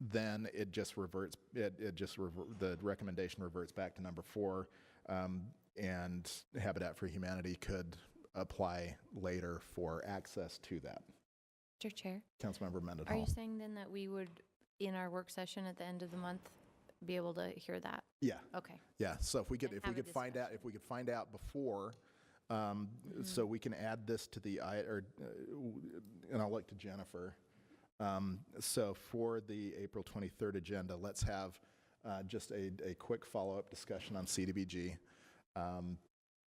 [SPEAKER 2] then it just reverts. The recommendation reverts back to number 4, and Habitat for Humanity could apply later for access to that.
[SPEAKER 4] Mr. Chair,
[SPEAKER 2] Councilmember Mendenhall.
[SPEAKER 4] are you saying then that we would, in our work session at the end of the month, be able to hear that?
[SPEAKER 2] Yeah.
[SPEAKER 4] Okay.
[SPEAKER 2] Yeah. So if we could
[SPEAKER 4] have a
[SPEAKER 2] find out before, so we can add this to the and I'll look to Jennifer. So for the April 23rd agenda, let's have just a quick follow-up discussion on CDBG.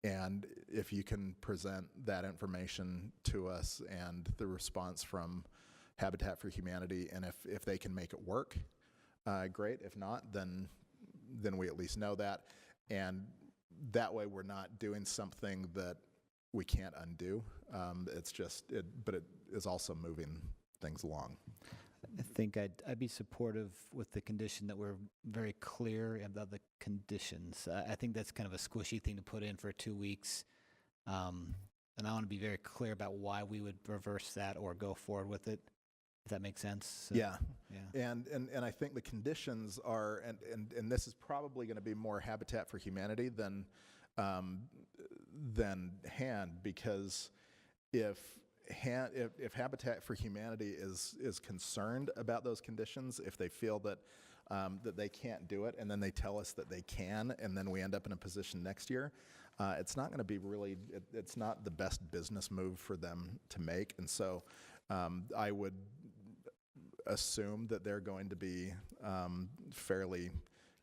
[SPEAKER 2] And if you can present that information to us and the response from Habitat for Humanity, and if they can make it work, great. If not, then we at least know that. And that way we're not doing something that we can't undo. But it is also moving things along.
[SPEAKER 5] I think I'd be supportive with the condition that we're very clear about the conditions. I think that's kind of a squishy thing to put in for 2 weeks. And I want to be very clear about why we would reverse that or go forward with it, if that makes sense. So,
[SPEAKER 2] yeah.
[SPEAKER 5] Yeah.
[SPEAKER 2] And I think the conditions are, and this is probably going to be more Habitat for Humanity than HAND, because if Habitat for Humanity is concerned about those conditions, if they feel that they can't do it, and then they tell us that they can, and then we end up in a position next year, it's not going to be it's not the best business move for them to make. And so I would assume that they're going to be fairly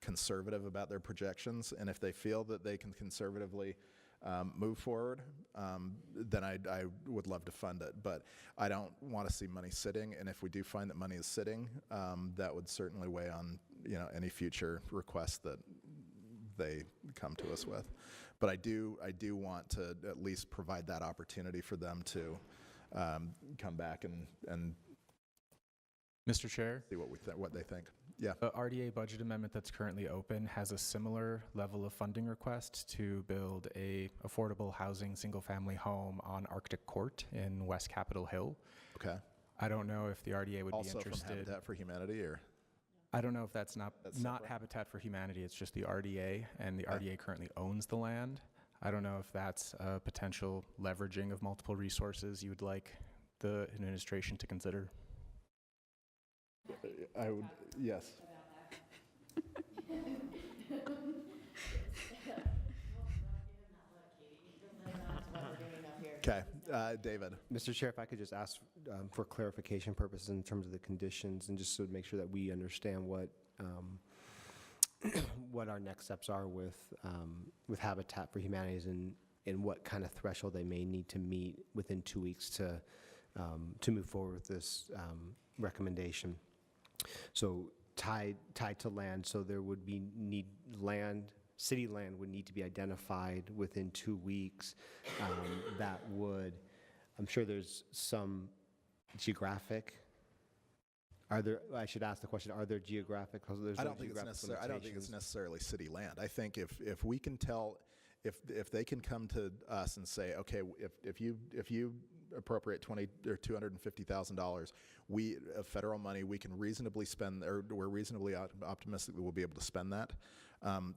[SPEAKER 2] conservative about their projections, and if they feel that they can conservatively move forward, then I would love to fund it. But I don't want to see money sitting, and if we do find that money is sitting, that would certainly weigh on any future requests that they come to us with. But I do want to at least provide that opportunity for them to come back and
[SPEAKER 16] Mr. Chair?
[SPEAKER 2] see what they think. Yeah.
[SPEAKER 16] The RDA budget amendment that's currently open has a similar level of funding request to build a affordable housing single-family home on Arctic Court in West Capitol Hill.
[SPEAKER 2] Okay.
[SPEAKER 16] I don't know if the RDA would
[SPEAKER 2] Also
[SPEAKER 16] be interested.
[SPEAKER 2] from Habitat for Humanity, or?
[SPEAKER 16] I don't know if that's not
[SPEAKER 2] separate?
[SPEAKER 16] Habitat for Humanity, it's just the RDA, and the RDA currently owns the land. I don't know if that's a potential leveraging of multiple resources you would like the administration to consider.
[SPEAKER 2] I would, yes. Okay, David.
[SPEAKER 1] Mr. Chair, if I could just ask for clarification purposes in terms of the conditions, and just to make sure that we understand what what our next steps are with Habitat for Humanities, and what kind of threshold they may need to meet within 2 weeks to move forward with this recommendation. So tied to land, so there would be city land would need to be identified within 2 weeks. That would, I'm sure there's some geographic. I should ask the question, are there geographic?
[SPEAKER 2] I don't think it's necessarily city land. I think if we can tell, if they can come to us and say, okay, if you appropriate $250,000, of federal money, we can reasonably spend, or we're reasonably optimistic that we'll be able to spend that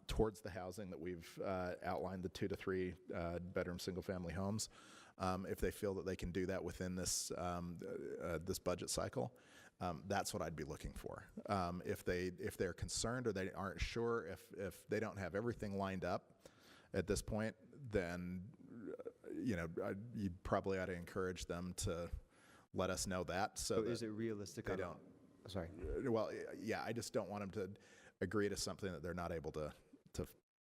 [SPEAKER 2] towards the housing that we've outlined, the 2 to 3 bedroom single family homes. If they feel that they can do that within this this budget cycle, that's what I'd be looking for. If they're concerned or they aren't sure, if they don't have everything lined up at this point, then you probably ought to encourage them to let us know that. So
[SPEAKER 1] is it realistic?
[SPEAKER 2] They don't.
[SPEAKER 1] Sorry.
[SPEAKER 2] Well, yeah, I just don't want them to agree to something that they're not able to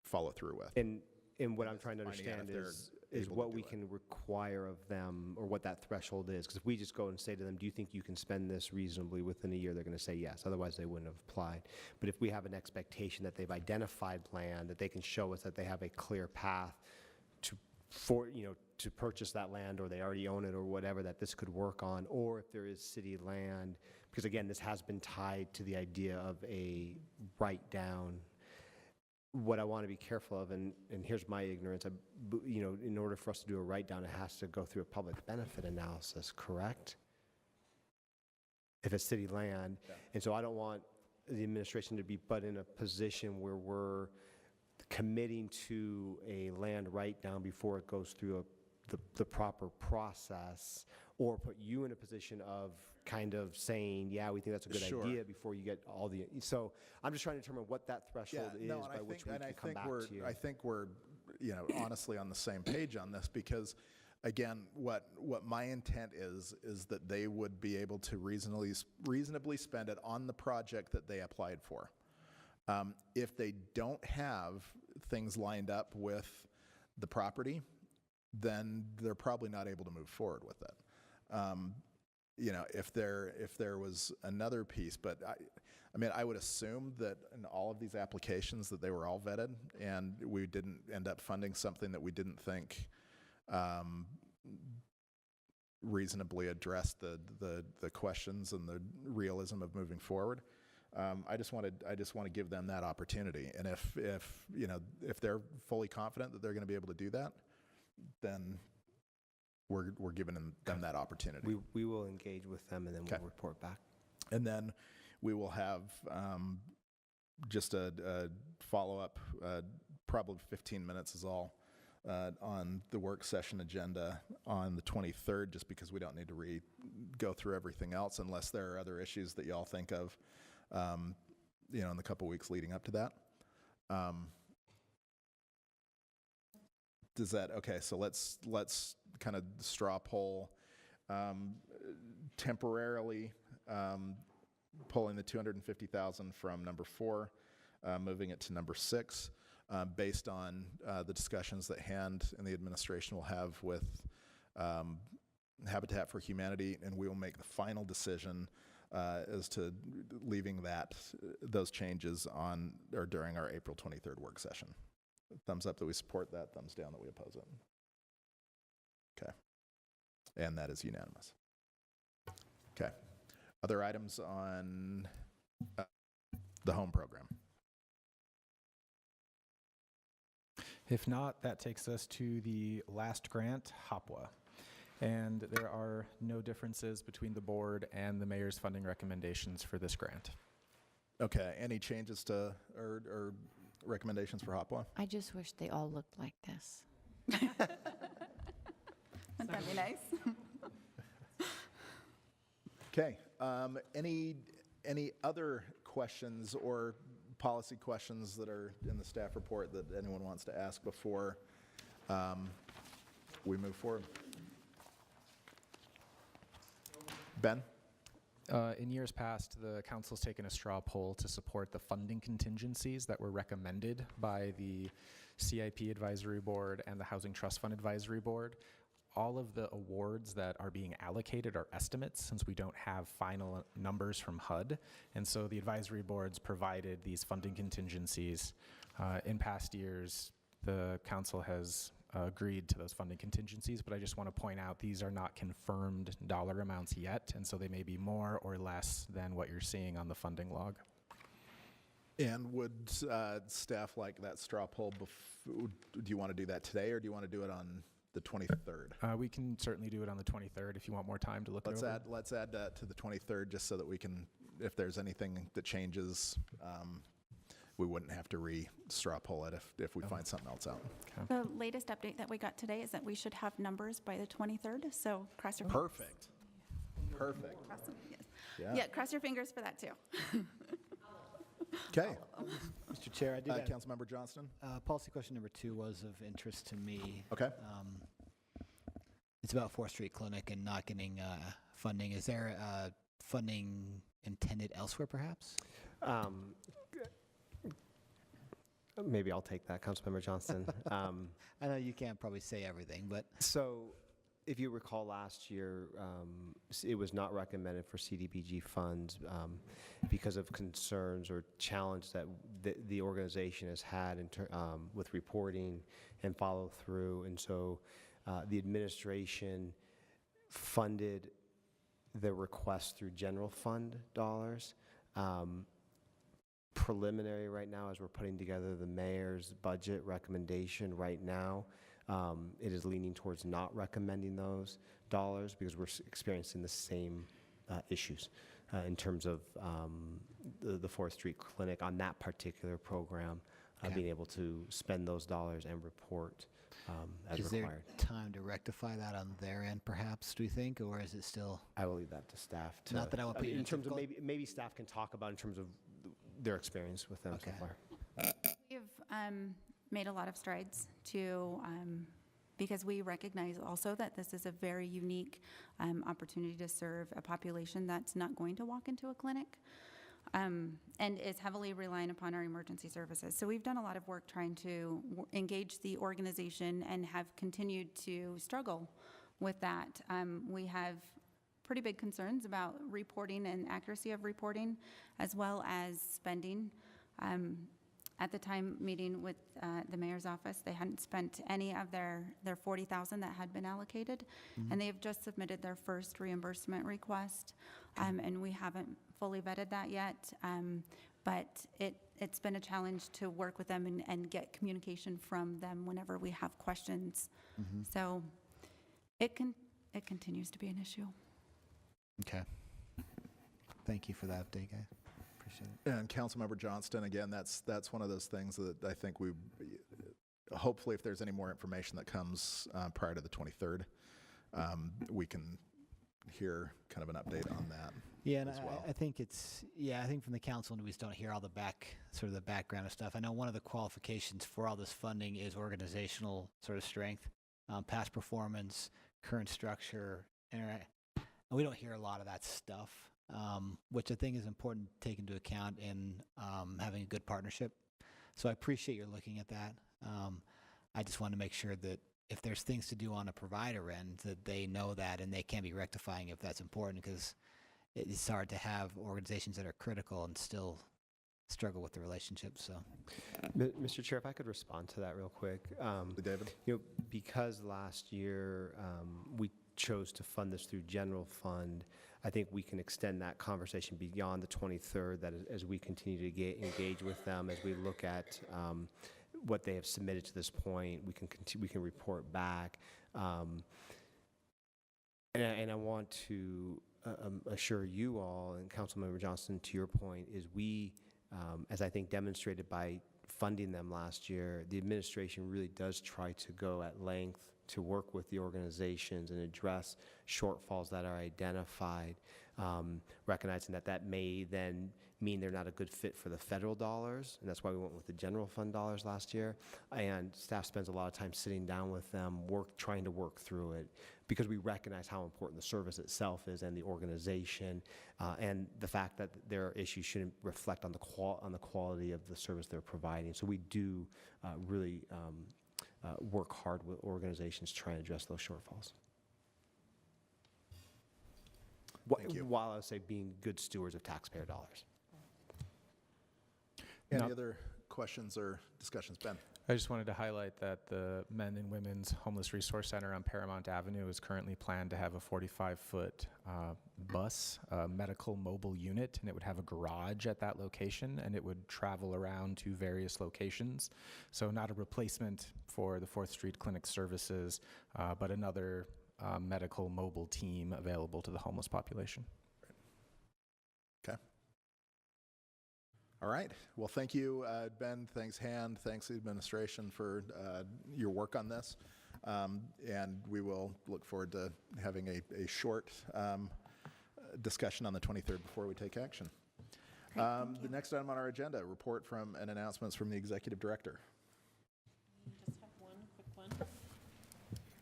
[SPEAKER 2] follow through with.
[SPEAKER 1] And what I'm trying to
[SPEAKER 2] Finding out
[SPEAKER 1] understand
[SPEAKER 2] if
[SPEAKER 1] is
[SPEAKER 2] able to
[SPEAKER 1] what
[SPEAKER 2] do
[SPEAKER 1] we
[SPEAKER 2] it.
[SPEAKER 1] can require of them, or what that threshold is. Because if we just go and say to them, do you think you can spend this reasonably within a year, they're going to say yes. Otherwise, they wouldn't have applied. But if we have an expectation that they've identified land, that they can show us that they have a clear path to purchase that land, or they already own it, or whatever, that this could work on, or if there is city land, because again, this has been tied to the idea of a write-down. What I want to be careful of, and here's my ignorance, in order for us to do a write-down, it has to go through a public benefit analysis, correct? If it's city land.
[SPEAKER 2] Yeah.
[SPEAKER 1] And so I don't want the administration to be put in a position where we're committing to a land write-down before it goes through the proper process, or put you in a position of kind of saying, yeah, we think that's a good
[SPEAKER 2] Sure.
[SPEAKER 1] idea, before you get all the, so I'm just trying to determine what that threshold is by which we can come back to you.
[SPEAKER 2] I think we're, honestly on the same page on this, because again, what my intent is that they would be able to reasonably spend it on the project that they applied for. If they don't have things lined up with the property, then they're probably not able to move forward with it. If there was another piece, but I would assume that in all of these applications that they were all vetted, and we didn't end up funding something that we didn't think reasonably addressed the questions and the realism of moving forward. I just want to give them that opportunity, and if they're fully confident that they're going to be able to do that, then we're giving them that opportunity.
[SPEAKER 1] We will engage with them, and then we'll report back.
[SPEAKER 2] And then we will have just a follow-up, probably 15 minutes is all, on the work session agenda on the 23rd, just because we don't need to go through everything else unless there are other issues that y'all think of, in the couple weeks leading up to that. Does that, okay, so let's kind of straw poll temporarily pulling the 250,000 from number 4, moving it to number 6, based on the discussions that Hand and the administration will have with Habitat for Humanity, and we will make the final decision as to leaving those changes on or during our April 23rd work session. Thumbs up that we support that, thumbs down that we oppose it. Okay. And that is unanimous. Okay. Other items on the home program?
[SPEAKER 16] If not, that takes us to the last grant, HOPWA. And there are no differences between the board and the mayor's funding recommendations for this grant.
[SPEAKER 2] Okay. Any changes to or recommendations for HOPWA?
[SPEAKER 4] I just wish they all looked like this.
[SPEAKER 21] Wouldn't that be nice?
[SPEAKER 2] Okay. Any other questions or policy questions that are in the staff report that anyone wants to ask before we move forward? Ben?
[SPEAKER 16] In years past, the council's taken a straw poll to support the funding contingencies that were recommended by the CIP Advisory Board and the Housing Trust Fund Advisory Board. All of the awards that are being allocated are estimates, since we don't have final numbers from HUD. And so the advisory boards provided these funding contingencies. In past years, the council has agreed to those funding contingencies, but I just want to point out these are not confirmed dollar amounts yet, and so they may be more or less than what you're seeing on the funding log.
[SPEAKER 2] And would staff like that straw poll, do you want to do that today, or do you want to do it on the 23rd?
[SPEAKER 16] We can certainly do it on the 23rd if you want more time to look it over.
[SPEAKER 2] Let's add that to the 23rd, just so that we can, if there's anything that changes, we wouldn't have to straw poll it if we find something else out.
[SPEAKER 16] Okay.
[SPEAKER 21] The latest update that we got today is that we should have numbers by the 23rd, so cross your fingers.
[SPEAKER 2] Perfect. Perfect.
[SPEAKER 21] Cross them, yes.
[SPEAKER 2] Yeah.
[SPEAKER 21] Cross your fingers for that, too.
[SPEAKER 2] Okay.
[SPEAKER 5] Mr. Chair, I did have
[SPEAKER 2] Councilmember Johnston?
[SPEAKER 5] policy question number 2 was of interest to me.
[SPEAKER 2] Okay.
[SPEAKER 5] It's about 4th Street Clinic and not getting funding. Is there funding intended elsewhere, perhaps?
[SPEAKER 1] Maybe I'll take that, Councilmember Johnston.
[SPEAKER 5] I know you can't probably say everything, but
[SPEAKER 1] So if you recall last year, it was not recommended for CDBG funds because of concerns or challenge that the organization has had with reporting and follow through. And so the administration funded the request through general fund dollars. Preliminary right now, as we're putting together the mayor's budget recommendation right now, it is leaning towards not recommending those dollars because we're experiencing the same issues in terms of the 4th Street Clinic on that particular program, being able to spend those dollars and report as
[SPEAKER 5] is
[SPEAKER 1] required.
[SPEAKER 5] there time to rectify that on their end, perhaps, do you think, or is it still?
[SPEAKER 1] I will leave that to staff.
[SPEAKER 5] Not that I would put you in
[SPEAKER 1] in terms of
[SPEAKER 5] difficult-
[SPEAKER 1] maybe staff can talk about in terms of their experience with them so far.
[SPEAKER 21] We've made a lot of strides to, because we recognize also that this is a very unique opportunity to serve a population that's not going to walk into a clinic and is heavily reliant upon our emergency services. So we've done a lot of work trying to engage the organization and have continued to struggle with that. We have pretty big concerns about reporting and accuracy of reporting, as well as spending. At the time meeting with the mayor's office, they hadn't spent any of their $40,000 that had been allocated, and they have just submitted their first reimbursement request, and we haven't fully vetted that yet. But it's been a challenge to work with them and get communication from them whenever we have questions. So it continues to be an issue.
[SPEAKER 5] Okay. Thank you for that update, guys. Appreciate it.
[SPEAKER 2] And Councilmember Johnston, again, that's one of those things that I think hopefully if there's any more information that comes prior to the 23rd, we can hear kind of an update on that.
[SPEAKER 5] Yeah, and
[SPEAKER 2] as well.
[SPEAKER 5] I think I think from the council, we just don't hear all the background of stuff. I know one of the qualifications for all this funding is organizational sort of strength, past performance, current structure, and we don't hear a lot of that stuff. which I think is important to take into account in having a good partnership. So I appreciate your looking at that. I just want to make sure that if there's things to do on a provider end, that they know that and they can be rectifying if that's important, because it's hard to have organizations that are critical and still struggle with the relationship. So,
[SPEAKER 1] Mr. Chair, if I could respond to that real quick.
[SPEAKER 2] David?
[SPEAKER 1] Because last year we chose to fund this through general fund, I think we can extend that conversation beyond the 23rd, that as we continue to engage with them, as we look at what they have submitted to this point, we can report back. And I want to assure you all, and Councilmember Johnston, to your point, is we, as I think demonstrated by funding them last year, the administration really does try to go at length to work with the organizations and address shortfalls that are identified, recognizing that that may then mean they're not a good fit for the federal dollars, and that's why we went with the general fund dollars last year. And staff spends a lot of time sitting down with them, trying to work through it, because we recognize how important the service itself is and the organization, and the fact that their issues shouldn't reflect on the quality of the service they're providing. So we do really work hard with organizations trying to address those shortfalls.
[SPEAKER 2] Thank you.
[SPEAKER 1] While I would say being good stewards of taxpayer dollars.
[SPEAKER 2] Any other questions or discussions? Ben?
[SPEAKER 16] I just wanted to highlight that the Men and Women's Homeless Resource Center on Paramount Avenue is currently planned to have a 45-foot bus, medical mobile unit, and it would have a garage at that location, and it would travel around to various locations. So not a replacement for the 4th Street Clinic services, but another medical mobile team available to the homeless population.
[SPEAKER 2] Okay. All right. Well, thank you, Ben. Thanks, Han. Thanks, the administration, for your work on this. And we will look forward to having a short discussion on the 23rd before we take action. The next item on our agenda, report from and announcements from the executive director.
[SPEAKER 3] Just have one quick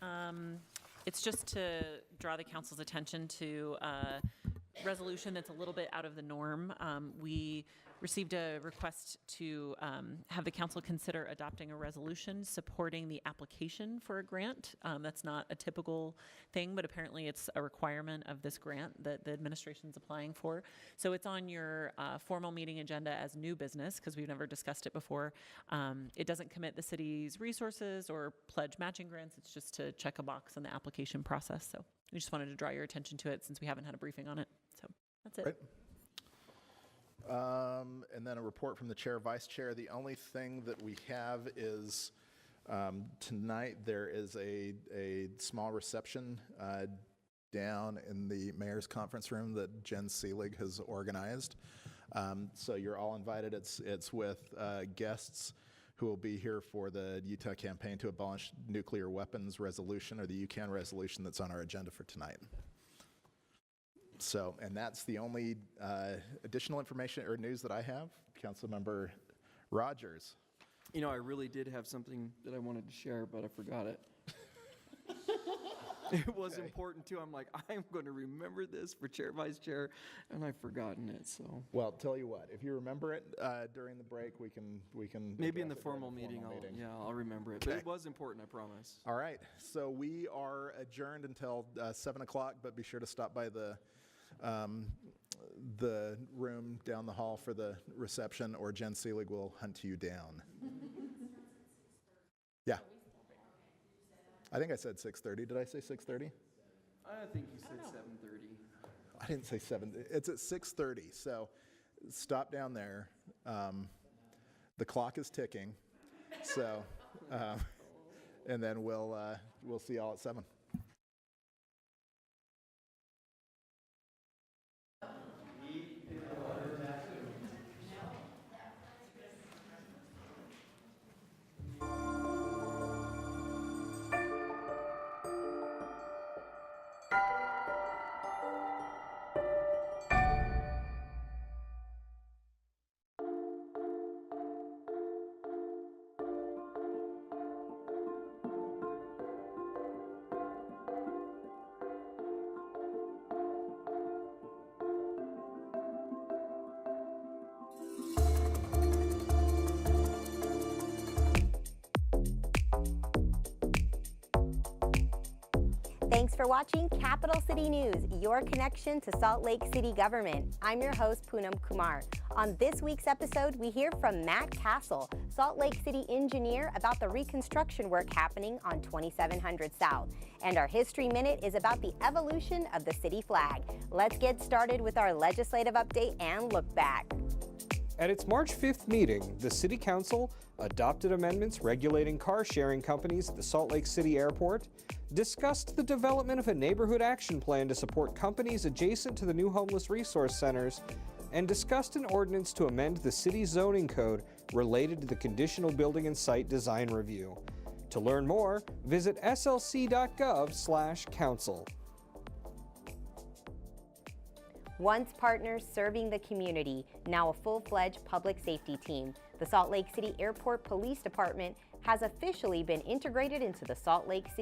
[SPEAKER 3] one. It's just to draw the council's attention to a resolution that's a little bit out of the norm. We received a request to have the council consider adopting a resolution supporting the application for a grant. That's not a typical thing, but apparently it's a requirement of this grant that the administration's applying for. So it's on your formal meeting agenda as new business, because we've never discussed it before. It doesn't commit the city's resources or pledge matching grants. It's just to check a box on the application process. So we just wanted to draw your attention to it since we haven't had a briefing on it. So that's it.
[SPEAKER 2] Right. And then a report from the chair, vice chair. The only thing that we have is tonight there is a small reception down in the mayor's conference room that Jen Seelig has organized. So you're all invited. It's with guests who will be here for the Utah Campaign to Abolish Nuclear Weapons resolution, or the UCAN resolution, that's on our agenda for tonight. So, and that's the only additional information or news that I have. Councilmember Rogers.
[SPEAKER 10] You know, I really did have something that I wanted to share, but I forgot it. It was important too. I'm like, I'm going to remember this for chair, vice chair, and I've forgotten it. So,
[SPEAKER 2] well, tell you what, if you remember it during the break, we can
[SPEAKER 10] maybe in the formal meeting. I'll remember it.
[SPEAKER 2] Okay.
[SPEAKER 10] But it was important, I promise.
[SPEAKER 2] All right. So we are adjourned until 7 o'clock, but be sure to stop by the room down the hall for the reception, or Jen Seelig will hunt you down. Yeah. I think I said 6:30. Did I say 6:30?
[SPEAKER 10] I think you said 7:30.
[SPEAKER 2] I didn't say 7. It's at 6:30. So stop down there. The clock is ticking. So, and then we'll see y'all at 7.
[SPEAKER 8] Thanks for watching Capital City News, your connection to Salt Lake City government. I'm your host, Poonam Kumar. On this week's episode, we hear from Matt Castle, Salt Lake City engineer, about the reconstruction work happening on 2700 South. And our History Minute is about the evolution of the city flag. Let's get started with our legislative update and look back.
[SPEAKER 22] At its March 5th meeting, the City Council adopted amendments regulating car sharing companies at the Salt Lake City Airport, discussed the development of a neighborhood action plan to support companies adjacent to the new homeless resource centers, and discussed an ordinance to amend the city's zoning code related to the conditional building and site design review. To learn more, visit slc.gov/council.
[SPEAKER 8] Once partners serving the community, now a full-fledged public safety team, the Salt Lake City Airport Police Department has officially been integrated into the Salt Lake City